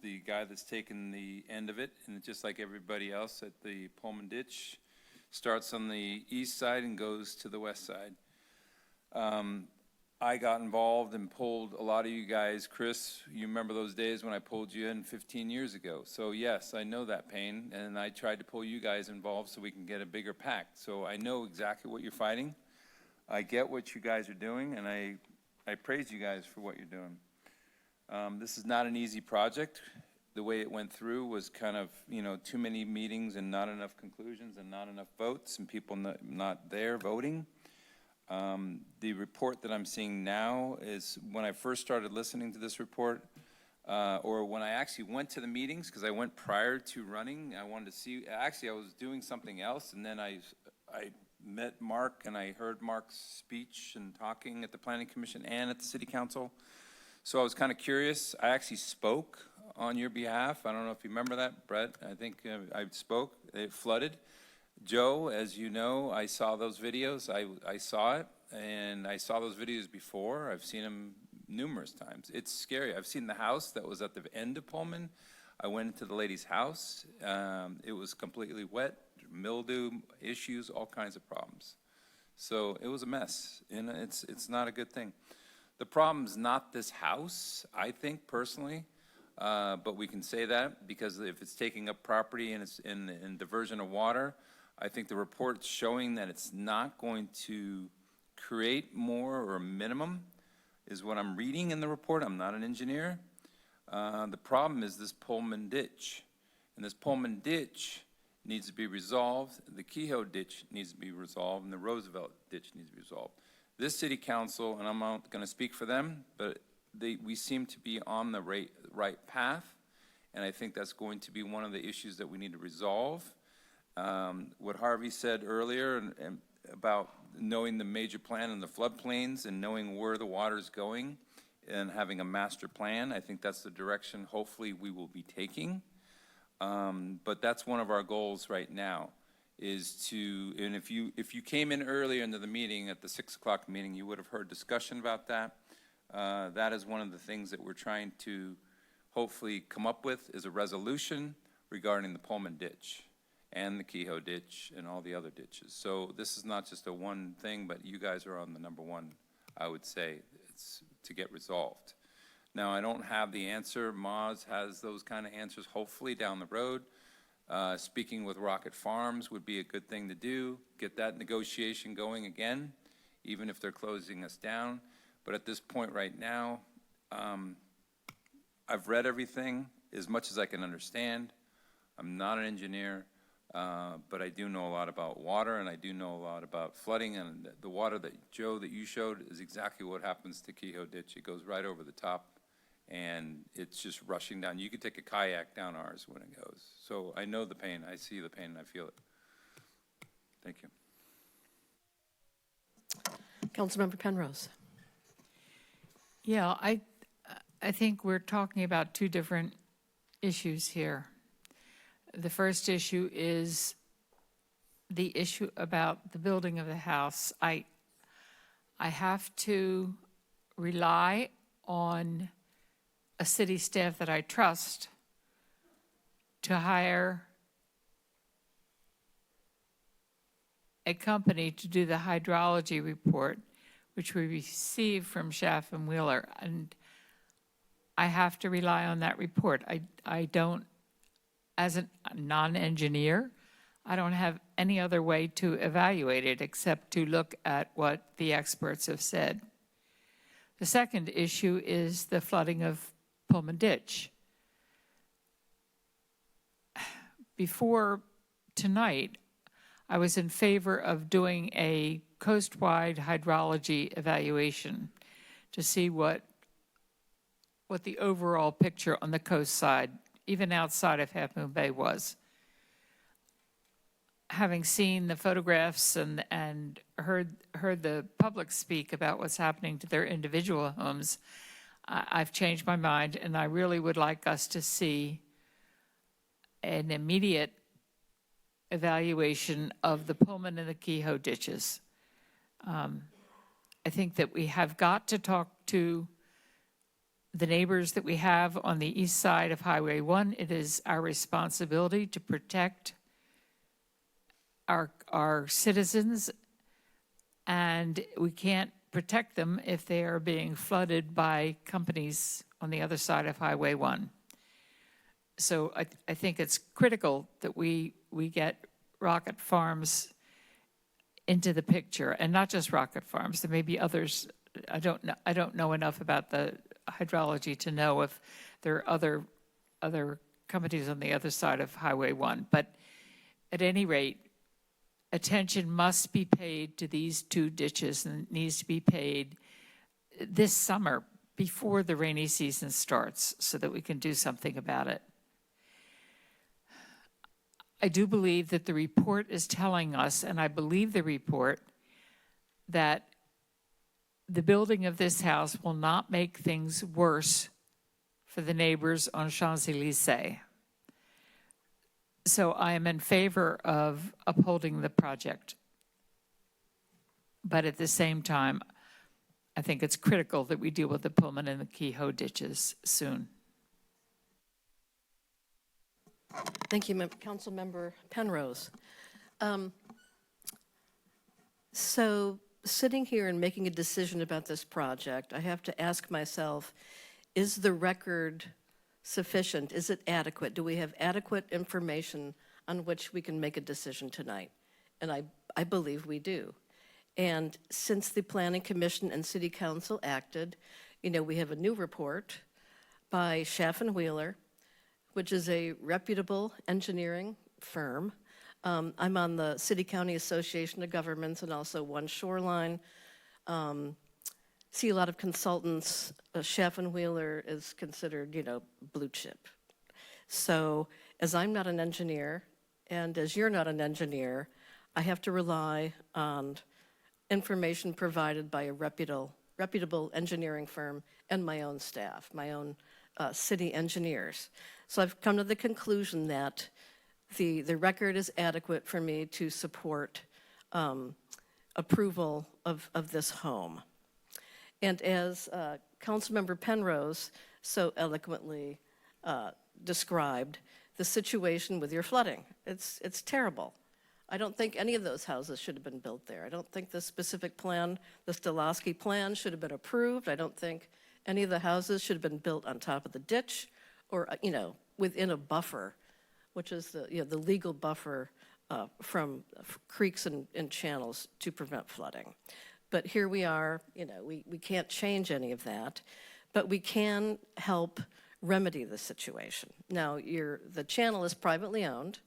the guy that's taken the end of it, and just like everybody else at the Pullman Ditch, starts on the east side and goes to the west side. I got involved and pulled a lot of you guys. Chris, you remember those days when I pulled you in 15 years ago. So yes, I know that pain, and I tried to pull you guys involved so we can get a bigger pact. So I know exactly what you're fighting. I get what you guys are doing, and I praise you guys for what you're doing. This is not an easy project. The way it went through was kind of, too many meetings and not enough conclusions and not enough votes and people not there voting. The report that I'm seeing now is when I first started listening to this report, or when I actually went to the meetings, because I went prior to running. I wanted to see, actually I was doing something else, and then I met Mark, and I heard Mark's speech and talking at the Planning Commission and at the City Council. So I was kind of curious. I actually spoke on your behalf. I don't know if you remember that, Brett. I think I spoke. It flooded. Joe, as you know, I saw those videos. I saw it, and I saw those videos before. I've seen them numerous times. It's scary. I've seen the house that was at the end of Pullman. I went into the lady's house. It was completely wet, mildew issues, all kinds of problems. So it was a mess, and it's not a good thing. The problem's not this house, I think, personally, but we can say that because if it's taking up property and it's in diversion of water, I think the report's showing that it's not going to create more or a minimum is what I'm reading in the report. I'm not an engineer. The problem is this Pullman ditch, and this Pullman ditch needs to be resolved. The Kehoe ditch needs to be resolved, and the Roosevelt ditch needs to be resolved. This city council, and I'm not going to speak for them, but we seem to be on the right path, and I think that's going to be one of the issues that we need to resolve. What Harvey said earlier and about knowing the major plan and the floodplains and knowing where the water is going and having a master plan, I think that's the direction hopefully we will be taking. But that's one of our goals right now is to, and if you came in earlier into the meeting, at the 6 o'clock meeting, you would have heard discussion about that. That is one of the things that we're trying to hopefully come up with is a resolution regarding the Pullman ditch and the Kehoe ditch and all the other ditches. So this is not just a one thing, but you guys are on the number one, I would say, it's to get resolved. Now, I don't have the answer. Moz has those kind of answers, hopefully down the road. Speaking with Rocket Farms would be a good thing to do, get that negotiation going again, even if they're closing us down. But at this point right now, I've read everything as much as I can understand. I'm not an engineer, but I do know a lot about water, and I do know a lot about flooding, and the water that, Joe, that you showed is exactly what happens to Kehoe Ditch. It goes right over the top, and it's just rushing down. You could take a kayak down ours when it goes. So I know the pain. I see the pain, and I feel it. Thank you. Councilmember Penrose. Yeah, I think we're talking about two different issues here. The first issue is the issue about the building of the house. I have to rely on a city staff that I trust to hire a company to do the hydrology report, which we received from Schaff and Wheeler, and I have to rely on that report. I don't, as a non-engineer, I don't have any other way to evaluate it except to look at what the experts have said. The second issue is the flooding of Pullman Ditch. Before tonight, I was in favor of doing a coast-wide hydrology evaluation to see what the overall picture on the coast side, even outside of Half Moon Bay, was. Having seen the photographs and heard the public speak about what's happening to their individual homes, I've changed my mind, and I really would like us to see an immediate evaluation of the Pullman and the Kehoe ditches. I think that we have got to talk to the neighbors that we have on the east side of Highway 1. It is our responsibility to protect our citizens, and we can't protect them if they are being flooded by companies on the other side of Highway 1. So I think it's critical that we get Rocket Farms into the picture, and not just Rocket Farms. There may be others. I don't know enough about the hydrology to know if there are other companies on the other side of Highway 1. But at any rate, attention must be paid to these two ditches, and it needs to be paid this summer before the rainy season starts so that we can do something about it. I do believe that the report is telling us, and I believe the report, that the building of this house will not make things worse for the neighbors on Champs-Élysées. So I am in favor of upholding the project. But at the same time, I think it's critical that we deal with the Pullman and the Kehoe ditches soon. Thank you, Councilmember Penrose. So sitting here and making a decision about this project, I have to ask myself, is the record sufficient? Is it adequate? Do we have adequate information on which we can make a decision tonight? And I believe we do. And since the Planning Commission and City Council acted, we have a new report by Schaff and Wheeler, which is a reputable engineering firm. I'm on the City County Association of Governments and also One Shoreline. See a lot of consultants. Schaff and Wheeler is considered, blue chip. So as I'm not an engineer And as you're not an engineer, I have to rely on information provided by a reputable engineering firm and my own staff, my own city engineers. So I've come to the conclusion that the record is adequate for me to support approval of this home. And as Councilmember Penrose so eloquently described, the situation with your flooding, it's terrible. I don't think any of those houses should have been built there. I don't think the specific plan, the Stolowski plan, should have been approved. I don't think any of the houses should have been built on top of the ditch or, within a buffer, which is the legal buffer from creeks and channels to prevent flooding. But here we are, we can't change any of that, but we can help remedy the situation. Now, the channel is privately owned.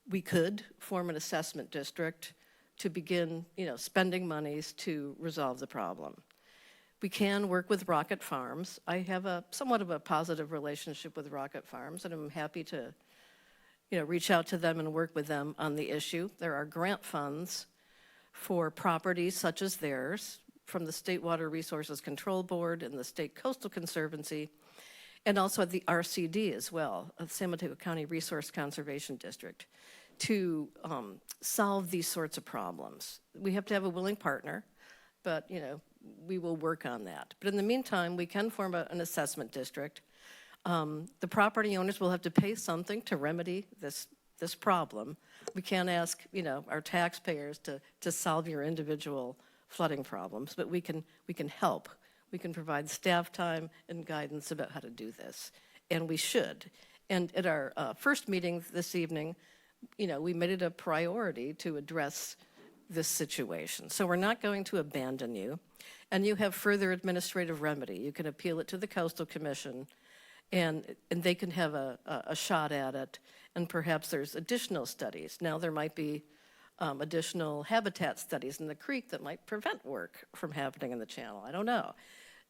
We could form an assessment district to begin, spending monies to resolve the problem. We can work with Rocket Farms. I have somewhat of a positive relationship with Rocket Farms, and I'm happy to, reach out to them and work with them on the issue. There are grant funds for properties such as theirs from the State Water Resources Control Board and the State Coastal Conservancy, and also at the RCD as well, the San Mateo County Resource Conservation District, to solve these sorts of problems. We have to have a willing partner, but we will work on that. But in the meantime, we can form an assessment district. The property owners will have to pay something to remedy this problem. We can't ask our taxpayers to solve your individual flooding problems, but we can help. We can provide staff time and guidance about how to do this, and we should. And at our first meeting this evening, we made it a priority to address this situation. So we're not going to abandon you, and you have further administrative remedy. You can appeal it to the Coastal Commission, and they can have a shot at it, and perhaps there's additional studies. Now there might be additional habitat studies in the creek that might prevent work from happening in the channel. I don't know.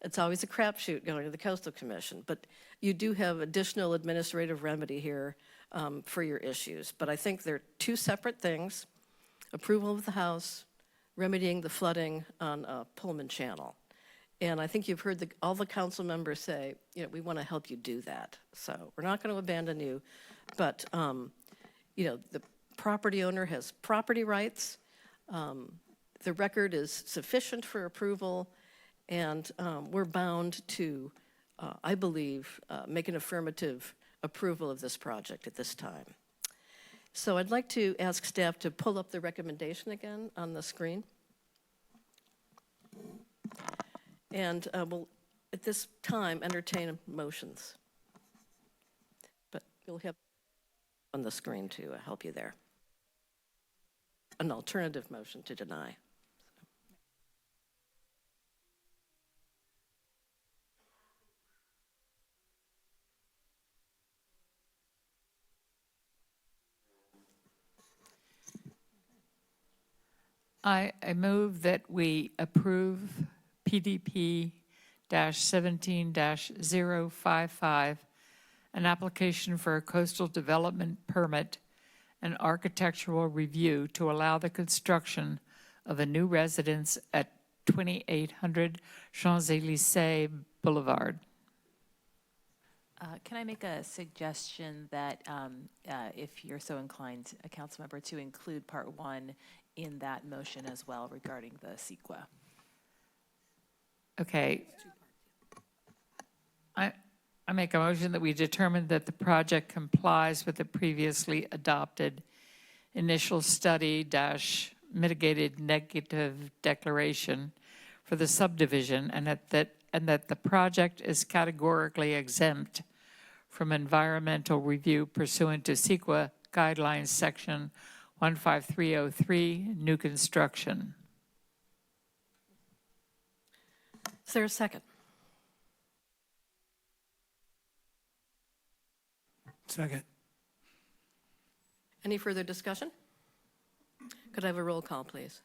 It's always a crapshoot going to the Coastal Commission, but you do have additional administrative remedy here for your issues. But I think they're two separate things: approval of the house, remedying the flooding on Pullman Channel. And I think you've heard all the council members say, we want to help you do that. So we're not going to abandon you, but the property owner has property rights. The record is sufficient for approval, and we're bound to, I believe, make an affirmative approval of this project at this time. So I'd like to ask staff to pull up the recommendation again on the screen. And we'll, at this time, entertain motions. But you'll have on the screen to help you there. An alternative motion to deny. I move that we approve PDP-17-055, an application for a coastal development permit and architectural review to allow the construction of a new residence at 2800 Champs-Élysées Boulevard. Can I make a suggestion that if you're so inclined, a council member, to include part 1 in that motion as well regarding the CEQA? Okay. I make a motion that we determine that the project complies with the previously adopted initial study / mitigated negative declaration for the subdivision, and that the project is categorically exempt from environmental review pursuant to CEQA guidelines section 15303, new construction. Is there a second? Second. Any further discussion? Could I have a roll call, please?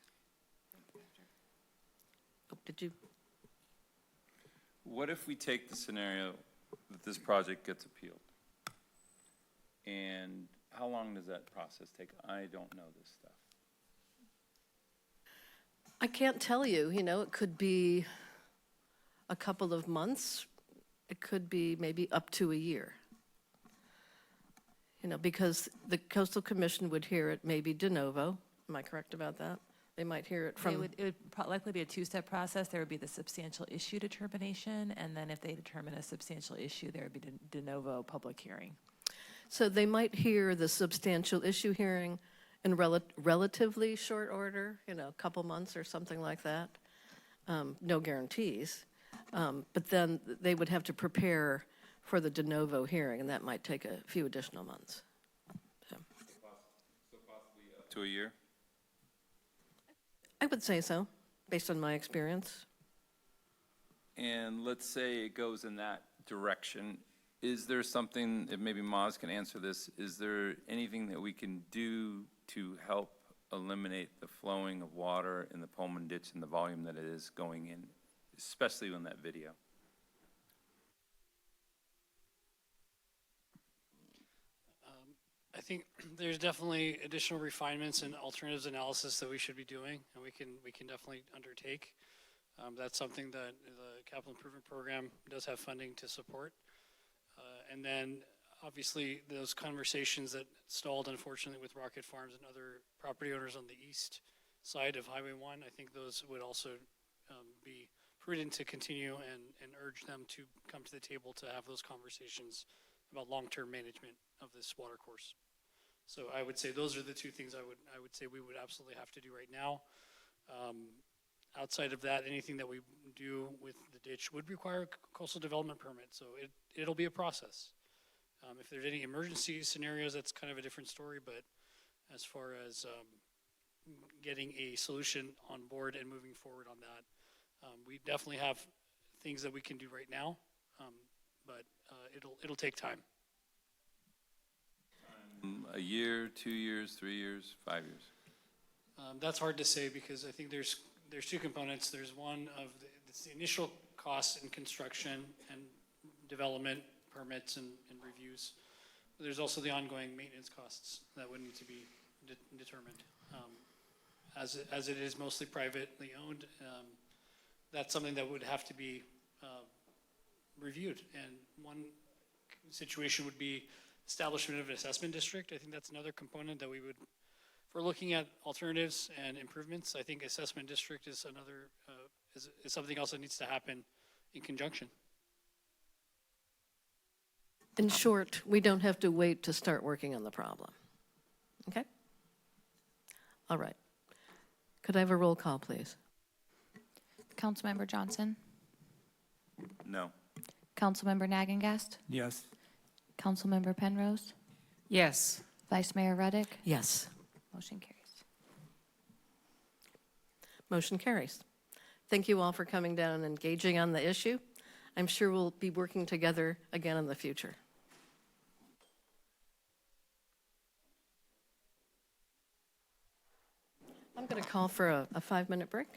Oh, did you? What if we take the scenario that this project gets appealed And how long does that process take? I don't know this stuff. I can't tell you, it could be a couple of months. It could be maybe up to a year. Because the Coastal Commission would hear it maybe de novo. Am I correct about that? They might hear it from. It would likely be a two-step process. There would be the substantial issue determination, and then if they determine a substantial issue, there would be de novo public hearing. So they might hear the substantial issue hearing in relatively short order, a couple months or something like that. No guarantees. But then they would have to prepare for the de novo hearing, and that might take a few additional months. So possibly up to a year? I would say so, based on my experience. And let's say it goes in that direction. Is there something, if maybe Maz can answer this, is there anything that we can do to help eliminate the flowing of water in the Pullman ditch and the volume that it is going in, especially in that video? I think there's definitely additional refinements and alternatives analysis that we should be doing, and we can definitely undertake. That's something that the capital improvement program does have funding to support. And then obviously those conversations that stalled unfortunately with Rocket Farms and other property owners on the east side of Highway 1, I think those would also be prudent to continue and urge them to come to the table to have those conversations about long-term management of this water course. So I would say those are the two things I would say we would absolutely have to do right now. Outside of that, anything that we do with the ditch would require a coastal development permit. So it'll be a process. If there's any emergency scenarios, that's kind of a different story. But as far as getting a solution on board and moving forward on that, we definitely have things that we can do right now. But it'll take time. A year, 2 years, 3 years, 5 years? That's hard to say because I think there's two components. There's one of it's the initial costs in construction and development permits and reviews. But there's also the ongoing maintenance costs that would need to be determined. As it is mostly privately owned, that's something that would have to be reviewed. And one situation would be establishment of an assessment district. I think that's another component that we would, if we're looking at alternatives and improvements, I think assessment district is another, is something else that needs to happen in conjunction. In short, we don't have to wait to start working on the problem. Okay? All right. Could I have a roll call, please? Councilmember Johnson? No. Councilmember Nagengast? Yes. Councilmember Penrose? Yes. Vice Mayor Reddick? Yes. Motion carries. Motion carries. Thank you all for coming down and engaging on the issue. I'm sure we'll be working together again in the future. I'm going to call for a 5-minute break.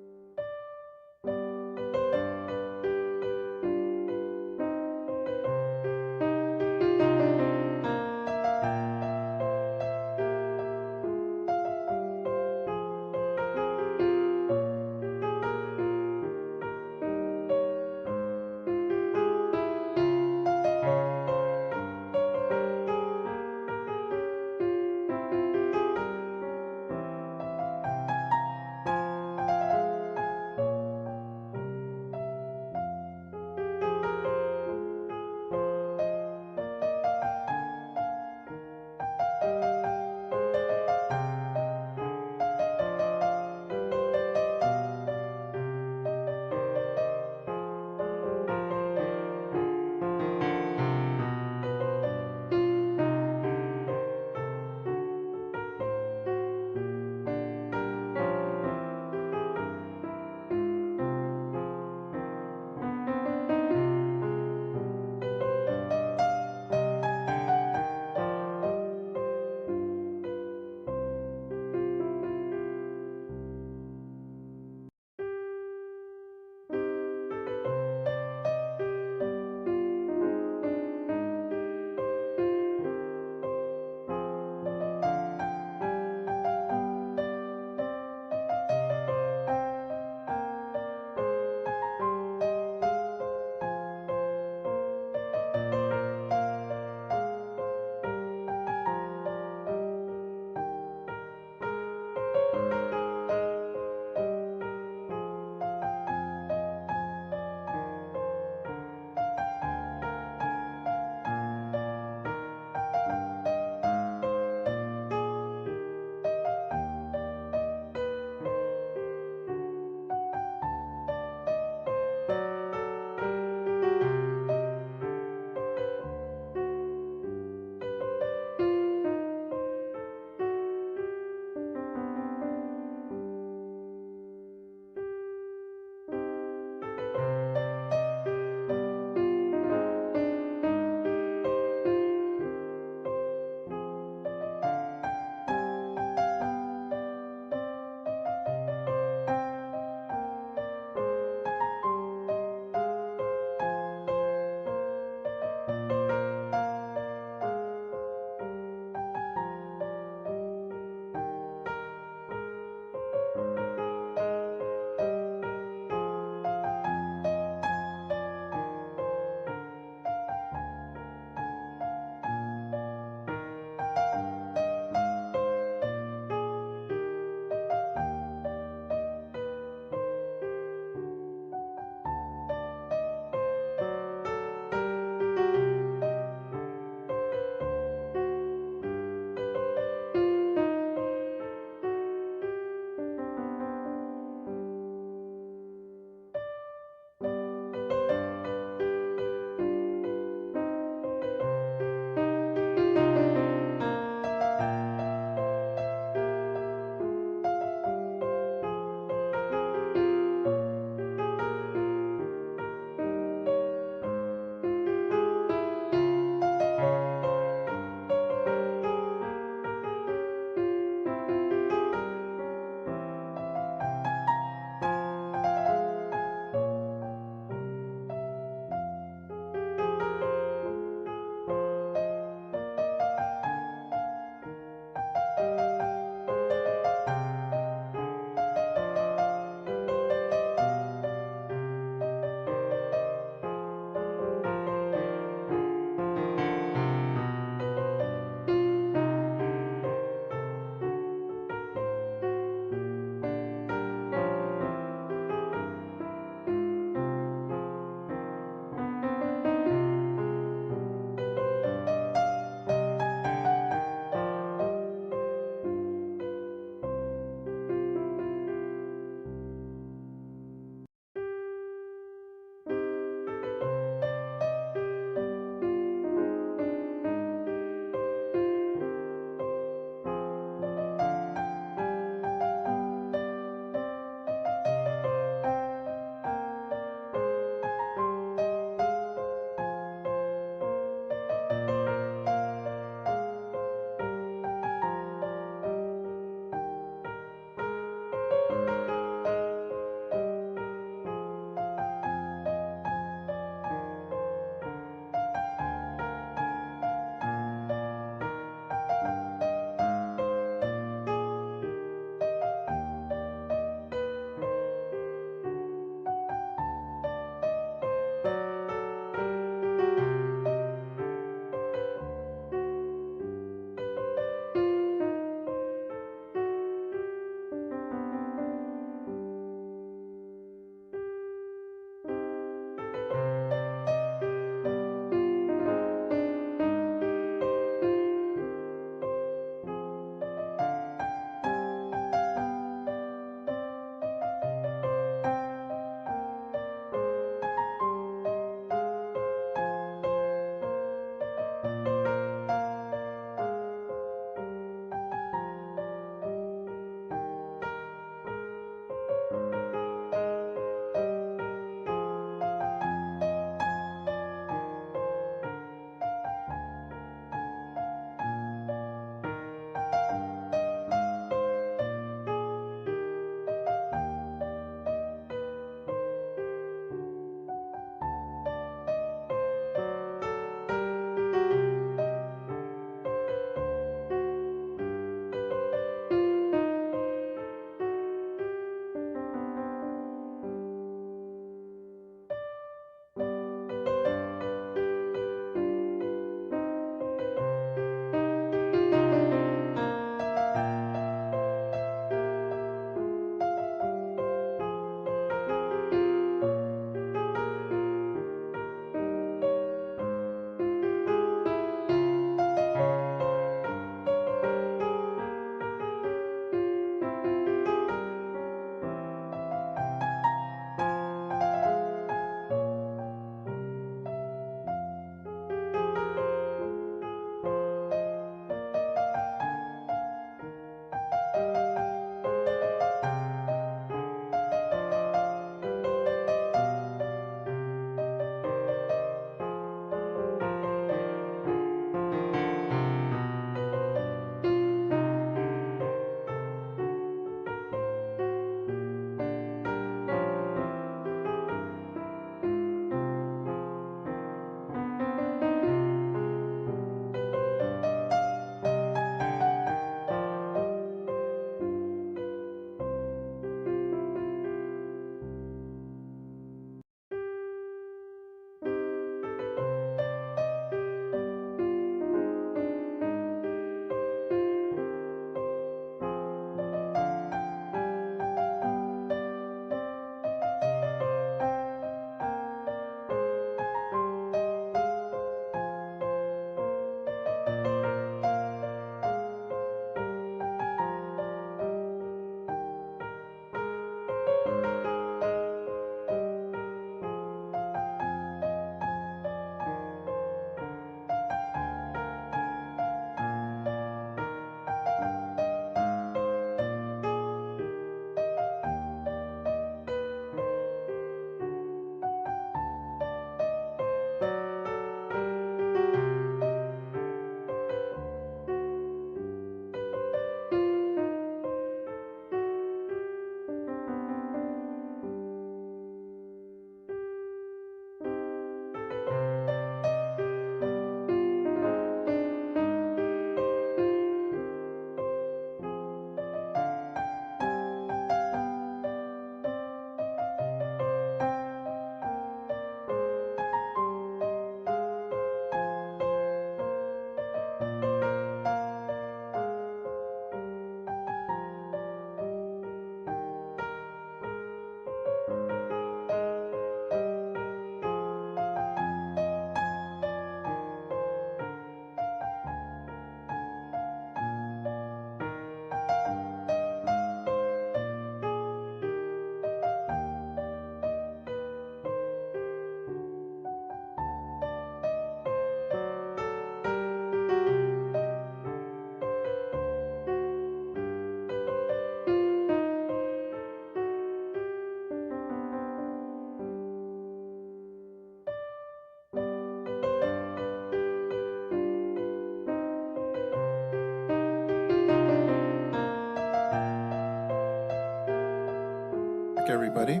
back, everybody.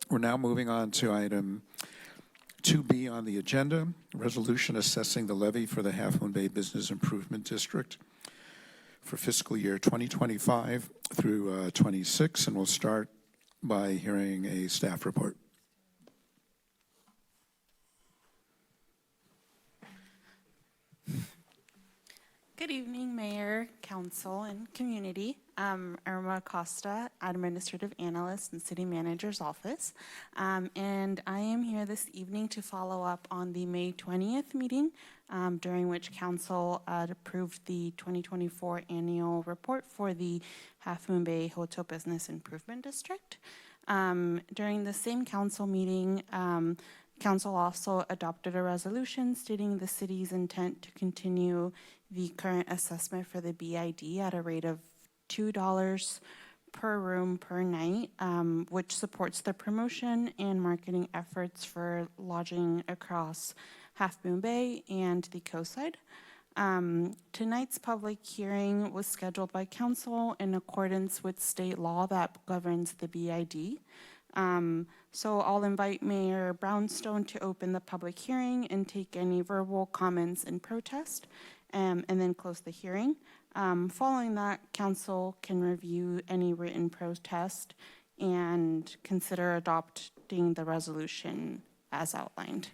We're now moving on to item 2B on the agenda, resolution assessing the levy for the Half Moon Bay Business Improvement District for fiscal year 2025 through 26, and we'll start by hearing a staff report. Good evening, Mayor, Council, and community. I'm Irma Costa, Administrative Analyst in City Manager's Office. And I am here this evening to follow up on the May 20th meeting, during which Council approved the 2024 annual report for the Half Moon Bay Hotel Business Improvement District. During the same Council meeting, Council also adopted a resolution stating the city's intent to continue the current assessment for the BID at a rate of $2 per room per night, which supports the promotion and marketing efforts for lodging across Half Moon Bay and the coastside. Tonight's public hearing was scheduled by Council in accordance with state law that governs the BID. So I'll invite Mayor Brownstone to open the public hearing and take any verbal comments in protest, and then close the hearing. Following that, Council can review any written protest and consider adopting the resolution as outlined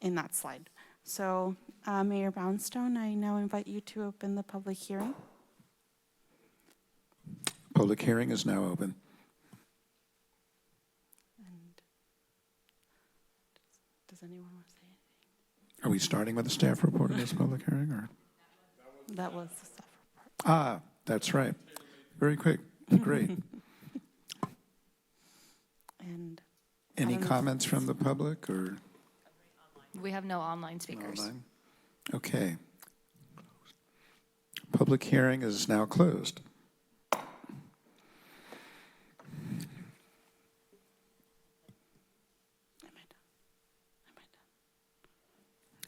in that slide. So, Mayor Brownstone, I now invite you to open the public hearing. Public hearing is now open. Does anyone want to say anything? Are we starting with the staff report in this public hearing, or? That was the staff report. Ah, that's right. Very quick. Great. And Any comments from the public, or? We have no online speakers. Online? Okay. Public hearing is now closed.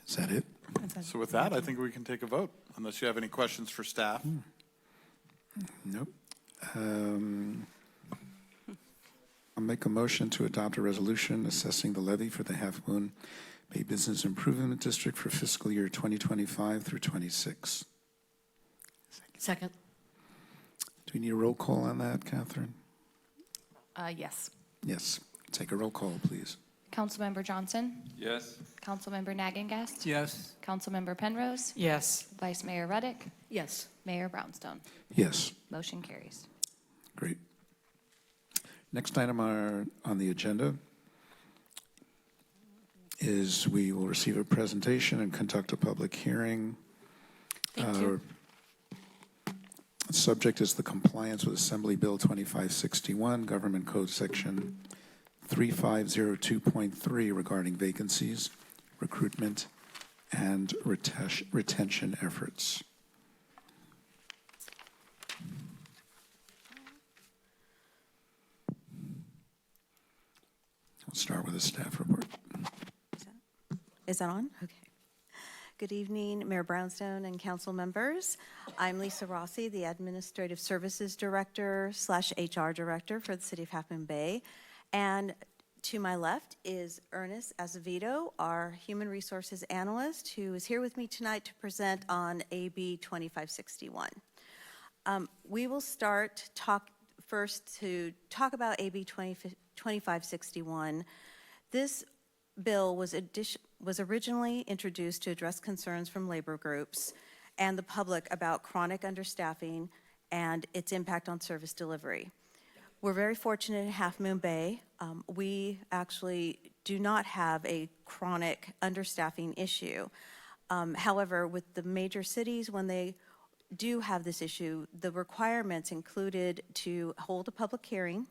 Is that it? So with that, I think we can take a vote, unless you have any questions for staff. Nope. I'll make a motion to adopt a resolution assessing the levy for the Half Moon Bay Business Improvement District for fiscal year 2025 through 26. Second. Do we need a roll call on that, Catherine? Yes. Yes. Take a roll call, please. Councilmember Johnson? Yes. Councilmember Nagengast? Yes. Councilmember Penrose? Yes. Vice Mayor Reddick? Yes. Mayor Brownstone? Yes. Motion carries. Great. Next item on the agenda is we will receive a presentation and conduct a public hearing. Thank you. Subject is the compliance with Assembly Bill 2561, Government Code Section 3502.3 regarding vacancies, recruitment, and retention efforts. I'll start with a staff report. Is that on? Okay. Good evening, Mayor Brownstone and council members. I'm Lisa Rossi, the Administrative Services Director / HR Director for the City of Half Moon Bay. And to my left is Ernest Azevedo, our Human Resources Analyst, who is here with me tonight to present on AB 2561. We will first to talk about AB 2561. This bill was originally introduced to address concerns from labor groups and the public about chronic understaffing and its impact on service delivery. We're very fortunate in Half Moon Bay. We actually do not have a chronic understaffing issue. However, with the major cities, when they do have this issue, the requirements included to hold a public hearing,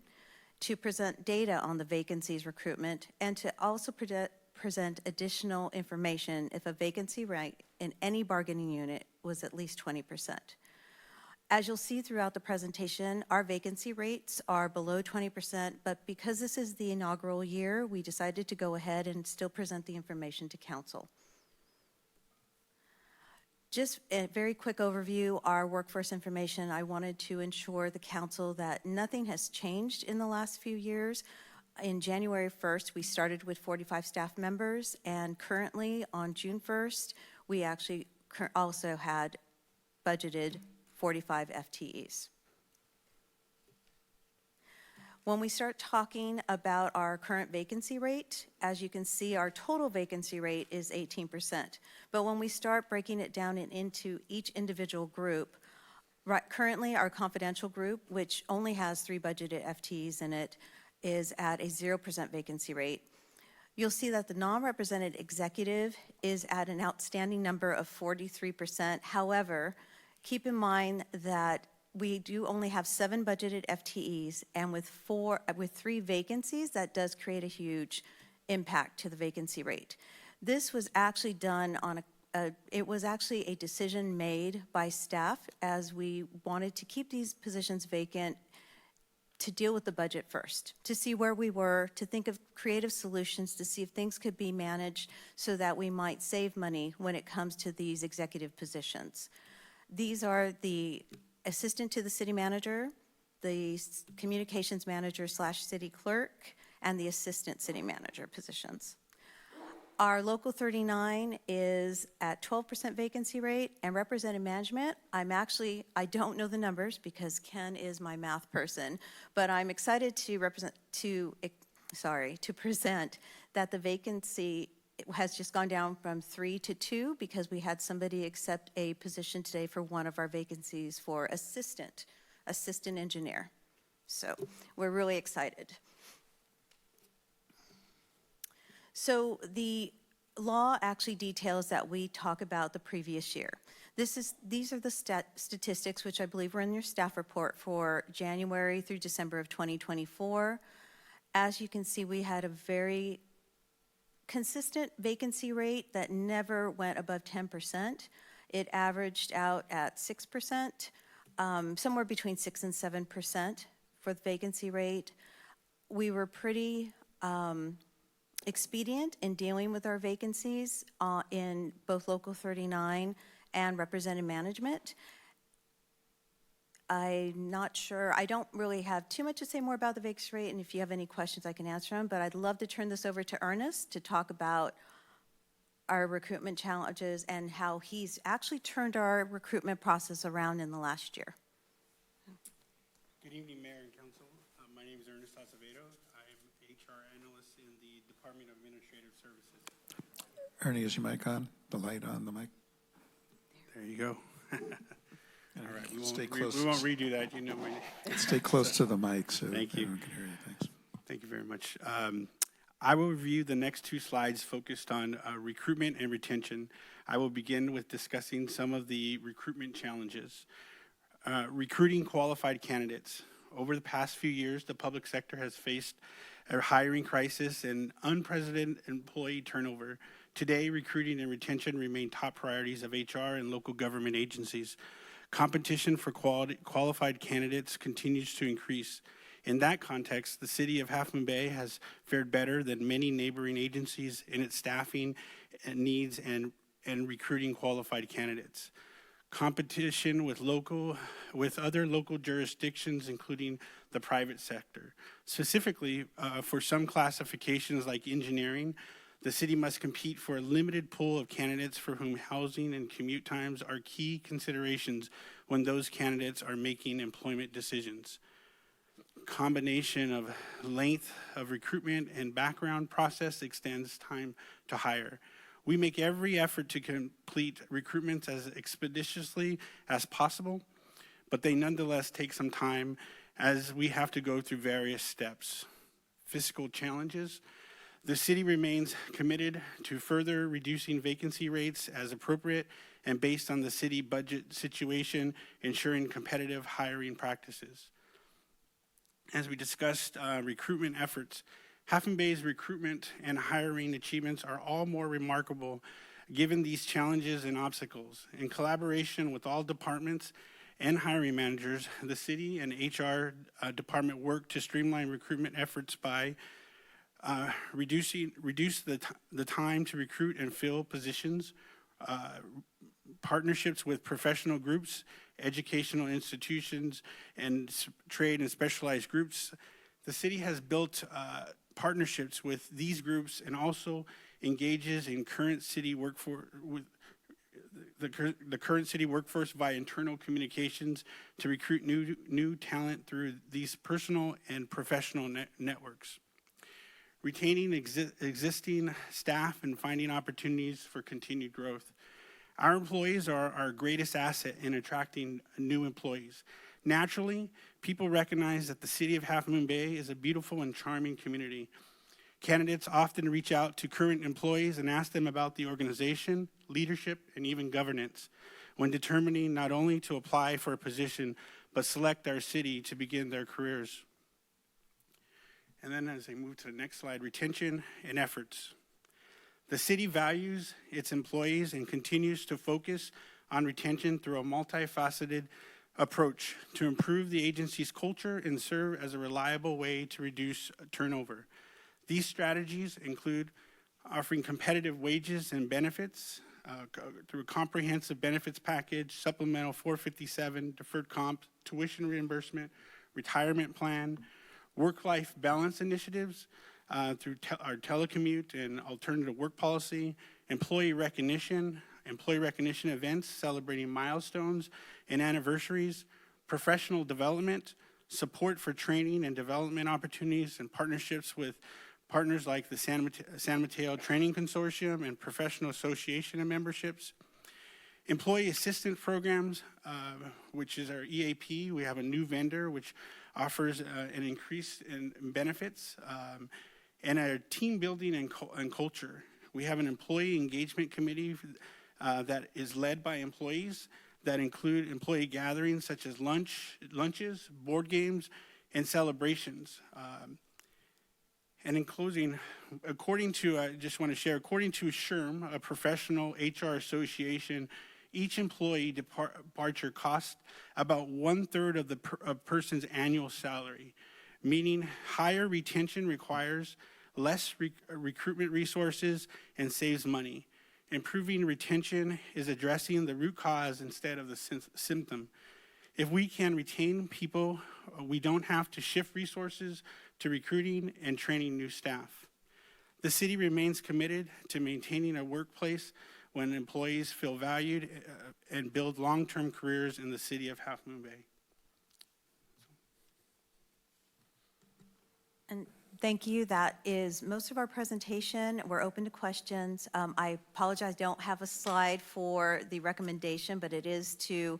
to present data on the vacancies recruitment, and to also present additional information if a vacancy rate in any bargaining unit was at least 20%. As you'll see throughout the presentation, our vacancy rates are below 20%, but because this is the inaugural year, we decided to go ahead and still present the information to council. Just a very quick overview, our workforce information, I wanted to ensure the council that nothing has changed in the last few years. In January 1st, we started with 45 staff members, and currently on June 1st, we actually also had budgeted 45 FTEs. When we start talking about our current vacancy rate, as you can see, our total vacancy rate is 18%. But when we start breaking it down into each individual group, currently our confidential group, which only has 3 budgeted FTEs in it, is at a 0% vacancy rate. You'll see that the non-represented executive is at an outstanding number of 43%. However, keep in mind that we do only have 7 budgeted FTEs, and with 3 vacancies, that does create a huge impact to the vacancy rate. This was actually done on it was actually a decision made by staff as we wanted to keep these positions vacant to deal with the budget first, to see where we were, to think of creative solutions, to see if things could be managed so that we might save money when it comes to these executive positions. These are the assistant to the city manager, the communications manager / city clerk, and the assistant city manager positions. Our local 39 is at 12% vacancy rate, and represented management, I don't know the numbers because Ken is my math person, but I'm excited to present that the vacancy has just gone down from 3 to 2 because we had somebody accept a position today for one of our vacancies for assistant engineer. So we're really excited. So the law actually details that we talk about the previous year. These are the statistics which I believe were in your staff report for January through December of 2024. As you can see, we had a very consistent vacancy rate that never went above 10%. It averaged out at 6%, somewhere between 6 and 7% for the vacancy rate. We were pretty expedient in dealing with our vacancies in both Local 39 and represented management. I'm not sure, I don't really have too much to say more about the vacancy rate, and if you have any questions, I can answer them, but I'd love to turn this over to Ernest to talk about our recruitment challenges and how he's actually turned our recruitment process around in the last year. Good evening, Mayor and Council. My name is Ernest Acevedo. I'm HR analyst in the Department of Administrative Services. Ernie, is your mic on? The light on the mic? There you go. All right, Stay close. We won't redo that, you know my name. Stay close to the mic so Thank you. everyone can hear you. Thanks. Thank you very much. I will review the next 2 slides focused on recruitment and retention. I will begin with discussing some of the recruitment challenges. Recruiting qualified candidates. Over the past few years, the public sector has faced a hiring crisis and unprecedented employee turnover. Today, recruiting and retention remain top priorities of HR and local government agencies. Competition for qualified candidates continues to increase. In that context, the city of Half Moon Bay has fared better than many neighboring agencies in its staffing needs and recruiting qualified candidates. Competition with other local jurisdictions, including the private sector. Specifically, for some classifications like engineering, the city must compete for a limited pool of candidates for whom housing and commute times are key considerations when those candidates are making employment decisions. Combination of length of recruitment and background process extends time to hire. We make every effort to complete recruitments as expeditiously as possible, but they nonetheless take some time as we have to go through various steps. Fiscal challenges. The city remains committed to further reducing vacancy rates as appropriate and based on the city budget situation, ensuring competitive hiring practices. As we discussed recruitment efforts, Half Moon Bay's recruitment and hiring achievements are all more remarkable given these challenges and obstacles. In collaboration with all departments and hiring managers, the city and HR department work to streamline recruitment efforts by reduce the time to recruit and fill positions, partnerships with professional groups, educational institutions, and trade and specialized groups. The city has built partnerships with these groups and also engages in current city workforce with the current city workforce via internal communications to recruit new talent through these personal and professional networks. Retaining existing staff and finding opportunities for continued growth. Our employees are our greatest asset in attracting new employees. Naturally, people recognize that the city of Half Moon Bay is a beautiful and charming community. Candidates often reach out to current employees and ask them about the organization, leadership, and even governance when determining not only to apply for a position, but select our city to begin their careers. And then as I move to the next slide, retention and efforts. The city values its employees and continues to focus on retention through a multifaceted approach to improve the agency's culture and serve as a reliable way to reduce turnover. These strategies include offering competitive wages and benefits through a comprehensive benefits package, supplemental 457, deferred comp, tuition reimbursement, retirement plan, work-life balance initiatives through our telecommute and alternative work policy, employee recognition events celebrating milestones and anniversaries, professional development, support for training and development opportunities and partnerships with partners like the San Mateo Training Consortium and Professional Association of Memberships. Employee assistance programs, which is our EAP. We have a new vendor which offers an increase in benefits, and our team building and culture. We have an employee engagement committee that is led by employees that include employee gatherings such as lunches, board games, and celebrations. And in closing, according to SHRM, a professional HR association, each employee departure costs about 1/3 of the person's annual salary, meaning higher retention requires less recruitment resources and saves money. Improving retention is addressing the root cause instead of the symptom. If we can retain people, we don't have to shift resources to recruiting and training new staff. The city remains committed to maintaining a workplace when employees feel valued and build long-term careers in the city of Half Moon Bay. And thank you. That is most of our presentation. We're open to questions. I apologize, I don't have a slide for the recommendation, but it is to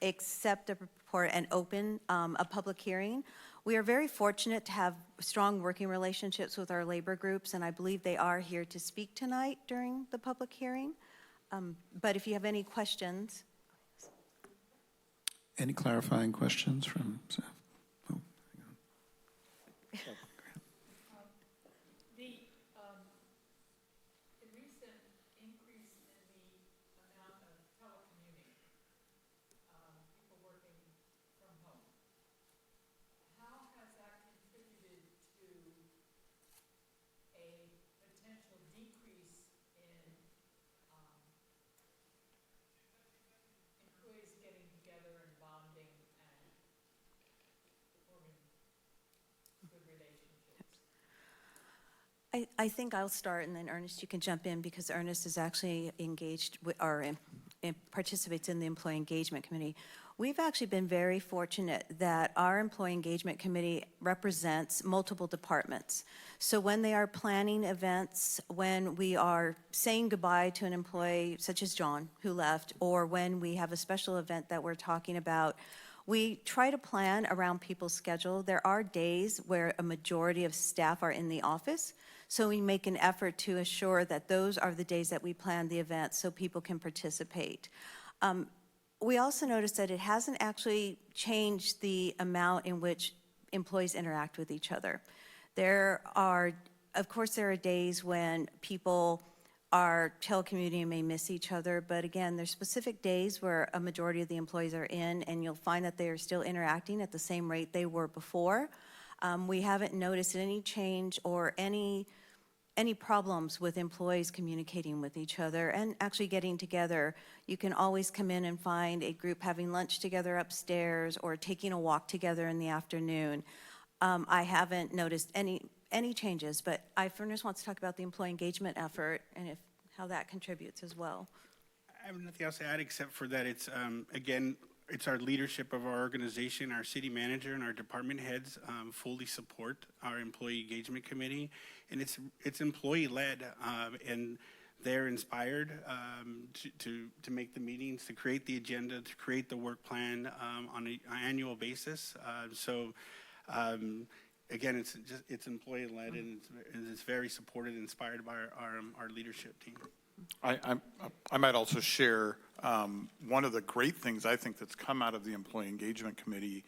accept a report and open a public hearing. We are very fortunate to have strong working relationships with our labor groups, and I believe they are here to speak tonight during the public hearing. But if you have any questions. Any clarifying questions from staff? Oh, hang on. The recent increase in the amount of telecommuting, people working from home, how has that contributed to a potential decrease in employees getting together and bonding and forming good relationships? I think I'll start, and then Ernest, you can jump in, because Ernest is actually engaged with, or participates in the Employee Engagement Committee. We've actually been very fortunate that our Employee Engagement Committee represents multiple departments. So when they are planning events, when we are saying goodbye to an employee, such as John, who left, or when we have a special event that we're talking about, we try to plan around people's schedule. There are days where a majority of staff are in the office, so we make an effort to assure that those are the days that we plan the event so people can participate. We also noticed that it hasn't actually changed the amount in which employees interact with each other. Of course, there are days when people are telecommuting and may miss each other, but again, there's specific days where a majority of the employees are in, and you'll find that they are still interacting at the same rate they were before. We haven't noticed any change or any any problems with employees communicating with each other and actually getting together, you can always come in and find a group having lunch together upstairs or taking a walk together in the afternoon. I haven't noticed any changes, but Furnace wants to talk about the employee engagement effort and how that contributes as well. I have nothing else to add except for that it's, again, it's our leadership of our organization, our city manager and our department heads fully support our employee engagement committee, and it's employee-led, and they're inspired to make the meetings, to create the agenda, to create the work plan on an annual basis. Again, it's employee-led, and it's very supported and inspired by our leadership team. I might also share one of the great things I think that's come out of the Employee Engagement Committee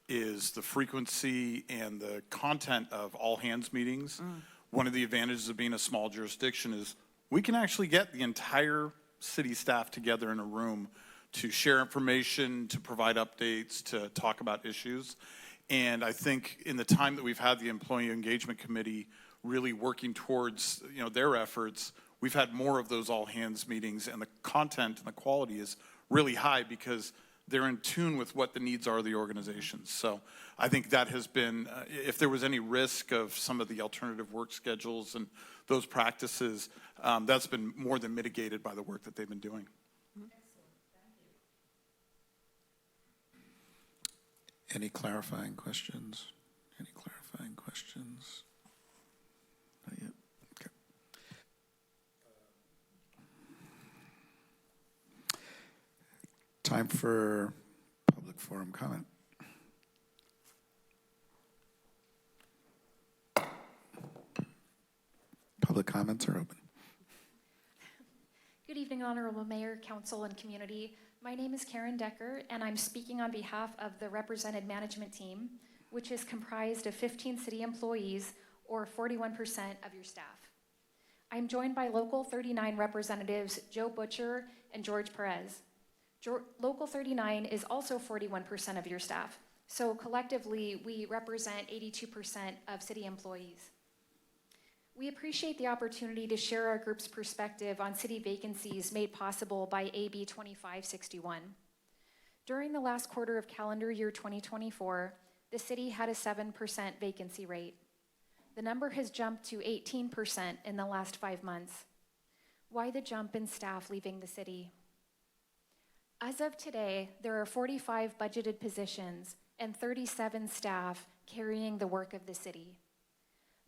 is the frequency and the content of all hands meetings. One of the advantages of being a small jurisdiction is we can actually get the entire city staff together in a room to share information, to provide updates, to talk about issues. And I think in the time that we've had the Employee Engagement Committee really working towards their efforts, we've had more of those all hands meetings, and the content and the quality is really high because they're in tune with what the needs are of the organizations. So I think that has been, if there was any risk of some of the alternative work schedules and those practices, that's been more than mitigated by the work that they've been doing. Any clarifying questions? Any clarifying questions? Not yet. Okay. Time for public forum comment. Public comments are open. Good evening, Honorable Mayor, Council, and community. My name is Karen Decker, and I'm speaking on behalf of the represented management team, which is comprised of 15 city employees, or 41% of your staff. I'm joined by Local 39 representatives Joe Butcher and George Perez. Local 39 is also 41% of your staff, so collectively we represent 82% of city employees. We appreciate the opportunity to share our group's perspective on city vacancies made possible by AB 2561. During the last quarter of calendar year 2024, the city had a 7% vacancy rate. The number has jumped to 18% in the last 5 months. Why the jump in staff leaving the city? As of today, there are 45 budgeted positions and 37 staff carrying the work of the city.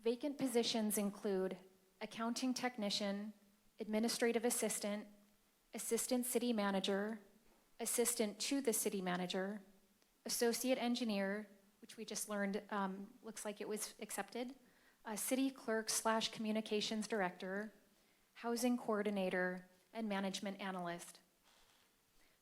Vacant positions include accounting technician, administrative assistant, assistant city manager, assistant to the city manager, associate engineer, which we just learned looks like it was accepted, a city clerk / communications director, housing coordinator, and management analyst.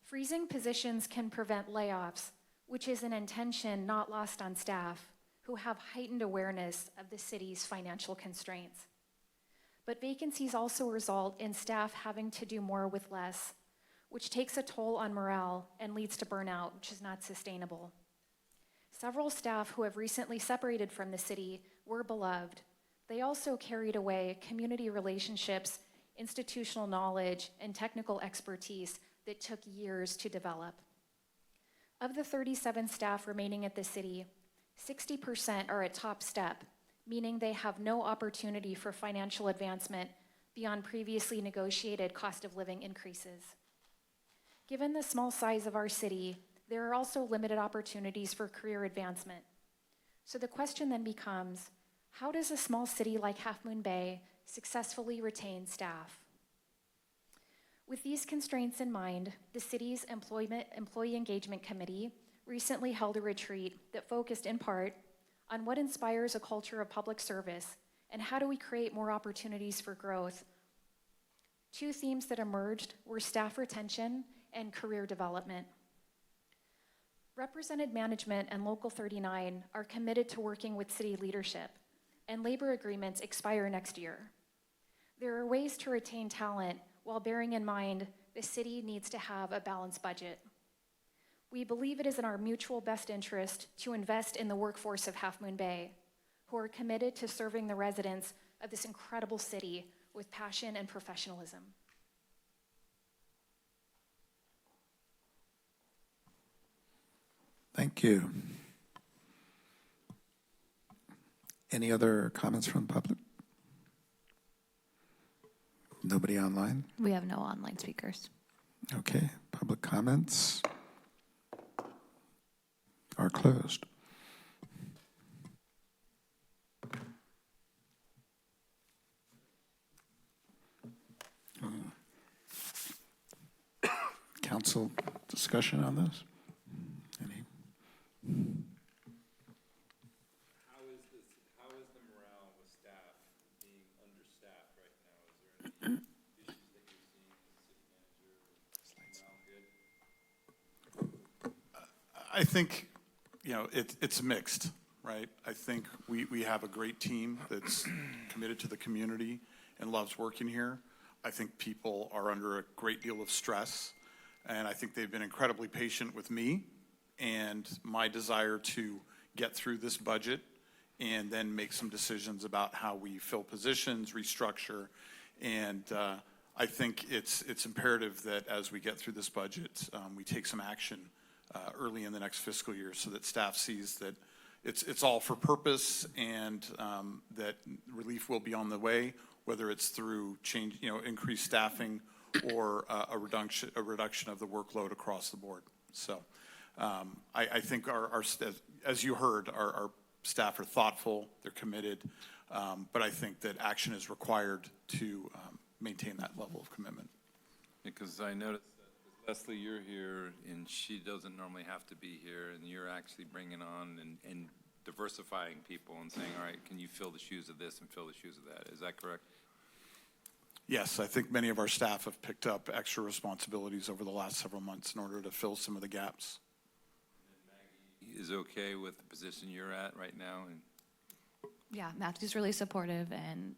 Freezing positions can prevent layoffs, which is an intention not lost on staff who have heightened awareness of the city's financial constraints. But vacancies also result in staff having to do more with less, which takes a toll on morale and leads to burnout, which is not sustainable. Several staff who have recently separated from the city were beloved. They also carried away community relationships, institutional knowledge, and technical expertise that took years to develop. Of the 37 staff remaining at the city, 60% are at top step, meaning they have no opportunity for financial advancement beyond previously negotiated cost of living increases. Given the small size of our city, there are also limited opportunities for career advancement. So the question then becomes, how does a small city like Half Moon Bay successfully retain staff? With these constraints in mind, the city's Employee Engagement Committee recently held a retreat that focused in part on what inspires a culture of public service and how do we create more opportunities for growth. Two themes that emerged were staff retention and career development. Represented management and Local 39 are committed to working with city leadership, and labor agreements expire next year. There are ways to retain talent while bearing in mind the city needs to have a balanced budget. We believe it is in our mutual best interest to invest in the workforce of Half Moon Bay, who are committed to serving the residents of this incredible city with passion and professionalism. Thank you. Any other comments from the public? Nobody online? We have no online speakers. Okay, public comments are closed. Council discussion on this? Any? How is the morale with staff being understaffed right now? Is there any issues that you're seeing as city manager? Morale good? I think, it's mixed, right? I think we have a great team that's committed to the community and loves working here. I think people are under a great deal of stress, and I think they've been incredibly patient with me and my desire to get through this budget and then make some decisions about how we fill positions, restructure, and I think it's imperative that as we get through this budget, we take some action early in the next fiscal year so that staff sees that it's all for purpose and that relief will be on the way, whether it's through change, increased staffing or a reduction of the workload across the board. So I think our as you heard, our staff are thoughtful, they're committed, but I think that action is required to maintain that level of commitment. Because I noticed that Leslie, you're here, and she doesn't normally have to be here, and you're actually bringing on and diversifying people and saying, all right, can you fill the shoes of this and fill the shoes of that? Is that correct? Yes, I think many of our staff have picked up extra responsibilities over the last several months in order to fill some of the gaps. Maggie is okay with the position you're at right now? And Yeah, Matthew's really supportive, and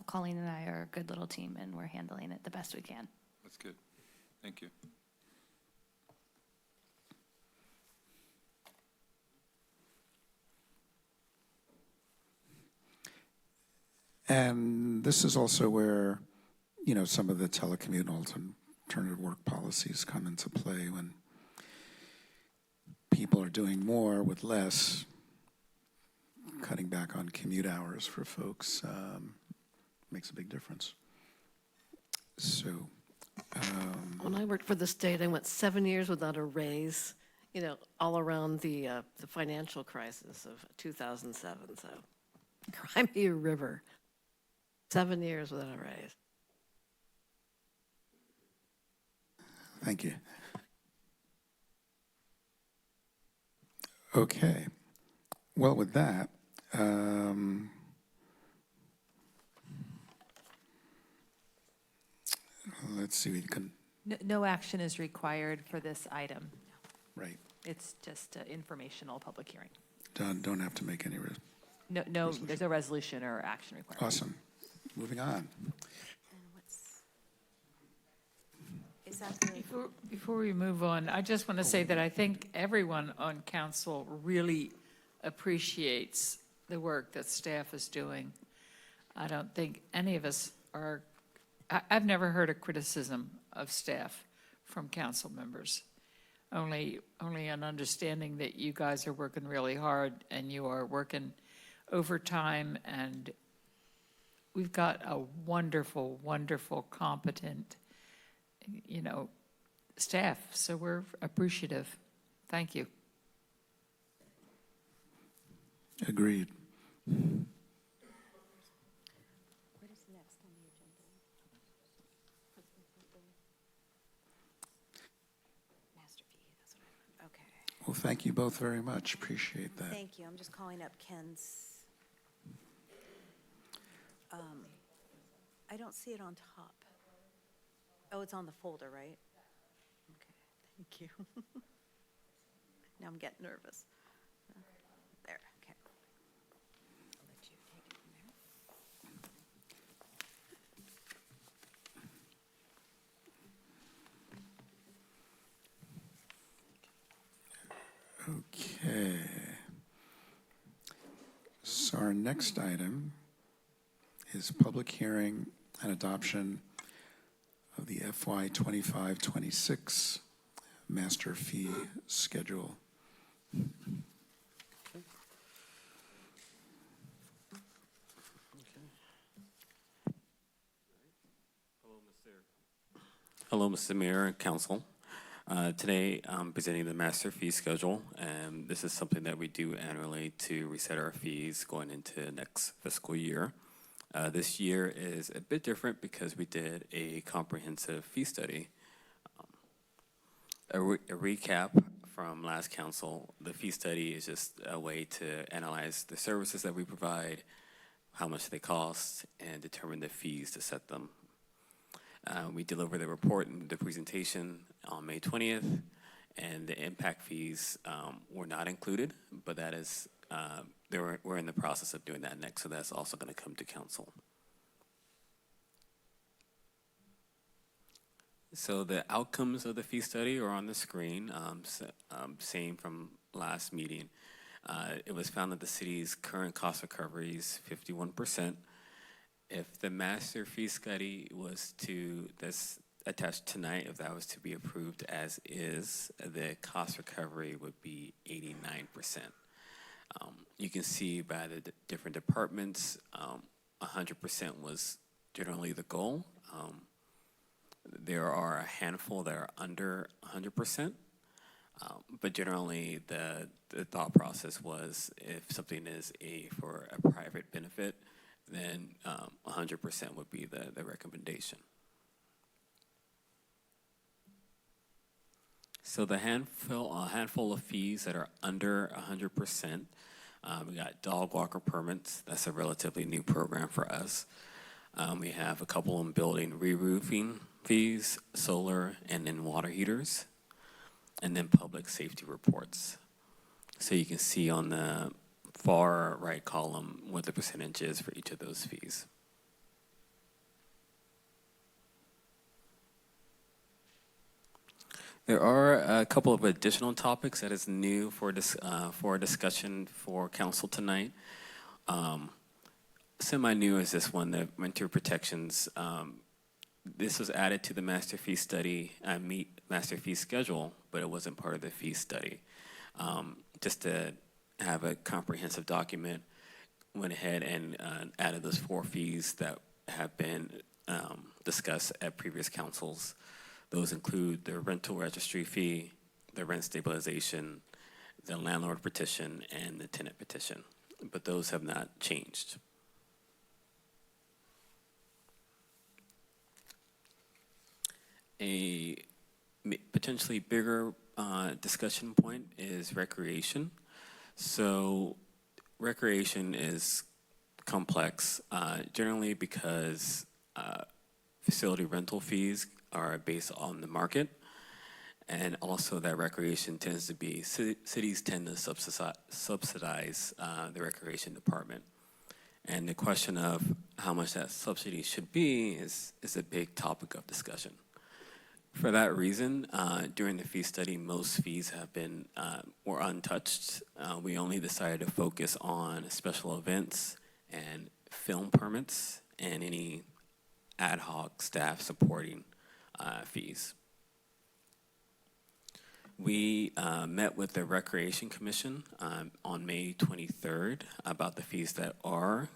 Colleen and I are a good little team, and we're handling it the best we can. that's good. Thank you. And this is also where, some of the telecommunal and alternative work policies come into play when people are doing more with less. Cutting back on commute hours for folks makes a big difference. So, When I worked for the state, I went 7 years without a raise, all around the financial crisis of 2007. So, cry me a river. 7 years without a raise. thank you. Okay. Well, with that, let's see. We can. No action is required for this item. Right. It's just an informational public hearing. Don't have to make any. No, there's no resolution or action required. Awesome. Moving on. Is that the, Before we move on, I just want to say that I think everyone on council really appreciates the work that staff is doing. I don't think any of us are, I've never heard a criticism of staff from council members. Only an understanding that you guys are working really hard and you are working overtime, and we've got a wonderful, wonderful, competent, staff. So we're appreciative. Thank you. Agreed. what is next on the agenda? Master P, that's what I meant. Okay. Well, thank you both very much. Appreciate that. Thank you. I'm just calling up Ken's. I don't see it on top. Oh, it's on the folder, right? Okay, thank you. Now I'm getting nervous. There, okay. I'll let you take it from there. Okay. So our next item is public hearing and adoption of the FY 25-26 master fee schedule. Hello, Mr. Mayor and Council. Today, I'm presenting the master fee schedule, and this is something that we do annually to reset our fees going into next fiscal year. This year is a bit different because we did a comprehensive fee study. A recap from last council, the fee study is just a way to analyze the services that we provide, how much they cost, and determine the fees to set them. We delivered the report and the presentation on May 20th, and the impact fees were not included, but that is, we're in the process of doing that next, so that's also going to come to council. So the outcomes of the fee study are on the screen, same from last meeting. It was found that the city's current cost recovery is 51%. If the master fee study was to, that's attached tonight, if that was to be approved as is, the cost recovery would be 89%. You can see by the different departments, 100% was generally the goal. There are a handful that are under 100%, but generally the thought process was if something is for a private benefit, then 100% would be the recommendation. So the handful of fees that are under 100%, we got dog walker permits. That's a relatively new program for us. We have a couple of building re-roofing fees, solar, and then water heaters, and then public safety reports. So you can see on the far right column what the percentage is for each of those fees. There are a couple of additional topics that is new for discussion for council tonight. Semi-new is this one, the winter protections. This was added to the master fee study, master fee schedule, but it wasn't part of the fee study. Just to have a comprehensive document, went ahead and added those 4 fees that have been discussed at previous councils. Those include the rental registry fee, the rent stabilization, the landlord petition, and the tenant petition. But those have not changed. A potentially bigger discussion point is recreation. So recreation is complex, generally because facility rental fees are based on the market, and also that recreation tends to be, cities tend to subsidize the recreation department. And the question of how much that subsidy should be is a big topic of discussion. For that reason, during the fee study, most fees have been were untouched. We only decided to focus on special events and film permits and any ad hoc staff supporting fees. We met with the Recreation Commission on May 23rd about the fees that are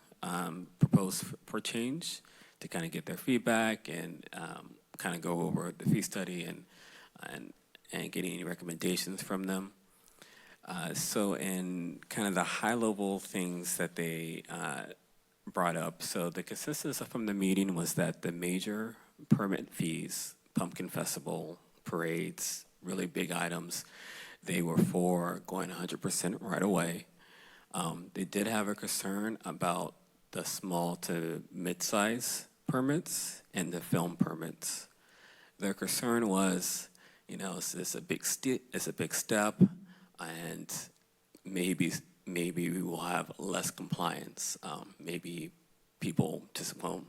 proposed for change, to kind of get their feedback and kind of go over the fee study and get any recommendations from them. So in kind of the high-level things that they brought up, so the consensus from the meeting was that the major permit fees, Pumpkin Festival, parades, really big items, they were for going 100% right away. They did have a concern about the small to mid-size permits and the film permits. Their concern was, you know, it's a big step, and maybe we will have less compliance. Maybe people just won't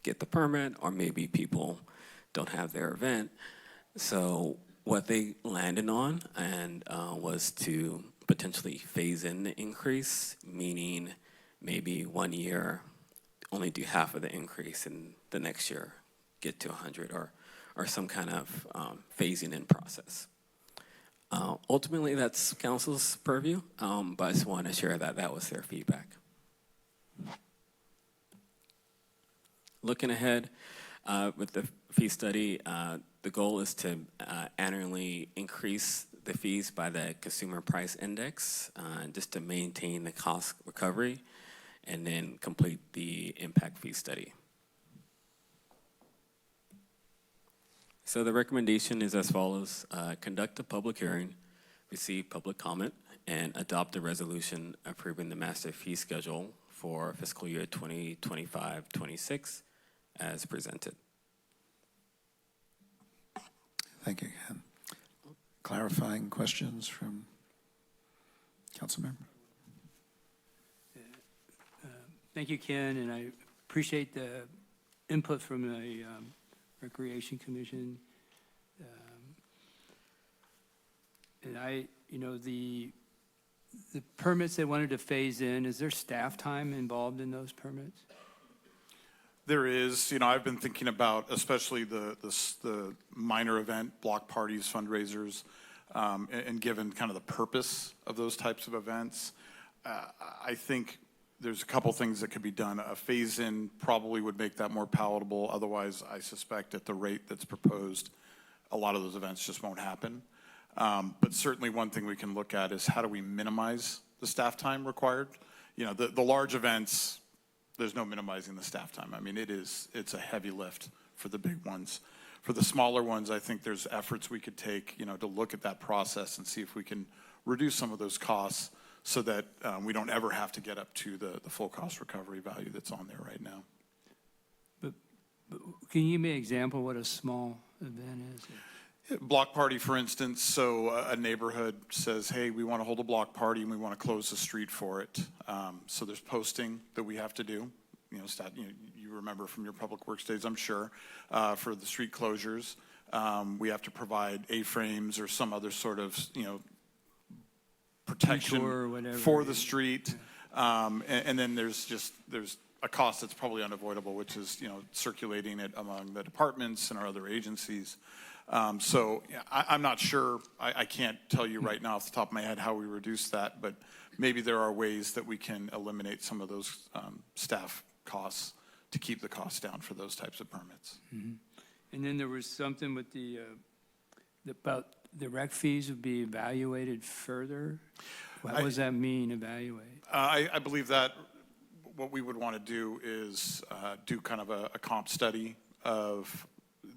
get the permit, or maybe people don't have their event. So what they landed on was to potentially phase in the increase, meaning maybe 1 year only do half of the increase and the next year get to 100 or some kind of phasing in process. Ultimately, that's council's purview, but I just want to share that that was their feedback. Looking ahead with the fee study, the goal is to annually increase the fees by the consumer price index just to maintain the cost recovery and then complete the impact fee study. So the recommendation is as follows: conduct a public hearing, receive public comment, and adopt a resolution approving the master fee schedule for fiscal year 2025-26 as presented. Thank you, Ken. Clarifying questions from council member? Thank you, Ken, and I appreciate the input from the Recreation Commission. And the permits they wanted to phase in, is there staff time involved in those permits? There is. I've been thinking about especially the minor event, block parties, fundraisers, and given kind of the purpose of those types of events, I think there's a couple things that could be done. A phase-in probably would make that more palatable. Otherwise, I suspect at the rate that's proposed, a lot of those events just won't happen. But certainly one thing we can look at is how do we minimize the staff time required? The large events, there's no minimizing the staff time. I mean, it's a heavy lift for the big ones. For the smaller ones, I think there's efforts we could take, to look at that process and see if we can reduce some of those costs so that we don't ever have to get up to the full cost recovery value that's on there right now. But can you give me an example of what a small event is? Block party, for instance, so a neighborhood says, hey, we want to hold a block party and we want to close the street for it. So there's posting that we have to do. You remember from your public works days, I'm sure, for the street closures. We have to provide A-frames or some other sort of, protection for the street. And then there's a cost that's probably unavoidable, which is, circulating it among the departments and our other agencies. So I'm not sure, I can't tell you right now off the top of my head how we reduce that, but maybe there are ways that we can eliminate some of those staff costs to keep the costs down for those types of permits. Mm-hmm. And then there was something with about the rec fees would be evaluated further. What does that mean, evaluate? I believe that what we would want to do is do kind of a comp study of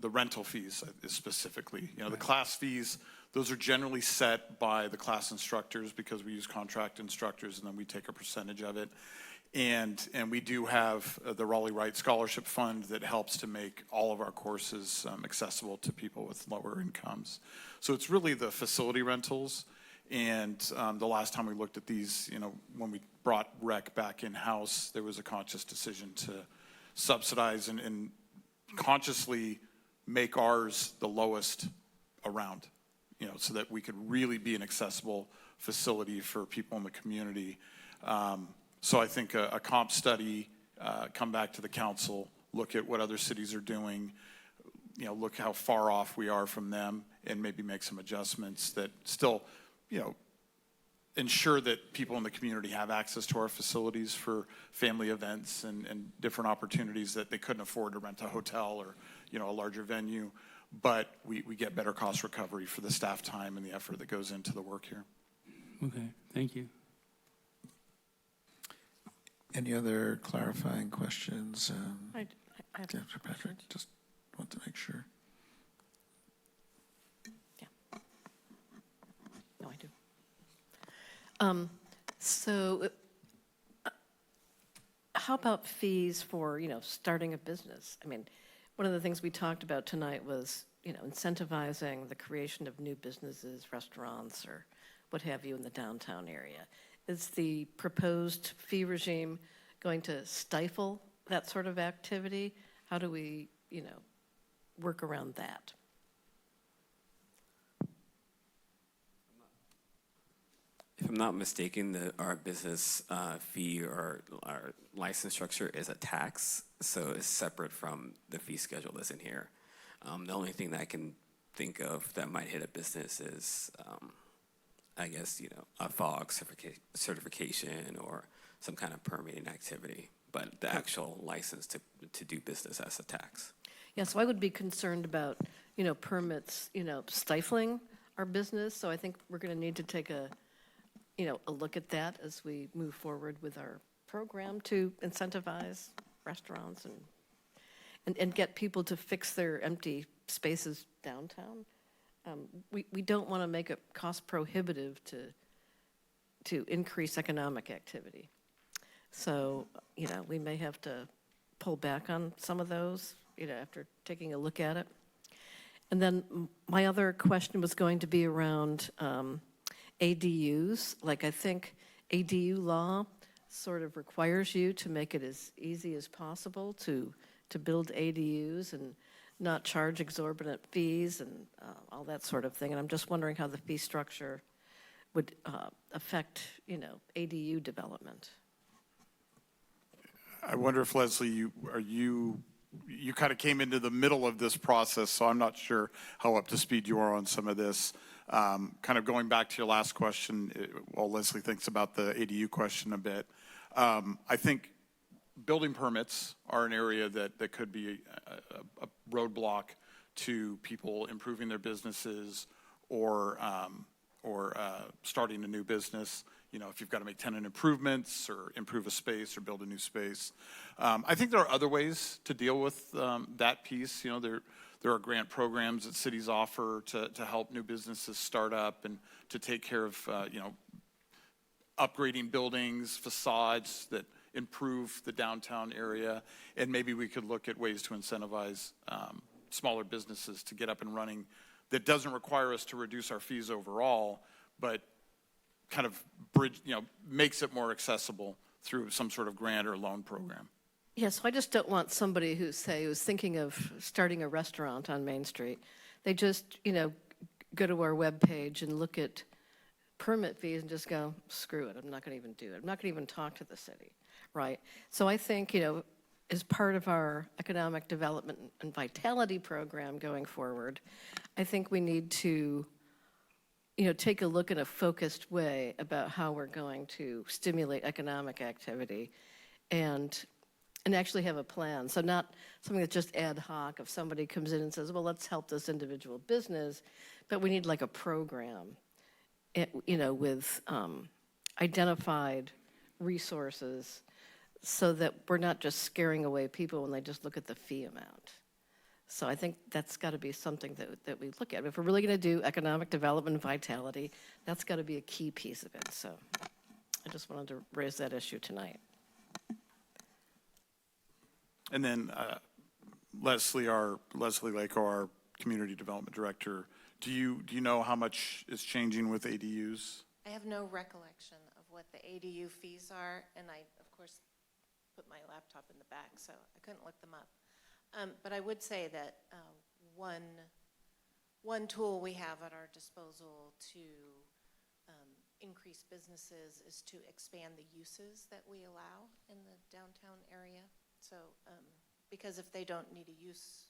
the rental fees specifically. The class fees, those are generally set by the class instructors because we use contract instructors and then we take a percentage of it. And we do have the Raleigh Wright Scholarship Fund that helps to make all of our courses accessible to people with lower incomes. So it's really the facility rentals. And the last time we looked at these, when we brought rec back in-house, there was a conscious decision to subsidize and consciously make ours the lowest around, so that we could really be an accessible facility for people in the community. So I think a comp study, come back to the council, look at what other cities are doing, look how far off we are from them, and maybe make some adjustments that still, ensure that people in the community have access to our facilities for family events and different opportunities that they couldn't afford to rent a hotel or, a larger venue. But we get better cost recovery for the staff time and the effort that goes into the work here. Okay, thank you. Any other clarifying questions? I have Dr. Patrick, just want to make sure. Yeah. No, I do. So how about fees for, starting a business? I mean, one of the things we talked about tonight was, incentivizing the creation of new businesses, restaurants, or what have you in the downtown area. Is the proposed fee regime going to stifle that sort of activity? How do we, work around that? If I'm not mistaken, our business fee or our license structure is a tax, so it's separate from the fee schedule that's in here. The only thing that I can think of that might hit a business is, I guess, a FOG certification or some kind of permitting activity, but the actual license to do business as a tax. Yeah, so I would be concerned about, permits, stifling our business. So I think we're going to need to take a look at that as we move forward with our program to incentivize restaurants and get people to fix their empty spaces downtown. We don't want to make it cost prohibitive to increase economic activity. So, we may have to pull back on some of those, after taking a look at it. And then my other question was going to be around ADUs. Like, I think ADU law sort of requires you to make it as easy as possible to build ADUs and not charge exorbitant fees and all that sort of thing. And I'm just wondering how the fee structure would affect, ADU development. I wonder if, Leslie, you kind of came into the middle of this process, so I'm not sure how up to speed you are on some of this. Kind of going back to your last question, while Leslie thinks about the ADU question a bit, I think building permits are an area that could be a roadblock to people improving their businesses or starting a new business. If you've got to make tenant improvements or improve a space or build a new space. I think there are other ways to deal with that piece. There are grant programs that cities offer to help new businesses start up and to take care of, upgrading buildings, facades that improve the downtown area. And maybe we could look at ways to incentivize smaller businesses to get up and running that doesn't require us to reduce our fees overall, but kind of makes it more accessible through some sort of grant or loan program. Yes, I just don't want somebody who's thinking of starting a restaurant on Main Street. They just, go to our webpage and look at permit fees and just go, screw it, I'm not going to even do it. I'm not going to even talk to the city, right? So I think, as part of our economic development and vitality program going forward, I think we need to take a look in a focused way about how we're going to stimulate economic activity and actually have a plan. So not something that's just ad hoc if somebody comes in and says, well, let's help this individual business, but we need like a program, with identified resources so that we're not just scaring away people when they just look at the fee amount. So I think that's got to be something that we look at. If we're really going to do economic development and vitality, that's got to be a key piece of it. So I just wanted to raise that issue tonight. And then Leslie Lako, our community development director, do you know how much is changing with ADUs? I have no recollection of what the ADU fees are, and I, of course, put my laptop in the back, so I couldn't look them up. But I would say that one tool we have at our disposal to increase businesses is to expand the uses that we allow in the downtown area. So, because if they don't need a use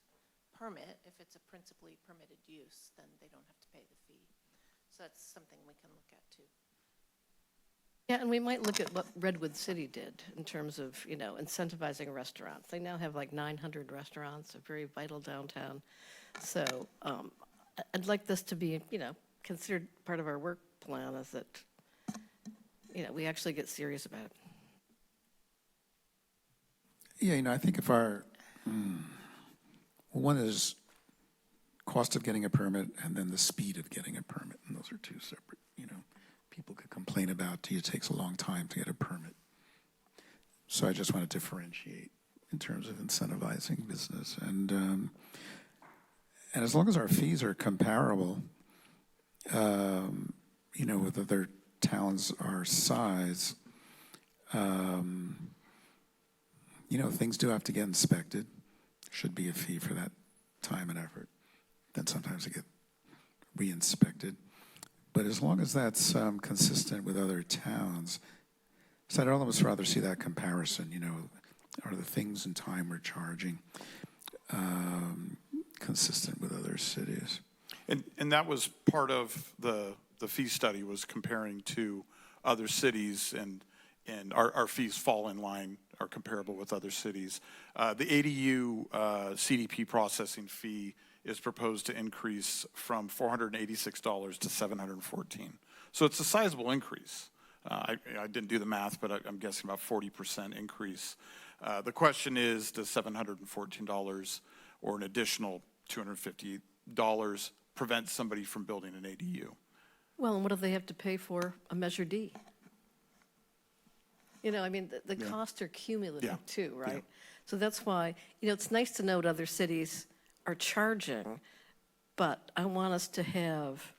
permit, if it's a principally permitted use, then they don't have to pay the fee. So that's something we can look at too. Yeah, and we might look at what Redwood City did in terms of, incentivizing restaurants. They now have like 900 restaurants, a very vital downtown. So I'd like this to be, considered part of our work plan, is that, we actually get serious about it. Yeah, I think if one is cost of getting a permit and then the speed of getting a permit, and those are two separate, people could complain about, it takes a long time to get a permit. So I just want to differentiate in terms of incentivizing business. And as long as our fees are comparable, with other towns our size, things do have to get inspected. Should be a fee for that time and effort. Then sometimes they get re-inspected. But as long as that's consistent with other towns, so I'd almost rather see that comparison, are the things and time we're charging consistent with other cities? And that was part of the fee study, was comparing to other cities, and our fees fall in line, are comparable with other cities. The ADU CDP processing fee is proposed to increase from $486 to $714. So it's a sizable increase. I didn't do the math, but I'm guessing about 40% increase. The question is, does $714 or an additional $250 prevent somebody from building an ADU? Well, and what do they have to pay for a Measure D? The costs are cumulative too, right? Yeah. So that's why, it's nice to know what other cities are charging, but I want us to have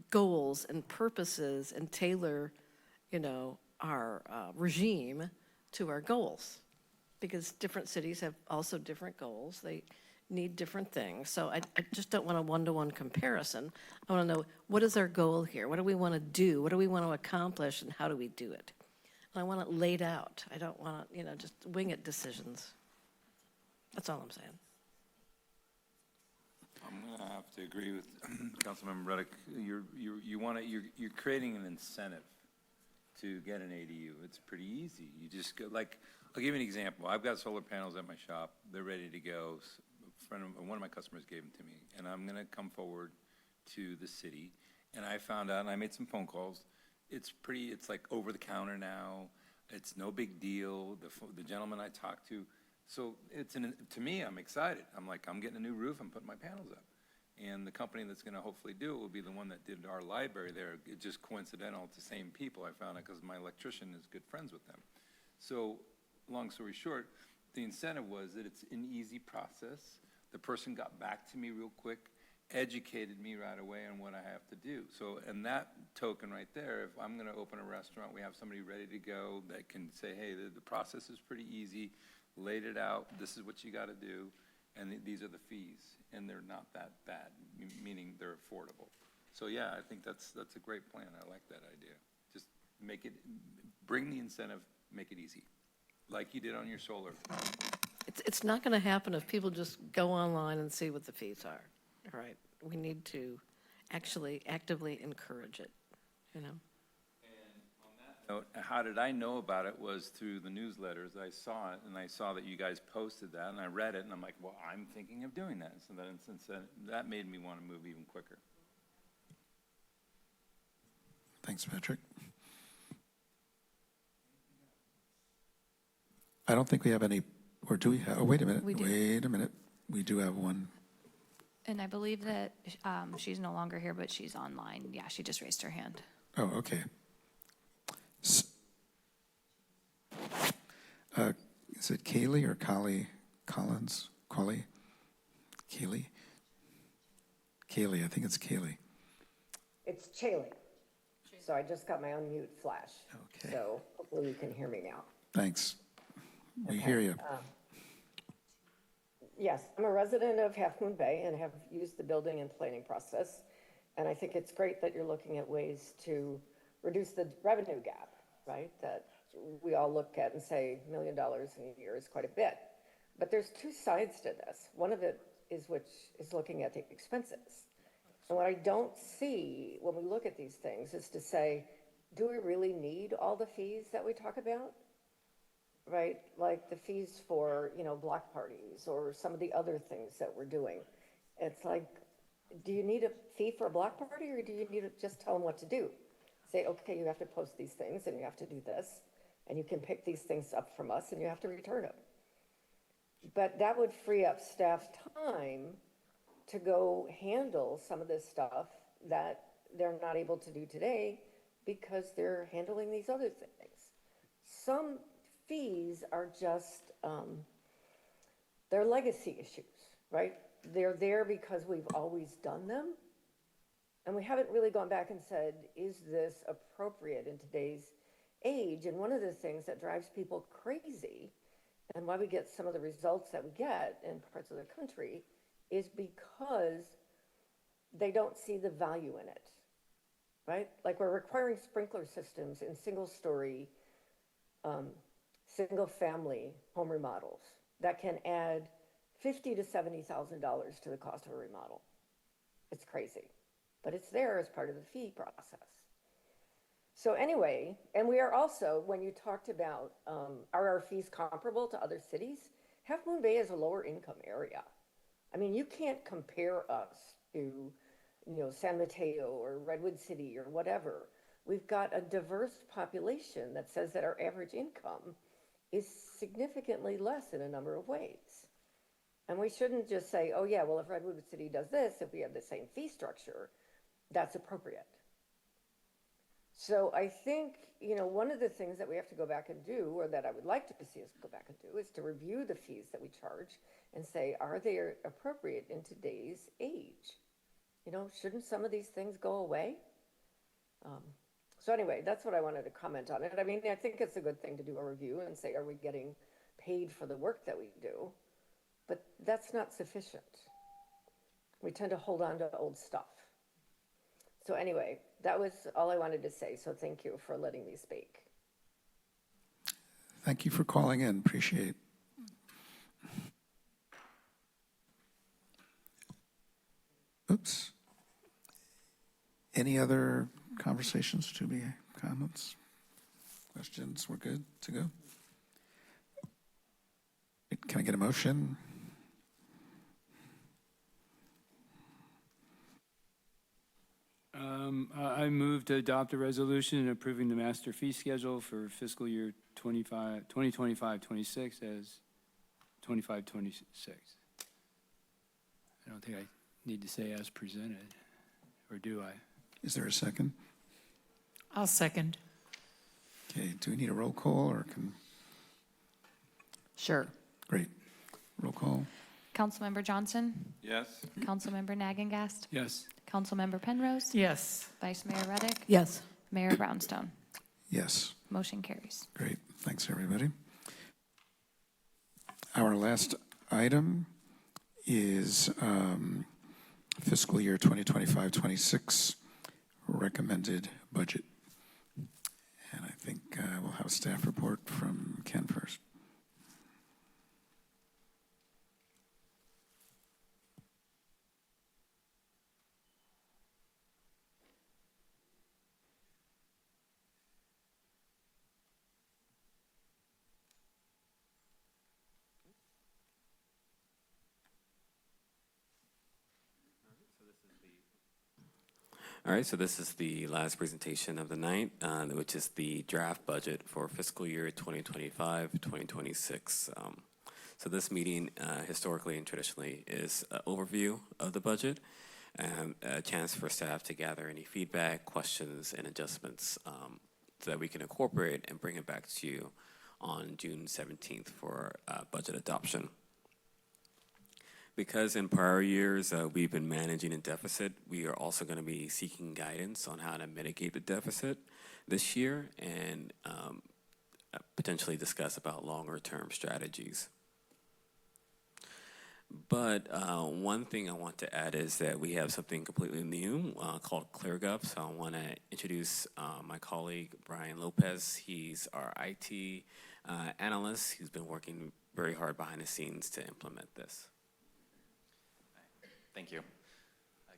goals and purposes and tailor, our regime to our goals. Because different cities have also different goals. They need different things. So I just don't want a one-to-one comparison. I want to know, what is our goal here? What do we want to do? What do we want to accomplish, and how do we do it? And I want it laid out. I don't want to, just wing it decisions. That's all I'm saying. I'm going to have to agree with Councilmember Reddick. You're creating an incentive to get an ADU. It's pretty easy. You just go, I'll give you an example. I've got solar panels at my shop. They're ready to go. One of my customers gave them to me, and I'm going to come forward to the city. And I found out, and I made some phone calls. It's like over the counter now. It's no big deal. The gentleman I talked to, so to me, I'm excited. I'm getting a new roof. I'm putting my panels up. And the company that's going to hopefully do it will be the one that did our library there. It's just coincidental. It's the same people. I found it because my electrician is good friends with them. So long story short, the incentive was that it's an easy process. The person got back to me real quick, educated me right away on what I have to do. So, and that token right there, if I'm going to open a restaurant, we have somebody ready to go that can say, hey, the process is pretty easy, laid it out, this is what you got to do, and these are the fees, and they're not that bad, meaning they're affordable. So yeah, I think that's a great plan. I like that idea. Just bring the incentive, make it easy, like you did on your solar. It's not going to happen if people just go online and see what the fees are. All right, we need to actually actively encourage it, And on that note, how did I know about it was through the newsletters. I saw it, and I saw that you guys posted that, and I read it, and I'm like, well, I'm thinking of doing that. So that made me want to move even quicker. Thanks, Patrick. I don't think we have any, or do we have, oh, wait a minute. We do. Wait a minute. We do have one. And I believe that she's no longer here, but she's online. Yeah, she just raised her hand. Oh, okay. Is it Kaylee or Kali Collins? Kaylee? Kaylee, I think it's Kaylee. It's Chaley. So I just got my unmute flash. Okay. So hopefully you can hear me now. Thanks. We Okay. hear you. Yes, I'm a resident of Half Moon Bay and have used the building and planning process. And I think it's great that you're looking at ways to reduce the revenue gap, right? That we all look at and say $1 million in a year is quite a bit. But there's two sides to this. One of it is which is looking at the expenses. And what I don't see when we look at these things is to say, do we really need all the fees that we talk about? Right, like the fees for, block parties or some of the other things that we're doing. It's like, do you need a fee for a block party, or do you need to just tell them what to do? Say, okay, you have to post these things and you have to do this, and you can pick these things up from us and you have to return them. But that would free up staff time to go handle some of this stuff that they're not able to do today because they're handling these other things. Some fees are just, they're legacy issues, right? They're there because we've always done them. And we haven't really gone back and said, is this appropriate in today's age? And one of the things that drives people crazy and why we get some of the results that we get in parts of the country is because they don't see the value in it. right? Like we're requiring sprinkler systems in single-story, single-family home remodels that can add $50,000 to $70,000 to the cost of a remodel. It's crazy, but it's there as part of the fee process. So anyway, and we are also, when you talked about, are our fees comparable to other cities? Half Moon Bay is a lower income area. I mean, you can't compare us to, San Mateo or Redwood City or whatever. We've got a diverse population that says that our average income is significantly less in a number of ways. And we shouldn't just say, oh yeah, well, if Redwood City does this, if we have the same fee structure, that's appropriate. So I think, one of the things that we have to go back and do, or that I would like to see us go back and do, is to review the fees that we charge and say, are they appropriate in today's age? Shouldn't some of these things go away? So anyway, that's what I wanted to comment on it. I mean, I think it's a good thing to do a review and say, are we getting paid for the work that we do? But that's not sufficient. We tend to hold on to old stuff. So anyway, that was all I wanted to say. So thank you for letting me speak. Thank you for calling in. Appreciate. Oops. Any other conversations to be comments? Questions? We're good to go? Can I get a motion? I move to adopt a resolution approving the master fee schedule for fiscal year 2025-26 as 25-26. I don't think I need to say as presented, or do I? Is there a second? I'll second. Okay, do we need a roll call or can? Sure. Great. Roll call. Councilmember Johnson? Yes. Councilmember Nagengast? Yes. Councilmember Penrose? Yes. Vice Mayor Reddick? Yes. Mayor Brownstone? Yes. Motion carries. Great. Thanks, everybody. Our last item is fiscal year 2025-26 recommended budget. And I think we'll have a staff report from Ken first. All right, so this is the last presentation of the night, which is the draft budget for fiscal year 2025-2026. So this meeting, historically and traditionally, is an overview of the budget and a chance for staff to gather any feedback, questions, and adjustments so that we can incorporate and bring it back to you on June 17th for budget adoption. Because in prior years we've been managing a deficit, we are also going to be seeking guidance on how to mitigate the deficit this year and potentially discuss about longer-term strategies. But one thing I want to add is that we have something completely new called ClearGov. So I want to introduce my colleague, Brian Lopez. He's our IT analyst. He's been working very hard behind the scenes to implement this. Thank you.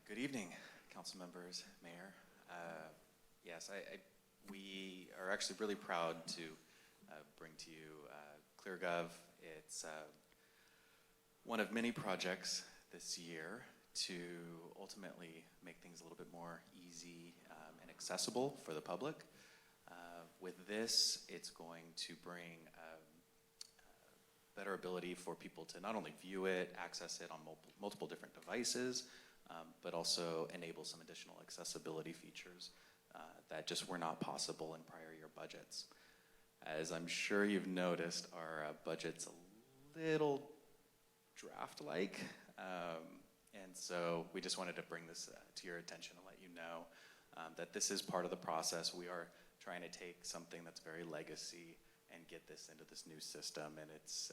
Good evening, council members, mayor. Yes, we are actually really proud to bring to you ClearGov. It's one of many projects this year to ultimately make things a little bit more easy and accessible for the public. With this, it's going to bring better ability for people to not only view it, access it on multiple different devices, but also enable some additional accessibility features that just were not possible in prior year budgets. As I'm sure you've noticed, our budget's a little draft-like, and so we just wanted to bring this to your attention and let you know that this is part of the process. We are trying to take something that's very legacy and get this into this new system, and it's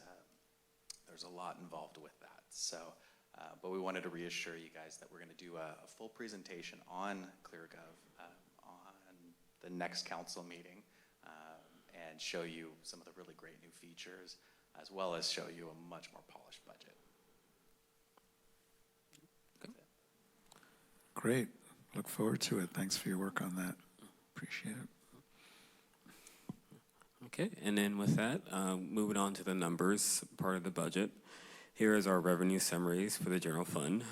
there's a lot involved with that. So, but we wanted to reassure you guys that we're going to do a full presentation on ClearGov on the next council meeting and show you some of the really great new features, as well as show you a much more polished budget. Great. Look forward to it. Thanks for your work on that. Appreciate it. Okay, and then with that, moving on to the numbers part of the budget. Here is our revenue summaries for the general fund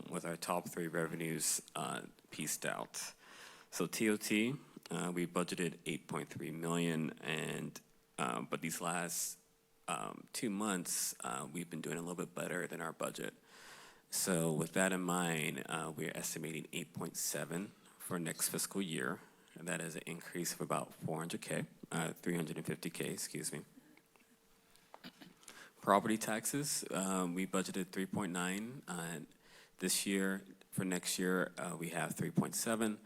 with our top 3 revenues pieced out. So TOT, we budgeted 8.3 million, and but these last 2 months, we've been doing a little bit better than our budget. So with that in mind, we're estimating 8.7 for next fiscal year. And that is an increase of about 350K, excuse me. Property taxes, we budgeted 3.9 this year. For next year, we have 3.7.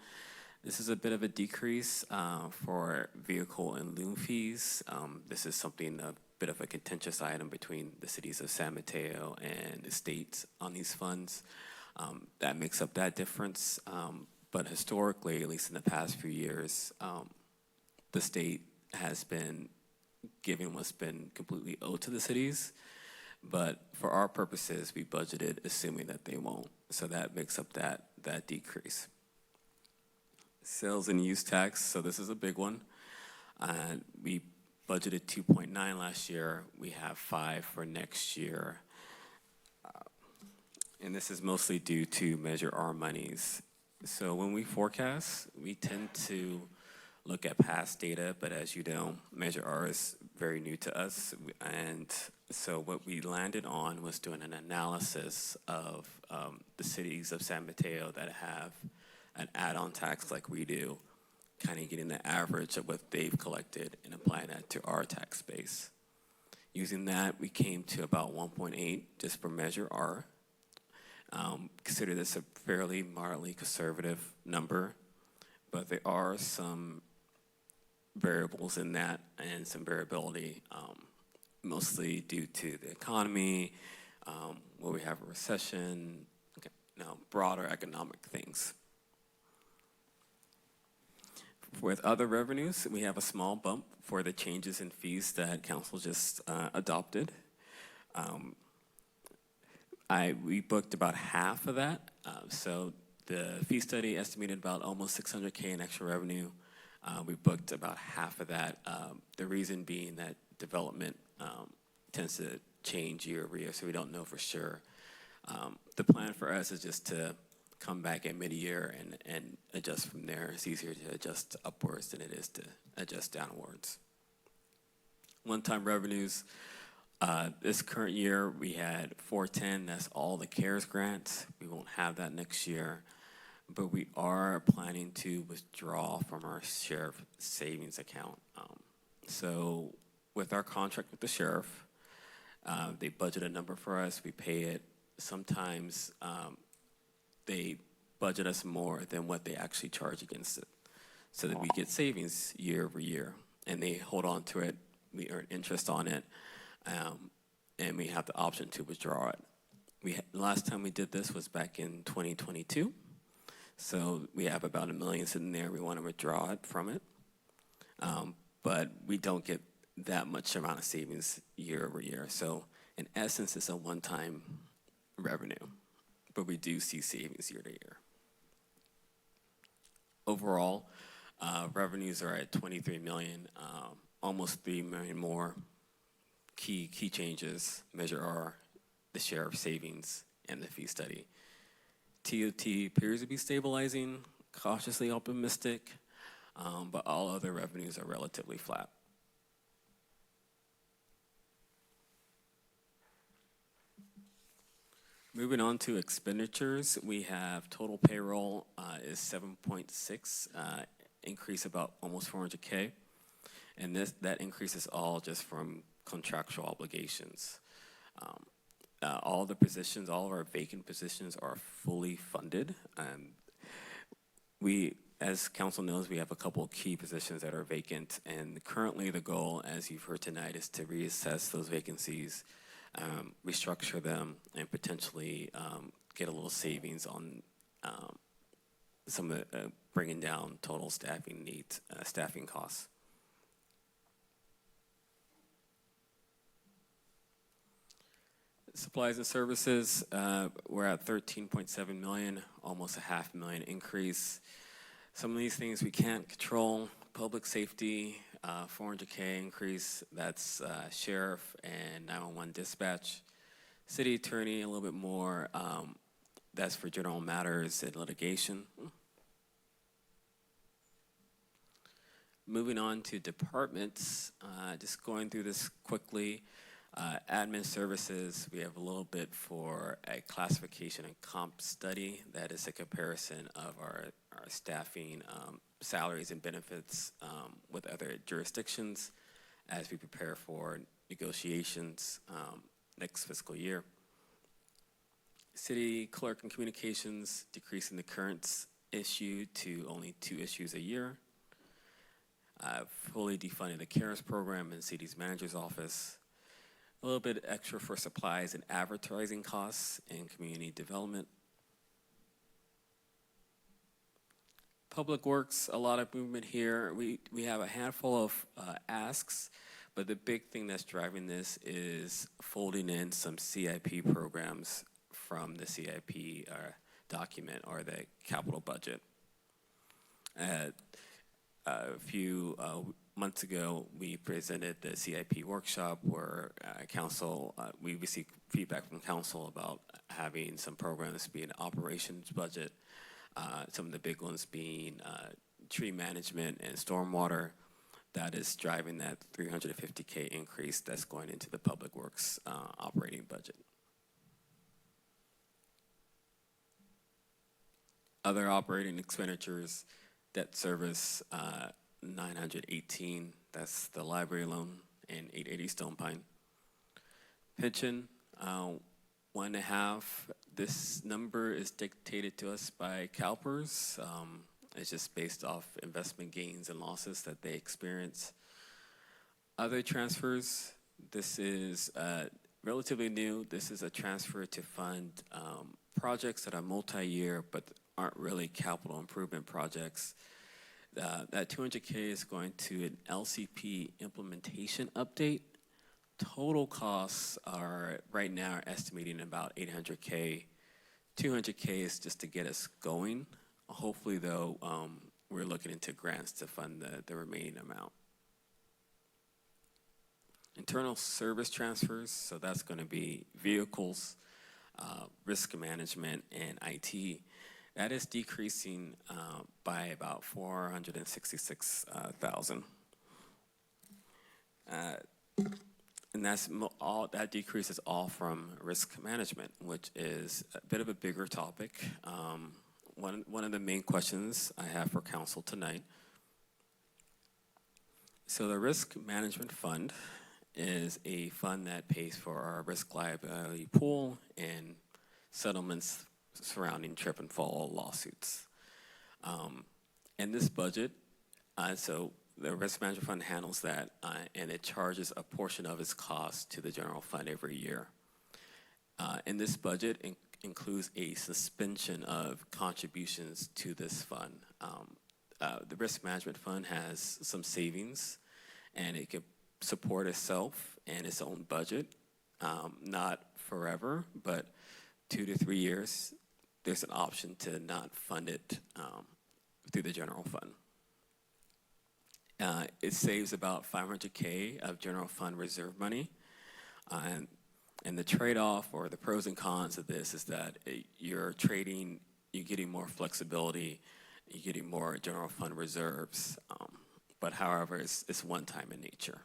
This is a bit of a decrease for vehicle and loan fees. This is something a bit of a contentious item between the cities of San Mateo and the state on these funds. That makes up that difference. But historically, at least in the past few years, the state has been giving what's been completely owed to the cities. But for our purposes, we budgeted assuming that they won't. So that makes up that decrease. Sales and use tax, so this is a big one. We budgeted 2.9 last year. We have 5 for next year. And this is mostly due to Measure R monies. So when we forecast, we tend to look at past data, but as you know, Measure R is very new to us. And so what we landed on was doing an analysis of the cities of San Mateo that have an add-on tax like we do, kind of getting the average of what they've collected and applying that to our tax base. Using that, we came to about 1.8 just for Measure R. Consider this a fairly mildly conservative number, but there are some variables in that and some variability, mostly due to the economy, where we have a recession, broader economic things. With other revenues, we have a small bump for the changes in fees that council just adopted. We booked about half of that. So the fee study estimated about almost 600K in extra revenue. We booked about half of that. The reason being that development tends to change year over year, so we don't know for sure. The plan for us is just to come back at mid-year and adjust from there. It's easier to adjust upwards than it is to adjust downwards. One-time revenues. This current year, we had 410. That's all the CARES grants. We won't have that next year. But we are planning to withdraw from our sheriff savings account. So with our contract with the sheriff, they budget a number for us. We pay it. Sometimes they budget us more than what they actually charge against it, so that we get savings year over year. And they hold on to it. We earn interest on it. And we have the option to withdraw it. The last time we did this was back in 2022. So we have about $1 million sitting there. We want to withdraw it from it. But we don't get that much amount of savings year over year. So in essence, it's a one-time revenue. But we do see savings year to year. Overall, revenues are at $23 million, almost $3 million more. Key changes, Measure R, the sheriff savings, and the fee study. TOT appears to be stabilizing, cautiously optimistic, but all other revenues are relatively flat. Moving on to expenditures, we have total payroll is 7.6, increase about almost 400K. And that increase is all just from contractual obligations. All the positions, all of our vacant positions are fully funded. As council knows, we have a couple of key positions that are vacant, and currently the goal, as you've heard tonight, is to reassess those vacancies, restructure them, and potentially get a little savings on some of the bringing down total staffing needs, staffing costs. Supplies and services, we're at 13.7 million, almost a $500,000 increase. Some of these things we can't control. Public safety, 400K increase, that's sheriff and 911 dispatch. City attorney, a little bit more, that's for general matters and litigation. Moving on to departments, just going through this quickly. Admin services, we have a little bit for a classification and comp study. That is a comparison of our staffing, salaries and benefits with other jurisdictions as we prepare for negotiations next fiscal year. City clerk and communications, decreasing the current issue to only 2 issues a year. Fully defunding the CARES program in city's manager's office. A little bit extra for supplies and advertising costs and community development. Public Works, a lot of movement here. We have a handful of asks, but the big thing that's driving this is folding in some CIP programs from the CIP document or the capital budget. A few months ago, we presented the CIP workshop where council, we received feedback from council about having some programs be an operations budget, some of the big ones being tree management and stormwater. That is driving that $350K increase that's going into the Public Works operating budget. Other operating expenditures, debt service, 918, that's the library loan, and 880 Stone Pine. Pension, 1.5. This number is dictated to us by CalPERS. It's just based off investment gains and losses that they experience. Other transfers, this is relatively new. This is a transfer to fund projects that are multi-year but aren't really capital improvement projects. That 200K is going to an LCP implementation update. Total costs are right now estimating about 800K. 200K is just to get us going. Hopefully, though, we're looking into grants to fund the remaining amount. Internal service transfers, so that's going to be vehicles, risk management, and IT. That is decreasing by about 466,000. And that's all. That decrease is all from risk management, which is a bit of a bigger topic. One of the main questions I have for council tonight. So the risk management fund is a fund that pays for our risk liability pool and settlements surrounding trip and fall lawsuits. In this budget, so the risk management fund handles that, and it charges a portion of its cost to the general fund every year. In this budget, includes a suspension of contributions to this fund. The risk management fund has some savings, and it can support itself and its own budget, not forever, but 2 to 3 years. There's an option to not fund it through the general fund. It saves about 500K of general fund reserve money. And the trade-off or the pros and cons of this is that you're getting more flexibility, you're getting more general fund reserves. But however, it's one time in nature.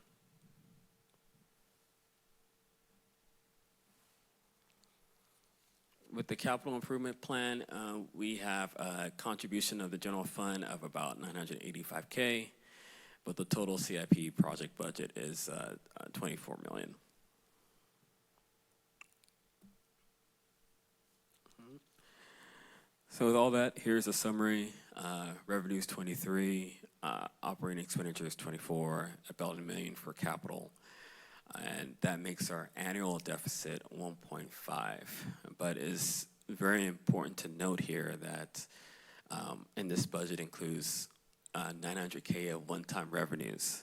With the capital improvement plan, we have a contribution of the general fund of about 985K, but the total CIP project budget is 24 million. So with all that, here's a summary. Revenues 23, operating expenditures 24, about $1 million for capital. And that makes our annual deficit 1.5. But it's very important to note here that And this budget includes $900K of one-time revenues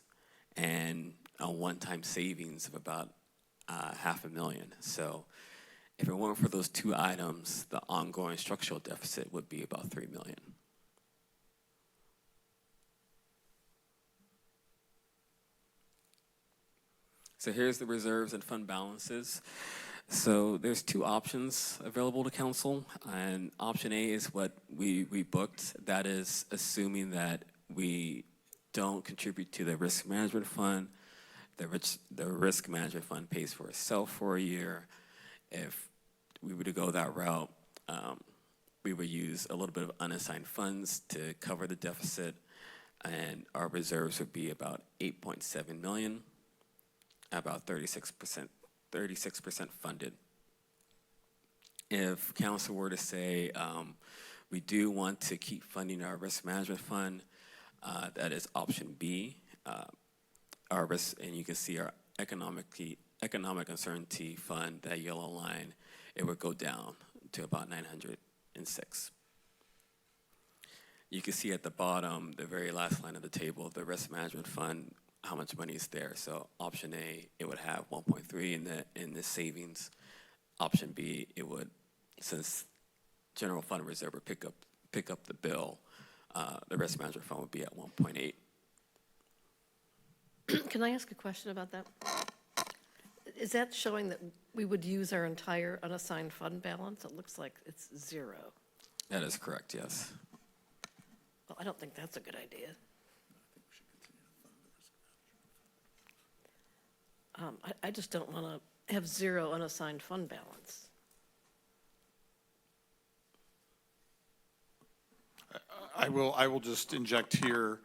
and a one-time savings of about $500,000. So if it weren't for those two items, the ongoing structural deficit would be about $3 million. So here's the reserves and fund balances. So there's two options available to council, and option A is what we booked. That is assuming that we don't contribute to the risk management fund. The risk management fund pays for itself for a year. If we were to go that route, we would use a little bit of unassigned funds to cover the deficit, and our reserves would be about $8.7 million, about 36% funded. If council were to say we do want to keep funding our risk management fund, that is option B. Our risk, and you can see our economic uncertainty fund, that yellow line, it would go down to about 906. You can see at the bottom, the very last line of the table, the risk management fund, how much money is there. So option A, it would have 1.3 in the savings. Option B, it would, since general fund reserve would pick up the bill, the risk management fund would be at 1.8. Can I ask a question about that? Is that showing that we would use our entire unassigned fund balance? It looks like it's zero. That is correct, yes. Well, I don't think that's a good idea. I just don't want to have zero unassigned fund balance. I will just inject here.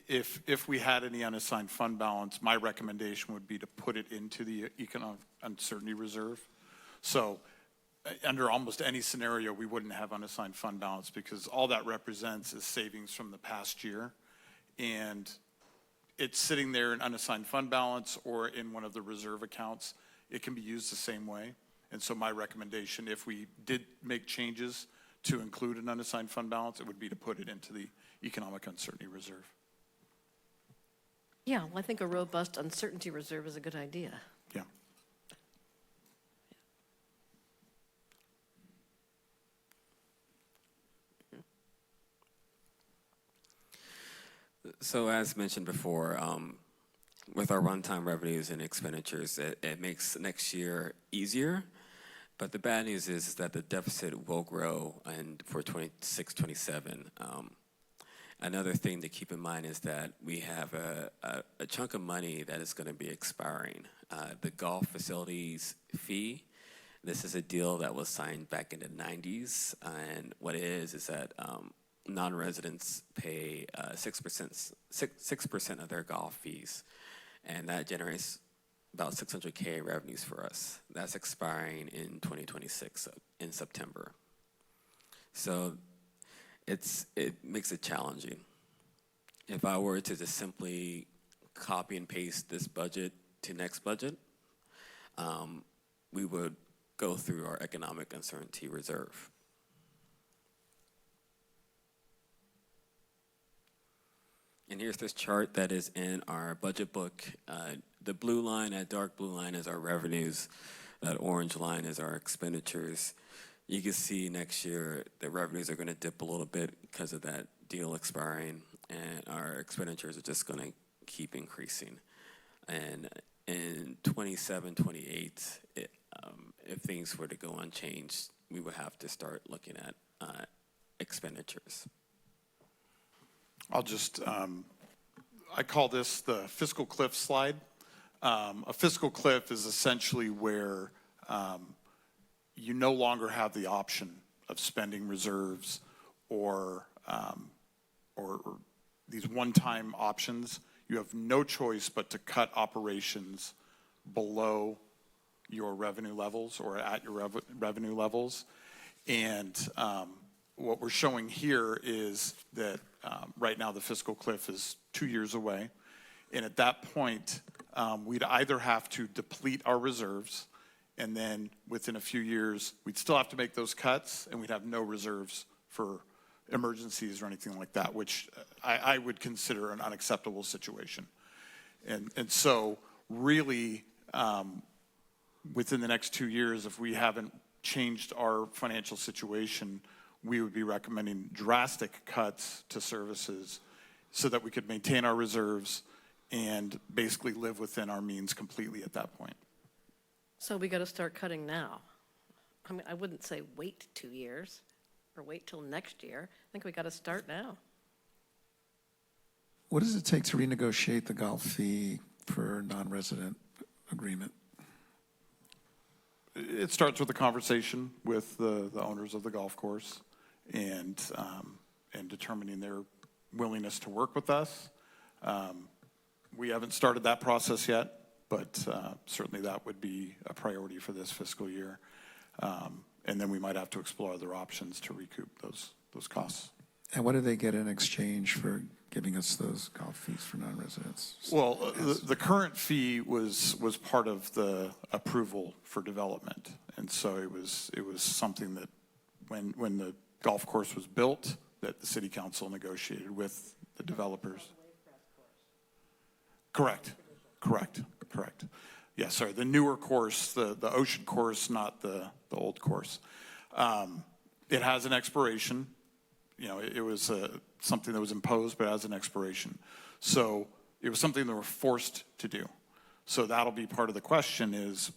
If we had any unassigned fund balance, my recommendation would be to put it into the economic uncertainty reserve. So under almost any scenario, we wouldn't have unassigned fund balance, because all that represents is savings from the past year. And it's sitting there in unassigned fund balance or in one of the reserve accounts. It can be used the same way. And so my recommendation, if we did make changes to include an unassigned fund balance, it would be to put it into the economic uncertainty reserve. Yeah, well, I think a robust uncertainty reserve is a good idea. Yeah. So as mentioned before, with our one-time revenues and expenditures, it makes next year easier. But the bad news is that the deficit will grow for 26, 27. Another thing to keep in mind is that we have a chunk of money that is going to be expiring. The golf facilities fee, this is a deal that was signed back in the 90s. And what it is that non-residents pay 6% of their golf fees. And that generates about $600K revenues for us. That's expiring in 2026 in September. So it makes it challenging. If I were to just simply copy and paste this budget to next budget, we would go through our economic uncertainty reserve. And here's this chart that is in our budget book. The blue line, that dark blue line, is our revenues. That orange line is our expenditures. You can see next year the revenues are going to dip a little bit because of that deal expiring, and our expenditures are just going to keep increasing. And in 27, 28, if things were to go unchanged, we would have to start looking at expenditures. I'll just, I call this the fiscal cliff slide. A fiscal cliff is essentially where you no longer have the option of spending reserves or these one-time options. You have no choice but to cut operations below your revenue levels or at your revenue levels. And what we're showing here is that right now the fiscal cliff is 2 years away. And at that point, we'd either have to deplete our reserves, and then within a few years, we'd still have to make those cuts, and we'd have no reserves for emergencies or anything like that, which I would consider an unacceptable situation. And so really, within the next 2 years, if we haven't changed our financial situation, we would be recommending drastic cuts to services so that we could maintain our reserves and basically live within our means completely at that point. So we got to start cutting now. I mean, I wouldn't say wait 2 years or wait till next year. I think we got to start now. What does it take to renegotiate the golf fee for non-resident agreement? It starts with a conversation with the owners of the golf course and determining their willingness to work with us. We haven't started that process yet, but certainly that would be a priority for this fiscal year. And then we might have to explore other options to recoup those costs. And what do they get in exchange for giving us those golf fees for non-residents? Well, the current fee was part of the approval for development. And so it was something that when the golf course was built, that the city council negotiated with the developers. Correct. Yeah, sorry, the newer course, the ocean course, not the old course. It has an expiration. You know, it was something that was imposed, but it has an expiration. So it was something that we're forced to do. So that'll be part of the question is,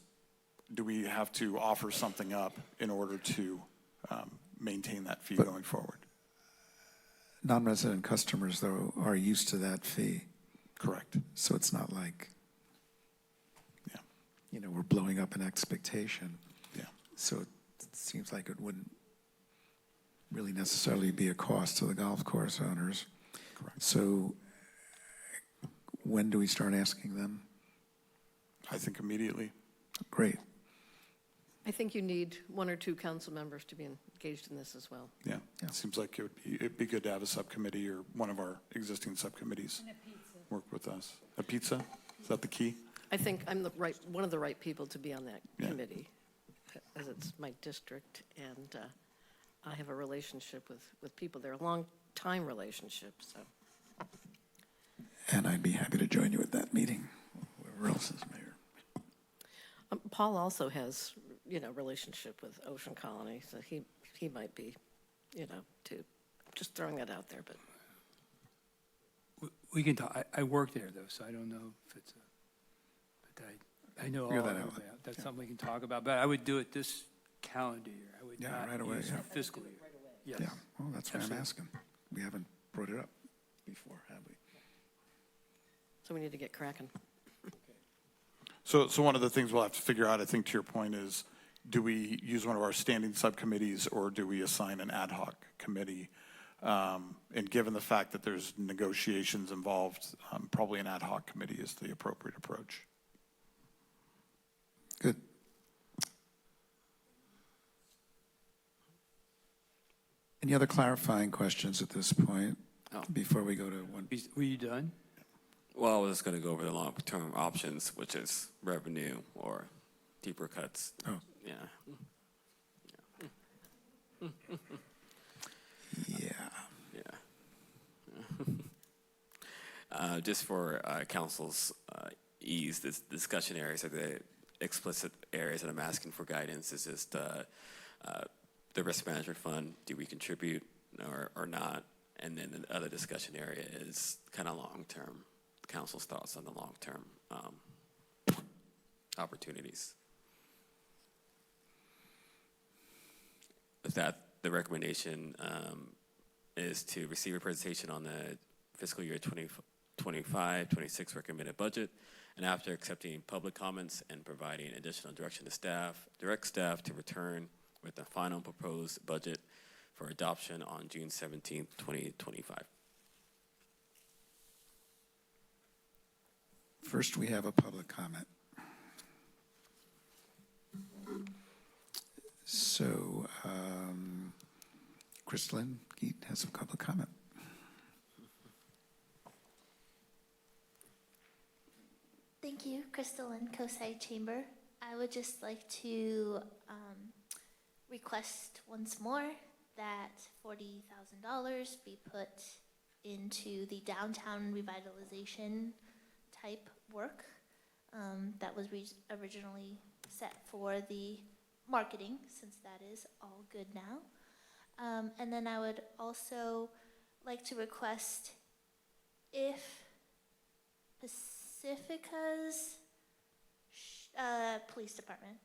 do we have to offer something up in order to maintain that fee going forward? Non-resident customers, though, are used to that fee. Correct. So it's not like, we're blowing up an expectation. Yeah. So it seems like it wouldn't really necessarily be a cost to the golf course owners. Correct. So when do we start asking them? I think immediately. Great. I think you need 1 or 2 council members to be engaged in this as well. Yeah. It seems like it'd be good to have a subcommittee or one of our existing subcommittees work with us. A pizza? Is that the key? I think I'm one of the right people to be on that Yeah. committee, as it's my district, and I have a relationship with people there, a long-time relationship, so. And I'd be happy to join you at that meeting, whoever else is mayor. Paul also has, relationship with Ocean Colony, so he might be, too. Just throwing that out there, but. We can talk. I work there, though, so I don't know if it's but I know all Figure that of out. that. That's something we can talk about, but I would do it this calendar year. I would not right away. use Yeah. fiscal year. Yes. Yeah, well, that's what I'm Absolutely. asking. We haven't brought it up before, have we? So we need to get cracking. So one of the things we'll have to figure out, I think to your point, is do we use one of our standing subcommittees or do we assign an ad hoc committee? And given the fact that there's negotiations involved, probably an ad hoc committee is the appropriate approach. Good. Any other clarifying questions at this point before we go to one? Were you done? Well, I was going to go over the long-term options, which is revenue or deeper cuts. Oh. Yeah. Just for council's ease, this discussion areas are the explicit areas that I'm asking for guidance is just the risk management fund. Do we contribute or not? And then the other discussion area is kind of long-term. Council's thoughts on the long-term opportunities. With that, the recommendation is to receive a presentation on the fiscal year 2025-26 recommended budget, and after accepting public comments and providing additional direction to staff, direct staff to return with the final proposed budget for adoption on June 17th, 2025. First, we have a public comment. So, Crystalline Geet has a public comment. Thank you, Crystalline, Kosai Chamber. I would just like to request once more that $40,000 be put into the downtown revitalization type work that was originally set for the marketing, since that is all good now. And then I would also like to request if Pacifica's police department,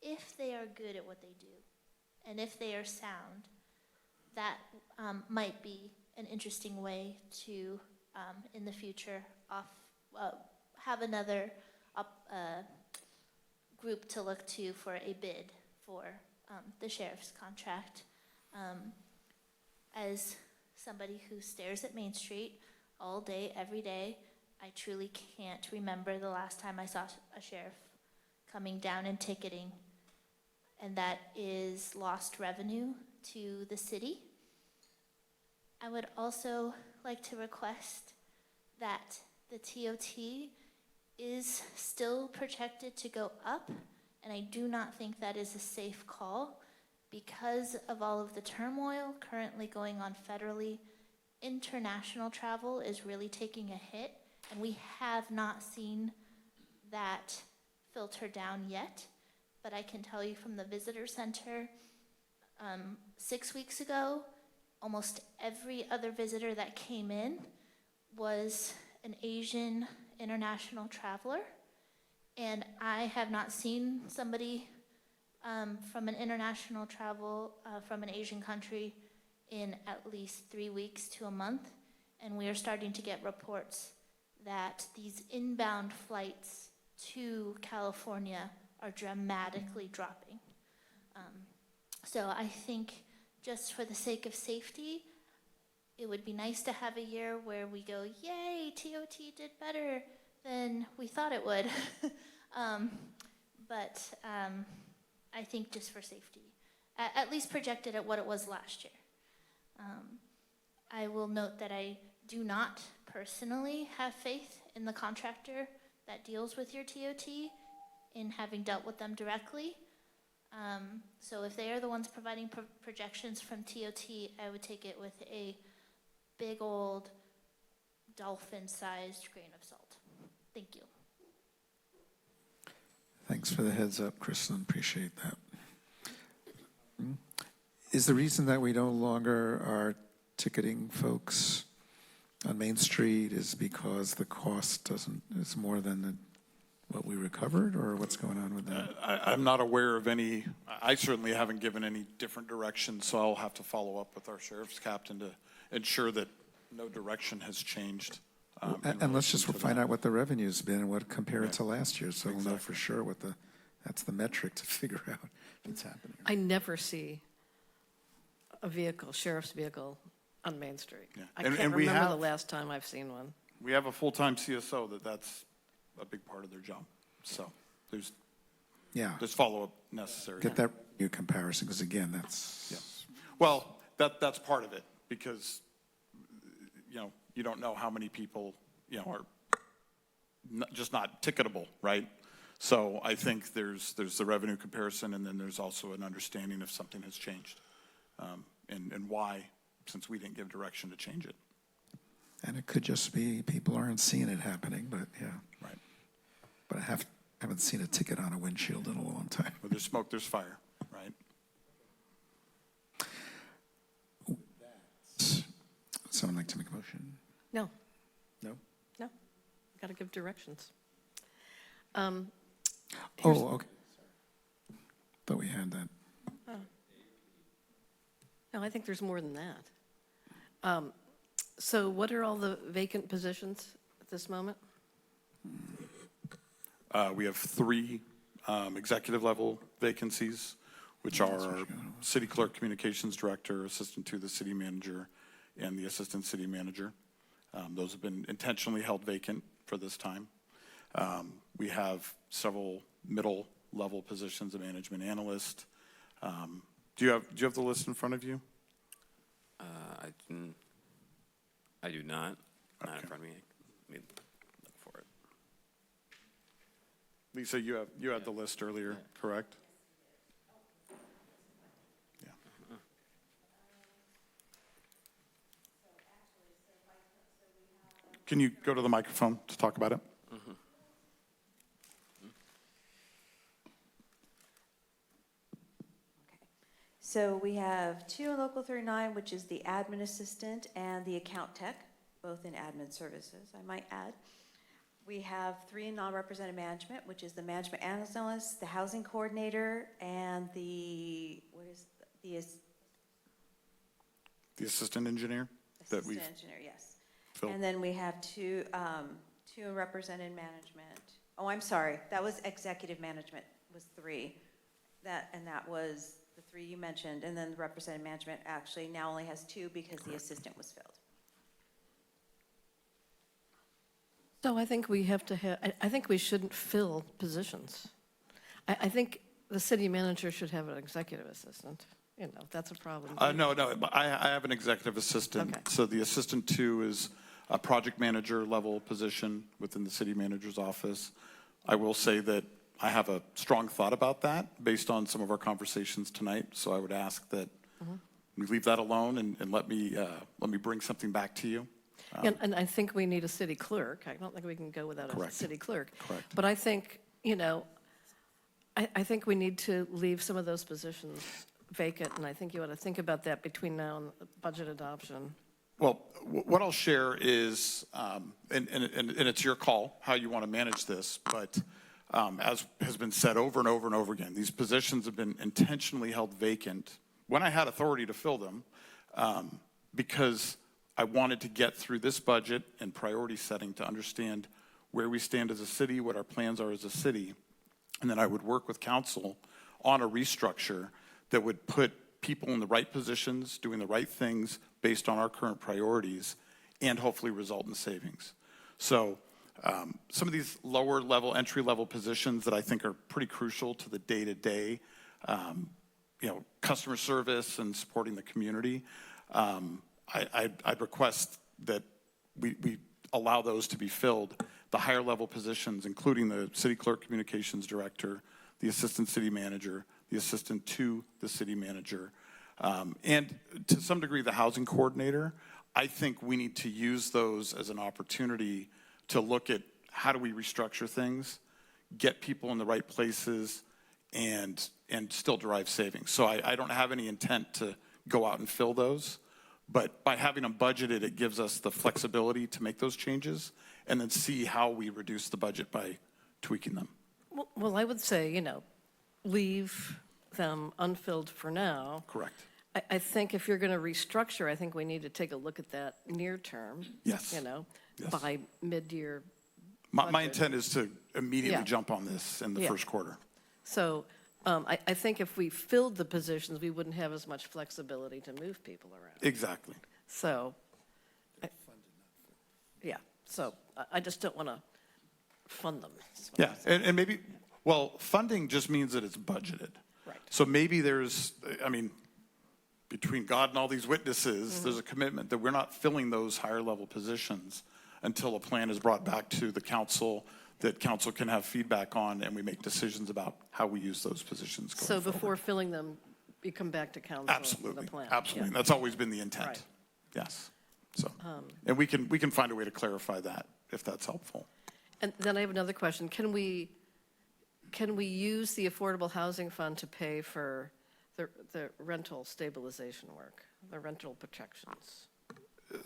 if they are good at what they do, and if they are sound, that might be an interesting way to, in the future, have another group to look to for a bid for the sheriff's contract. As somebody who stares at Main Street all day, every day, I truly can't remember the last time I saw a sheriff coming down and ticketing, and that is lost revenue to the city. I would also like to request that the TOT is still projected to go up, and I do not think that is a safe call because of all of the turmoil currently going on federally. International travel is really taking a hit, and we have not seen that filter down yet. But I can tell you from the visitor center, 6 weeks ago, almost every other visitor that came in was an Asian international traveler. And I have not seen somebody from an international travel from an Asian country in at least 3 weeks to a month. And we are starting to get reports that these inbound flights to California are dramatically dropping. So I think just for the sake of safety, it would be nice to have a year where we go, yay, TOT did better than we thought it would. But I think just for safety, at least projected at what it was last year. I will note that I do not personally have faith in the contractor that deals with your TOT, in having dealt with them directly. So if they are the ones providing projections from TOT, I would take it with a big old dolphin-sized grain of salt. Thank you. Thanks for the heads up, Kristen. Appreciate that. Is the reason that we no longer are ticketing folks on Main Street is because the cost is more than what we recovered, or what's going on with that? I'm not aware of any, I certainly haven't given any different direction, so I'll have to follow up with our sheriff's captain to ensure that no direction has changed. And let's just find out what the revenue's been and what compare it to last year, so we'll know for sure what that's the metric to figure out if it's happening. I never see a vehicle, sheriff's vehicle, on Main Street. Yeah. I can't remember the last time I've seen one. We have a full-time CSO that's a big part of their job. So there's follow-up necessary. Get that new comparison, because again, that's... Yeah. Well, that's part of it, because, you don't know how many people, are just not ticketable, right? So I think there's the revenue comparison, and then there's also an understanding if something has changed, and why, since we didn't give direction to change it. And it could just be people aren't seeing it happening, but yeah. Right. But I haven't seen a ticket on a windshield in a long time. Where there's smoke, there's fire, right? Someone like to make a motion? No. No? No. Got to give directions. Oh, okay. Thought we had that. Oh. No, I think there's more than that. So what are all the vacant positions at this moment? We have 3 executive level vacancies, which are city clerk, communications director, assistant to the city manager, and the assistant city manager. Those have been intentionally held vacant for this time. We have several middle level positions, a management analyst. Do you have the list in front of you? I do not. Not in front of me. Let me look for it. Lisa, you had the list earlier, correct? Yeah. Can you go to the microphone to talk about it? So we have 2 in Local 39, which is the admin assistant and the account tech, both in admin services, I might add. We have 3 in non-represented management, which is the management analyst, the housing coordinator, and the assistant engineer that we've assistant engineer, yes. filled. And then we have 2 in represented management. Oh, I'm sorry, that was executive management was 3. That was the 3 you mentioned, and then the represented management actually now only has 2 because the assistant was filled. So I think we have to have, I think we shouldn't fill positions. I think the city manager should have an executive assistant, you know, if that's a problem. No, I have an executive assistant. Okay. So the assistant 2 is a project manager level position within the city manager's office. I will say that I have a strong thought about that based on some of our conversations tonight. So I would ask that we leave that alone and let me bring something back to you. And I think we need a city clerk. I don't think we can go without Correct. a city clerk. Correct. But I think, you know, I think we need to leave some of those positions vacant, and I think you ought to think about that between now and budget adoption. Well, what I'll share is, and it's your call how you want to manage this, but as has been said over and over and over again, these positions have been intentionally held vacant when I had authority to fill them, because I wanted to get through this budget and priority setting to understand where we stand as a city, what our plans are as a city, and then I would work with council on a restructure that would put people in the right positions, doing the right things based on our current priorities, and hopefully result in savings. So some of these lower level, entry level positions that I think are pretty crucial to the day-to-day, customer service and supporting the community, I'd request that we allow those to be filled. The higher level positions, including the city clerk communications director, the assistant city manager, the assistant to the city manager, and to some degree the housing coordinator, I think we need to use those as an opportunity to look at how do we restructure things, get people in the right places, and still derive savings. So I don't have any intent to go out and fill those, but by having them budgeted, it gives us the flexibility to make those changes and then see how we reduce the budget by tweaking them. Well, I would say, leave them unfilled for now. Correct. I think if you're going to restructure, I think we need to take a look at that near term. Yes. Yes. By mid-year. My intent is to immediately Yeah. jump on this in the first quarter. So I think if we filled the positions, we wouldn't have as much flexibility to move people around. Exactly. So, so I just don't want to fund them. Yeah, and maybe, funding just means that it's budgeted. Right. So maybe there's, between God and all these witnesses, there's a commitment that we're not filling those higher level positions until a plan is brought back to the council that council can have feedback on, and we make decisions about how we use those positions going So forward. before filling them, you come back to council with a plan. Absolutely. Yeah. That's always been the intent. Right. Yes. So, and we can find a way to clarify that if that's helpful. And then I have another question. Can we use the Affordable Housing Fund to pay for the rental stabilization work, the rental protections?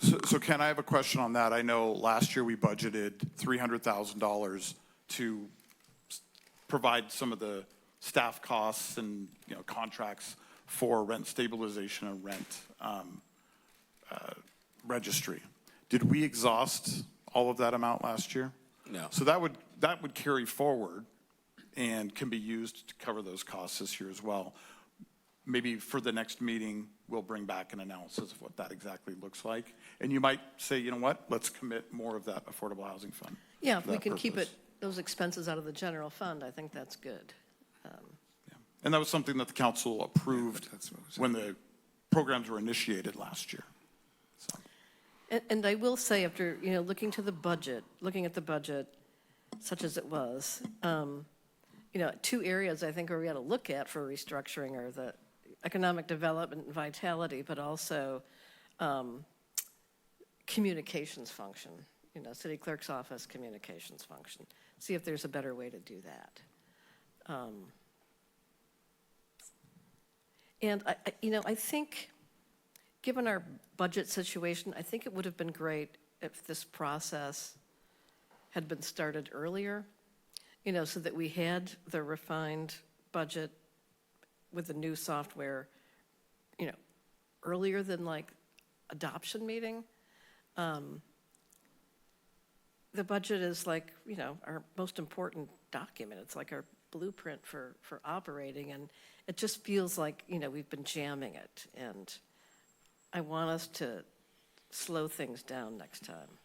So Ken, I have a question on that. I know last year we budgeted $300,000 to provide some of the staff costs and contracts for rent stabilization and rent registry. Did we exhaust all of that amount last year? No. So that would carry forward and can be used to cover those costs this year as well. Maybe for the next meeting, we'll bring back an analysis of what that exactly looks like. And you might say, you know what, let's commit more of that affordable housing fund. Yeah, if for we that can keep purpose. those expenses out of the general fund, I think that's good. And that was something that the council approved when the programs were initiated last year. So. And I will say, after, looking at the budget, such as it was, 2 areas I think where we ought to look at for restructuring are the economic development and vitality, but also communications function. city clerk's office communications function. See if there's a better way to do that. And I think, given our budget situation, I think it would have been great if this process had been started earlier, so that we had the refined budget with the new software, earlier than like adoption meeting. The budget is like, our most important document. It's like our blueprint for operating, and it just feels like, we've been jamming it. And I want us to slow things down next time.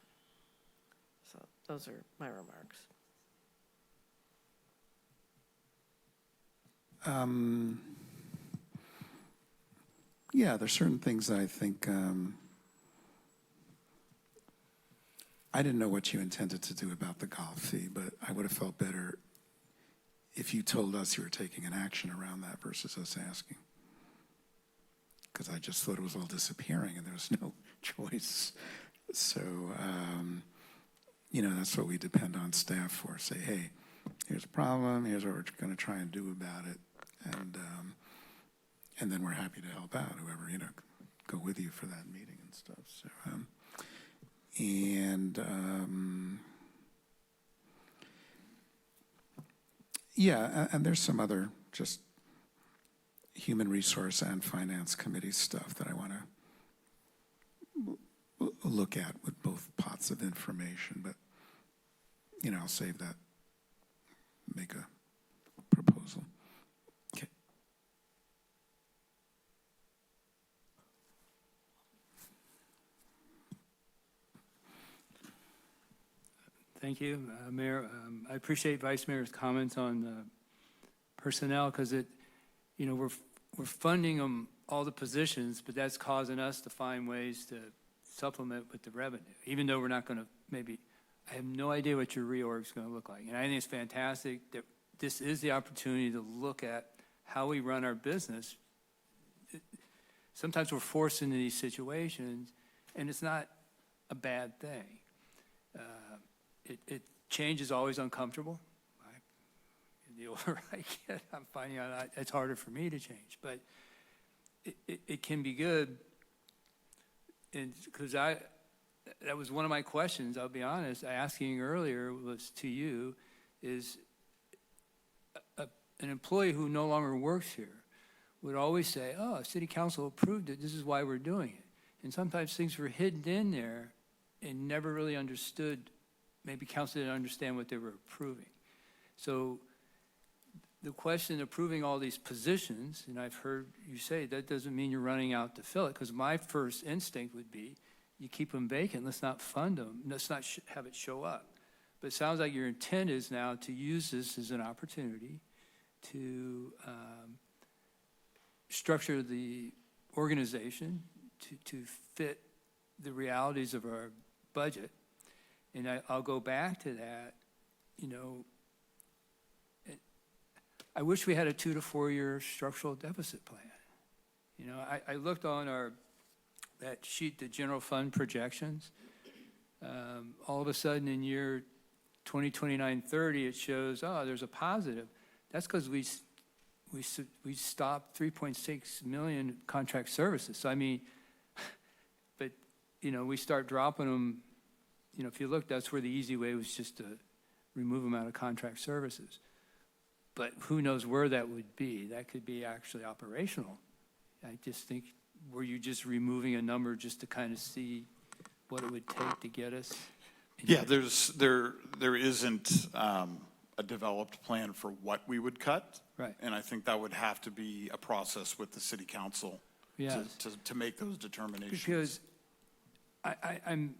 So those are my remarks. Yeah, there's certain things that I think, I didn't know what you intended to do about the golf fee, but I would have felt better if you told us you were taking an action around that versus us asking. Because I just thought it was all disappearing and there was no choice. So, that's what we depend on staff for. Say, hey, here's a problem, here's what we're going to try and do about it. And then we're happy to help out, whoever, go with you for that meeting and stuff. So, and there's some other just human resource and finance committee stuff that I want to look at with both pots of information, but, I'll save that, make a proposal. Okay. Thank you, Mayor. I appreciate Vice Mayor's comments on personnel, because we're funding them, all the positions, but that's causing us to find ways to supplement with the revenue, even though we're not going to I have no idea what your reorg is going to look like. And I think it's fantastic that this is the opportunity to look at how we run our business. Sometimes we're forced into these situations, and it's not a bad thing. Change is always uncomfortable. The older I get, I'm finding out it's harder for me to change, but it can be good. And because that was one of my questions, I'll be honest, asking earlier was to you, is an employee who no longer works here would always say, oh, city council approved it, this is why we're doing it. And sometimes things were hidden in there and never really understood. Maybe council didn't understand what they were approving. So the question approving all these positions, and I've heard you say that doesn't mean you're running out to fill it, because my first instinct would be you keep them vacant, let's not fund them, let's not have it show up. But it sounds like your intent is now to use this as an opportunity to structure the organization to fit the realities of our budget. And I'll go back to that, I wish we had a 2 to 4 year structural deficit plan. I looked on that sheet, the general fund projections. All of a sudden in year 2029-30, it shows, there's a positive. That's because we stopped 3.6 million contract services. So but we start dropping them. If you look, that's where the easy way was just to remove them out of contract services. But who knows where that would be? That could be actually operational. I just think, were you just removing a number just to kind of see what it would take to get us? Yeah, there isn't a developed plan for what we would cut. Right. And I think that would have to be a process with the city council to make those determinations. Because I'm,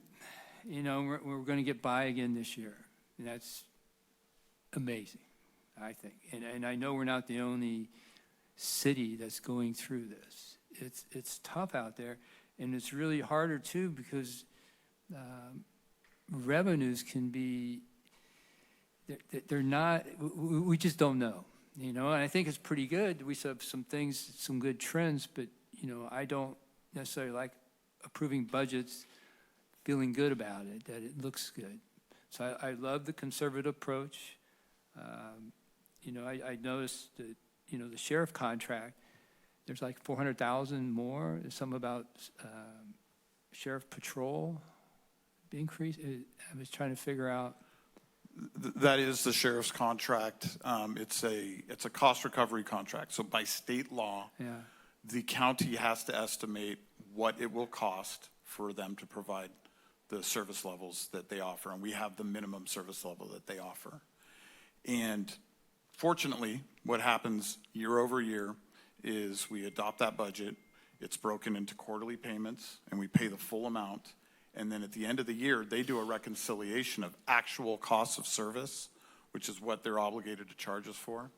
we're going to get by again this year. And that's amazing, I think. And I know we're not the only city that's going through this. It's tough out there, and it's really harder too, because revenues can be, they're not, we just don't know, and I think it's pretty good. We have some things, some good trends, but I don't necessarily like approving budgets feeling good about it, that it looks good. So I love the conservative approach. You know, I noticed that, you know, the sheriff contract, there's like 400,000 more. There's something about sheriff patrol increase. I was trying to figure out. That is the sheriff's contract. It's a cost recovery contract. So by state law, Yeah. the county has to estimate what it will cost for them to provide the service levels that they offer. And we have the minimum service level that they offer. And fortunately, what happens year over year is we adopt that budget. It's broken into quarterly payments, and we pay the full amount. And then at the end of the year, they do a reconciliation of actual costs of service, which is what they're obligated to charge us for.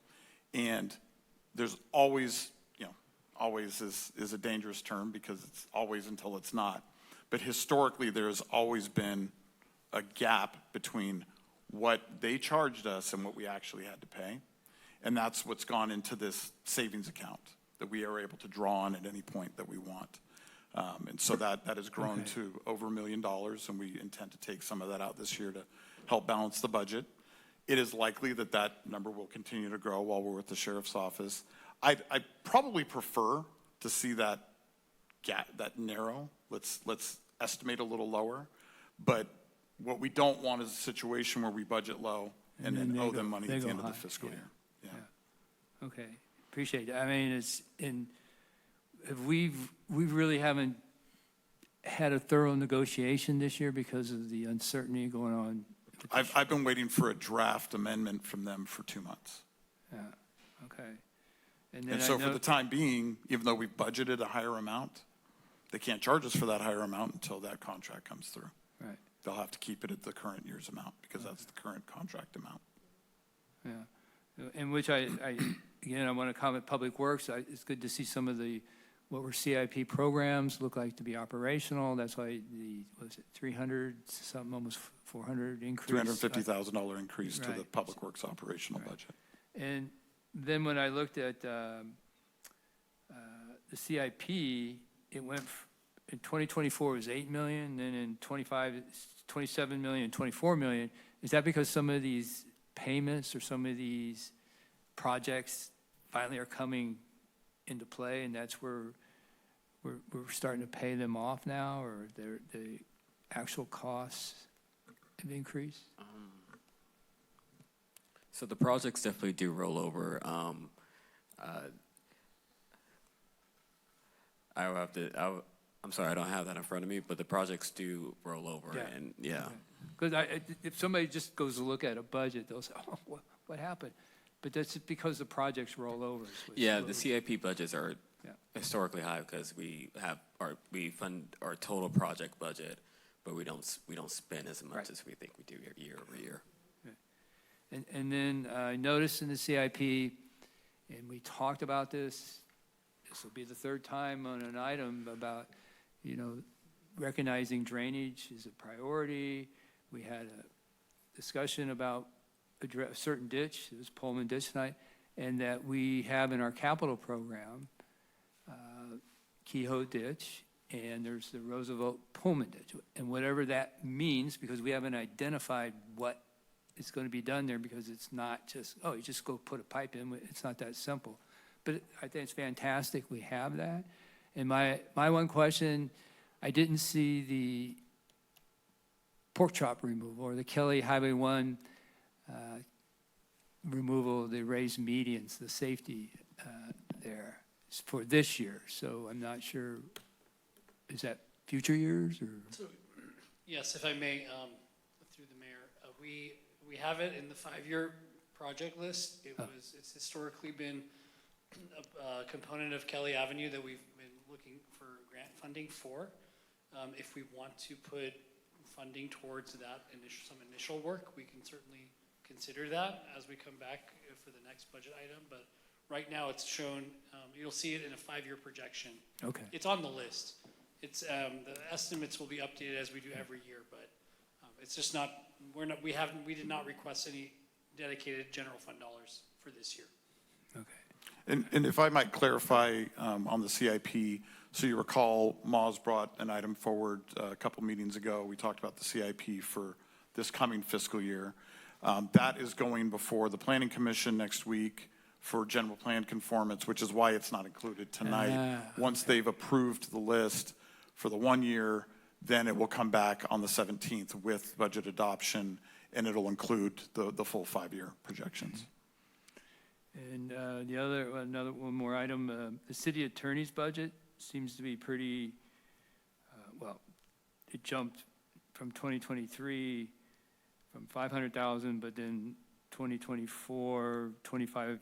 And there's always, you know, always is a dangerous term because it's always until it's not. But historically, there's always been a gap between what they charged us and what we actually had to pay. And that's what's gone into this savings account that we are able to draw on at any point that we want. And so that has grown to over $1 million, and we intend to take some of that out this year to help balance the budget. It is likely that that number will continue to grow while we're with the sheriff's office. I probably prefer to see that gap, that narrow. Let's estimate a little lower. But what we don't want is a situation where we budget low and then owe them money at the end of the fiscal year. Yeah. Okay, appreciate it. I mean, it's in. We really haven't had a thorough negotiation this year because of the uncertainty going on. I've been waiting for a draft amendment from them for 2 months. Yeah, okay. And so for the time being, even though we've budgeted a higher amount, they can't charge us for that higher amount until that contract comes through. Right. They'll have to keep it at the current year's amount because that's the current contract amount. Yeah, in which I want to comment Public Works. It's good to see some of what were CIP programs look like to be operational. That's why what was it, 300 something, almost 400 increase. $350,000 increase to the Public Works operational budget. And then when I looked at the CIP, it went in 2024 it was 8 million, then in 25 it's 27 million, 24 million. Is that because some of these payments or some of these projects finally are coming into play, and that's where we're starting to pay them off now, or the actual costs have increased? So the projects definitely do roll over. I'm sorry, I don't have that in front of me, but the projects do roll over, and Because if somebody just goes to look at a budget, they'll say, "Oh, what happened?" But that's because the projects roll over. Yeah, the CIP budgets are historically high because we fund our total project budget, but we don't spend as much as we think we do year over year. And then I noticed in the CIP, and we talked about this. This will be the third time on an item about, you know, recognizing drainage is a priority. We had a discussion about a certain ditch, it was Pullman Ditch tonight, and that we have in our capital program, Kehoe Ditch, and there's the Roosevelt Pullman Ditch. And whatever that means, because we haven't identified what is going to be done there, because it's not just, oh, you just go put a pipe in, it's not that simple. But I think it's fantastic we have that. And my one question, I didn't see the pork chop removal or the Kelly Highway 1 removal of the raised medians, the safety there for this year. So I'm not sure, is that future years or? So, yes, if I may, through the mayor, we have it in the 5-year project list. It's historically been a component of Kelly Avenue that we've been looking for grant funding for. If we want to put funding towards that some initial work, we can certainly consider that as we come back for the next budget item. But right now it's shown, you'll see it in a 5-year projection. Okay. It's on the list. It's the estimates will be updated as we do every year, but it's just not, we did not request any dedicated general fund dollars for this year. Okay. And if I might clarify on the CIP, So you recall, Moz brought an item forward a couple meetings ago. We talked about the CIP for this coming fiscal year. That is going before the Planning Commission next week for general plan conformance, which is why it's not included tonight. Once they've approved the list for the 1 year, then it will come back on the 17th with budget adoption, and it'll include the full 5-year projections. And another one more item, the city attorney's budget seems to be pretty, well, it jumped from 2023 from 500,000, but then 2024, 25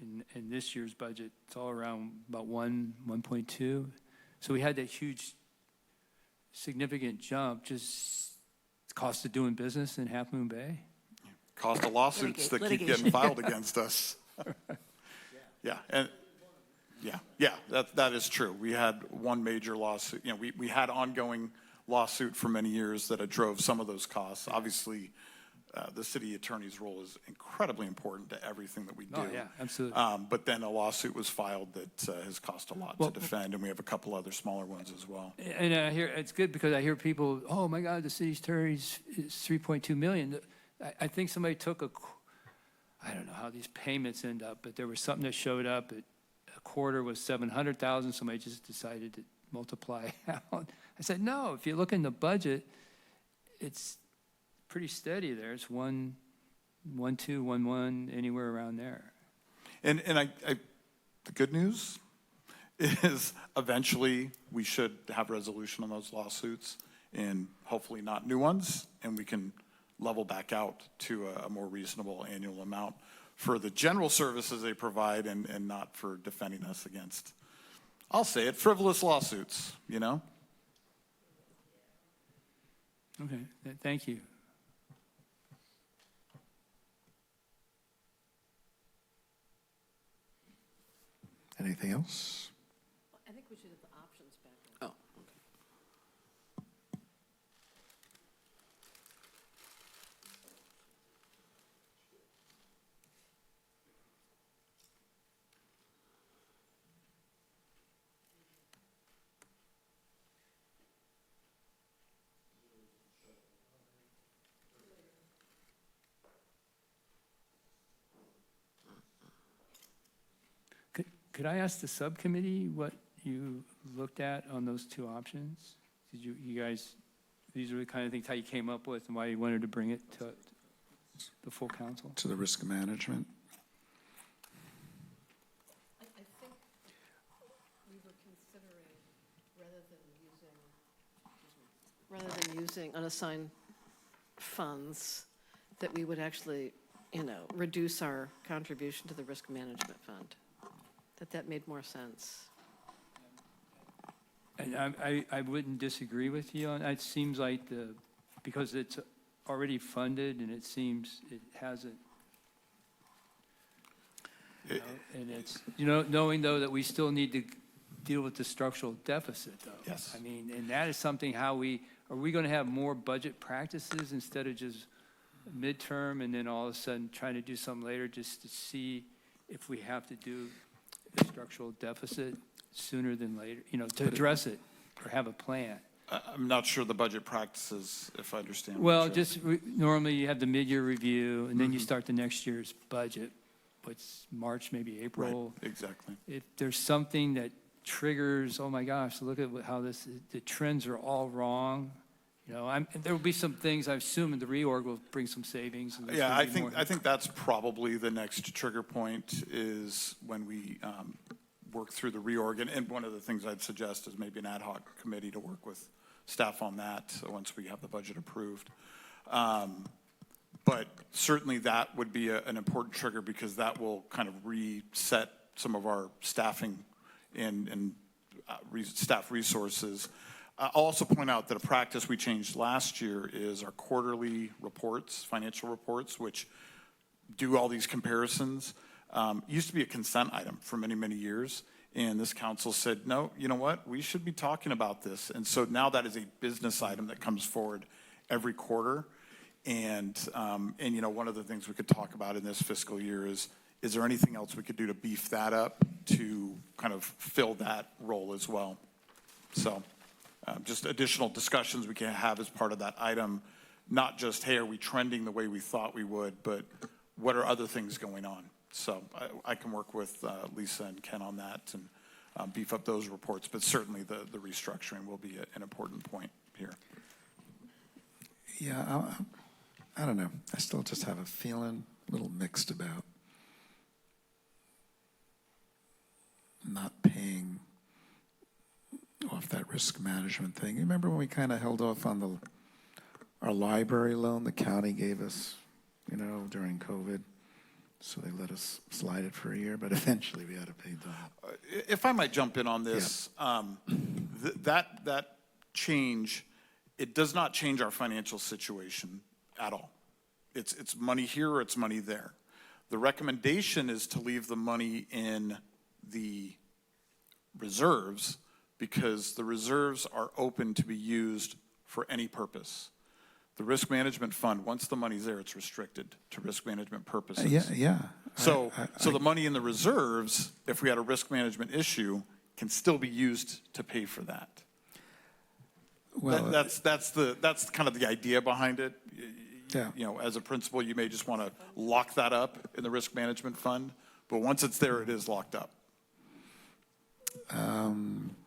in this year's budget, it's all around about 1.2. So we had that huge, significant jump, just cost of doing business in Half Moon Bay. Cost of lawsuits that keep getting filed against us. Yeah, and that is true. We had one major lawsuit. You know, we had ongoing lawsuit for many years that drove some of those costs. Obviously, the city attorney's role is incredibly important to everything that we do. Oh, yeah, absolutely. But then a lawsuit was filed that has cost a lot to defend, and we have a couple other smaller ones as well. And I hear it's good because I hear people, oh my God, the city's attorney's is 3.2 million. I think somebody took I don't know how these payments end up, but there was something that showed up at a quarter was 700,000. Somebody just decided to multiply out. I said, no, if you look in the budget, it's pretty steady there. It's 1.2, 1.1, anywhere around there. And the good news is eventually we should have resolution on those lawsuits and hopefully not new ones, and we can level back out to a more reasonable annual amount for the general services they provide and not for defending us against, I'll say it, frivolous lawsuits, you know? Okay, thank you. Anything else? I think we should have the options back. Oh, Could I ask the subcommittee what you looked at on those two options? Did you guys, these are the kind of things how you came up with and why you wanted to bring it to the full council? To the risk management? I think we were considering, rather than using unassigned funds, that we would actually, reduce our contribution to the risk management fund. That made more sense. And I wouldn't disagree with you on that. It seems like because it's already funded and it seems it hasn't, and it's, knowing though that we still need to deal with the structural deficit though. Yes. I mean, and that is something are we going to have more budget practices instead of just midterm and then all of a sudden trying to do something later just to see if we have to do the structural deficit sooner than later, to address it or have a plan. I'm not sure the budget practices, if I understand. Well, just normally you have the mid-year review and then you start the next year's budget. What's March, maybe April? Right, exactly. If there's something that triggers, oh my gosh, look at how the trends are all wrong. There will be some things, I assume, in the reorg will bring some savings. Yeah, I think that's probably the next trigger point is when we work through the reorg. And one of the things I'd suggest is maybe an ad hoc committee to work with staff on that once we have the budget approved. But certainly that would be an important trigger because that will kind of reset some of our staffing and staff resources. I'll also point out that a practice we changed last year is our quarterly reports, financial reports, which do all these comparisons. Used to be a consent item for many, many years. And this council said, no, you know what? We should be talking about this. And so now that is a business item that comes forward every quarter. And one of the things we could talk about in this fiscal year is is there anything else we could do to beef that up to kind of fill that role as well? So just additional discussions we can have as part of that item, not just, hey, are we trending the way we thought we would, but what are other things going on? So I can work with Lisa and Ken on that and beef up those reports, but certainly the restructuring will be an important point here. Yeah, I don't know. I still just have a feeling a little mixed about not paying off that risk management thing. You remember when we kind of held off on our library loan the county gave us, during COVID? So they let us slide it for a year, but eventually we had to pay down. If I might jump in on this, that change, it does not change our financial situation at all. It's money here or it's money there. The recommendation is to leave the money in the reserves because the reserves are open to be used for any purpose. The risk management fund, once the money's there, it's restricted to risk management purposes. Yeah. So the money in the reserves, if we had a risk management issue, can still be used to pay for that. Well, that's kind of the idea behind it. Yeah. As a principal, you may just want to lock that up in the risk management fund, but once it's there, it is locked up.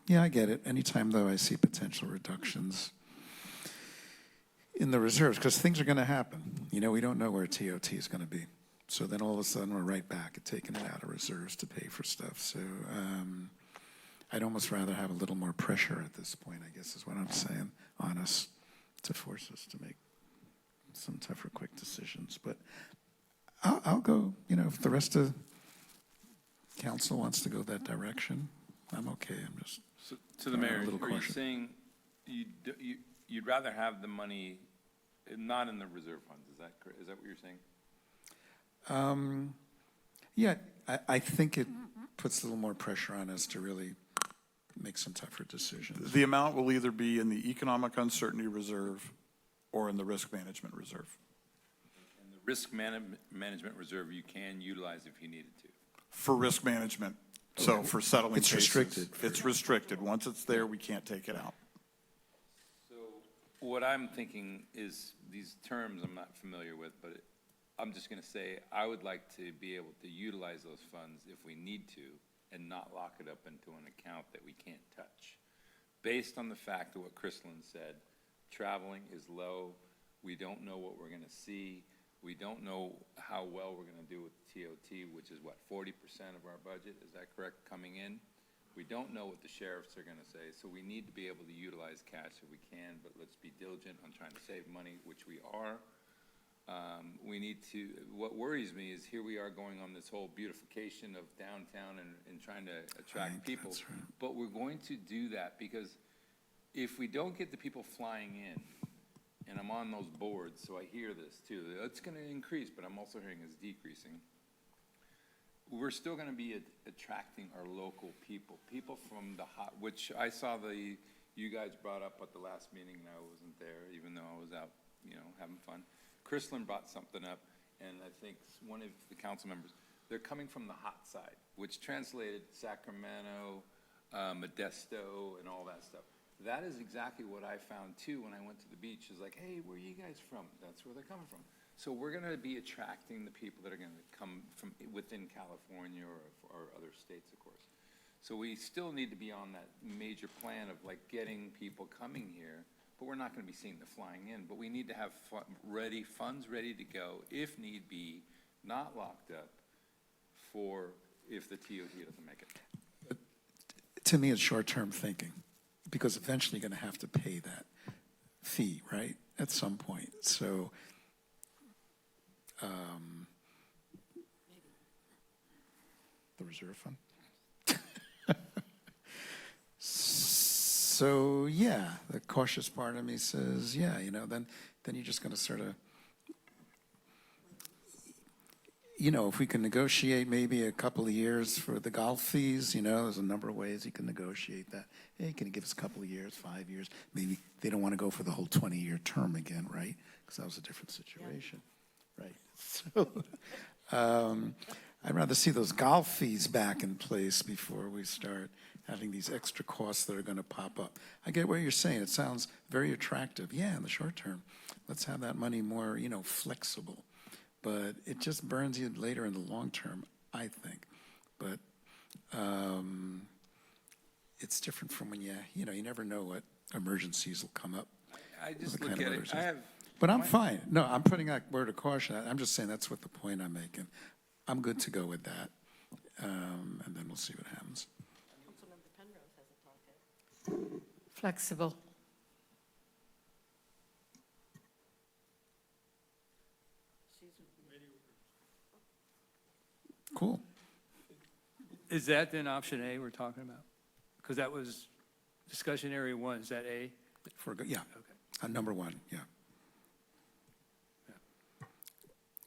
Yeah, I get it. Anytime, though, I see potential reductions in the reserves, because things are going to happen. We don't know where TOT is going to be. So then all of a sudden, we're right back at taking it out of reserves to pay for stuff. So I'd almost rather have a little more pressure at this point, I guess is what I'm saying, on us to force us to make some tougher, quick decisions. But I'll go, if the rest of council wants to go that direction, I'm okay. I'm just So, to the mayor, a little are you cautious. saying you'd rather have the money not in the reserve funds? Is that correct? Is that what you're saying? Yeah, I think it puts a little more pressure on us to really make some tougher decisions. The amount will either be in the economic uncertainty reserve or in the risk management reserve. And the risk management reserve you can utilize if you needed to. For risk management. So for settling It's cases, restricted. It's restricted. Once it's there, we can't take it out. So what I'm thinking is these terms I'm not familiar with, but I'm just going to say I would like to be able to utilize those funds if we need to and not lock it up into an account that we can't touch. Based on the fact of what Chrislyn said, traveling is low. We don't know what we're going to see. We don't know how well we're going to do with TOT, which is what, 40% of our budget, is that correct, coming in? We don't know what the sheriffs are going to say, so we need to be able to utilize cash if we can, but let's be diligent on trying to save money, which we are. We need to, what worries me is here we are going on this whole beautification of downtown and trying to attract people. Right. But we're going to do that because if we don't get the people flying in, and I'm on those boards, so I hear this too. It's going to increase, but I'm also hearing it's decreasing. We're still going to be attracting our local people from the hot, which I saw you guys brought up at the last meeting, and I wasn't there, even though I was out, having fun. Chrislyn brought something up, and I think one of the council members, they're coming from the hot side, which translated Sacramento, Modesto, and all that stuff. That is exactly what I found too when I went to the beach. Is like, hey, where are you guys from? That's where they're coming from. So we're going to be attracting the people that are going to come from within California or other states, of course. So we still need to be on that major plan of like getting people coming here, but we're not going to be seeing the flying in. But we need to have funds ready to go if need be, not locked up for if the TOT doesn't make it. To me, it's short-term thinking, because eventually you're going to have to pay that fee, right, at some point. So the reserve fund. So yeah, the cautious part of me says, yeah, then you're just going to sort of, if we can negotiate maybe a couple of years for the golf fees, there's a number of ways you can negotiate that. Hey, can you give us a couple of years, 5 years? Maybe they don't want to go for the whole 20-year term again, right? Because that was a different situation, right? So, I'd rather see those golf fees back in place before we start having these extra costs that are going to pop up. I get what you're saying. It sounds very attractive. Yeah, in the short term, let's have that money more, flexible. But it just burns you later in the long term, I think. But it's different from when you never know what emergencies will come up. I just What look kind of at it, emergencies. I have. But I'm fine. No, I'm putting a word of caution. I'm just saying that's what the point I'm making. I'm good to go with that. And then we'll see what happens. Councilmember Penrose has a talk. Flexible. Cool. Is that then option A we're talking about? Because that was discussion area 1. Is that A? Yeah. Okay. Number 1, yeah.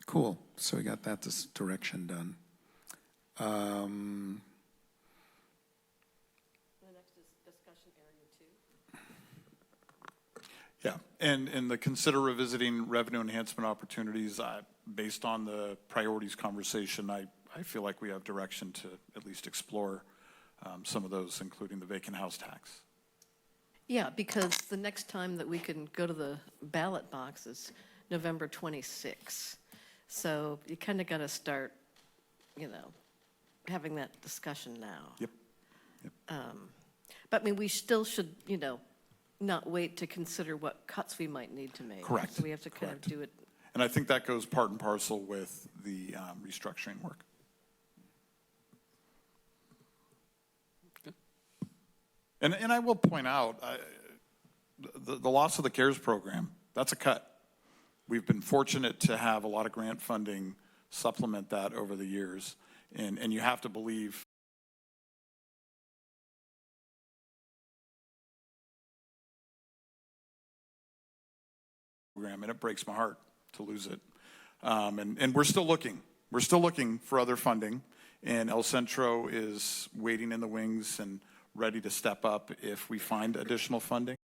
Cool. So we got that direction done. The next is discussion area 2. Yeah, and the consider revisiting revenue enhancement opportunities, based on the priorities conversation, I feel like we have direction to at least explore some of those, including the vacant house tax. Yeah, because the next time that we can go to the ballot box is November 26th. So you kind of got to start, having that discussion now. Yep. But I mean, we still should, not wait to consider what cuts we might need to make. Correct. So we have to kind of do it. And I think that goes part and parcel with the restructuring work. And I will point out, the loss of the CARES program, that's a cut. We've been fortunate to have a lot of grant funding supplement that over the years. And you have to believe program, and it breaks my heart to lose it. And we're still looking. We're still looking for other funding. And El Centro is waiting in the wings and ready to step up if we find additional funding.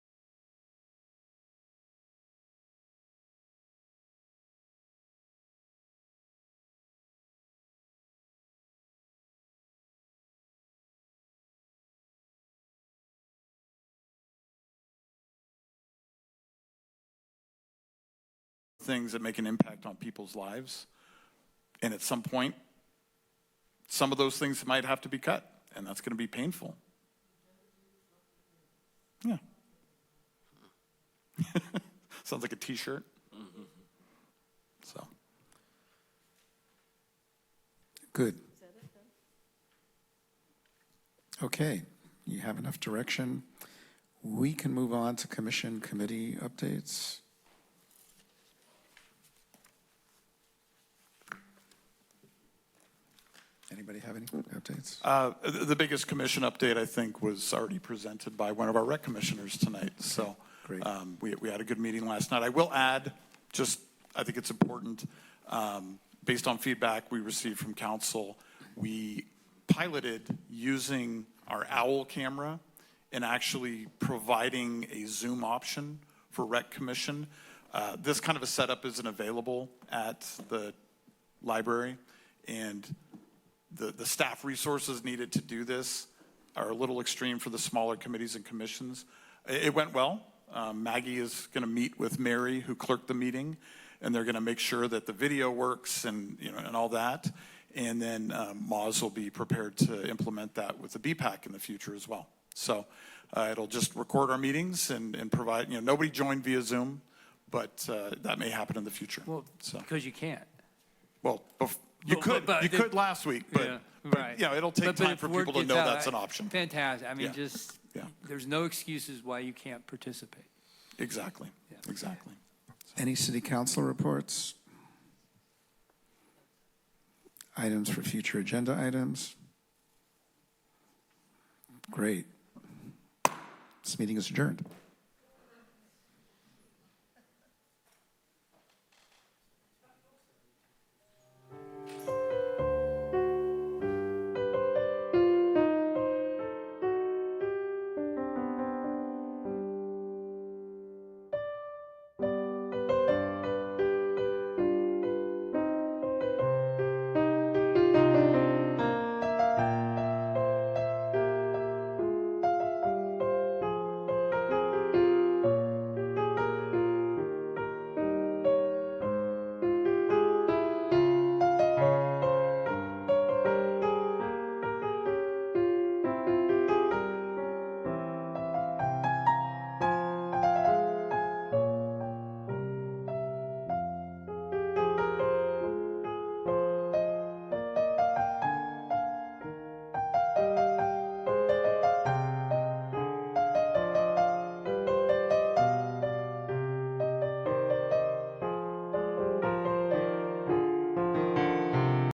Things that make an impact on people's lives. And at some point, some of those things might have to be cut, and that's going to be painful. Yeah. Sounds like a t-shirt. Mm-hmm. So. Good. Okay, you have enough direction. We can move on to commission committee updates. Anybody have any updates? The biggest commission update, I think, was already presented by one of our rec commissioners tonight. So great. We had a good meeting last night. I will add, I think it's important, based on feedback we received from council, we piloted using our OWL camera and actually providing a Zoom option for rec commission. This kind of a setup isn't available at the library, and the staff resources needed to do this are a little extreme for the smaller committees and commissions. It went well. Maggie is going to meet with Mary, who clerked the meeting, and they're going to make sure that the video works and and all that. And then Moz will be prepared to implement that with the BPAC in the future as well. So it'll just record our meetings and provide. Nobody joined via Zoom, but that may happen in the future. Well, because you can't. Well, you could last week, but, Yeah, right. It'll take But time if for word people to gets know out, that's an option. Fantastic. I mean, Yeah. there's no excuses why you can't participate. Exactly. Yeah. Exactly. Any city council reports? Items for future agenda items? Great. This meeting is adjourned.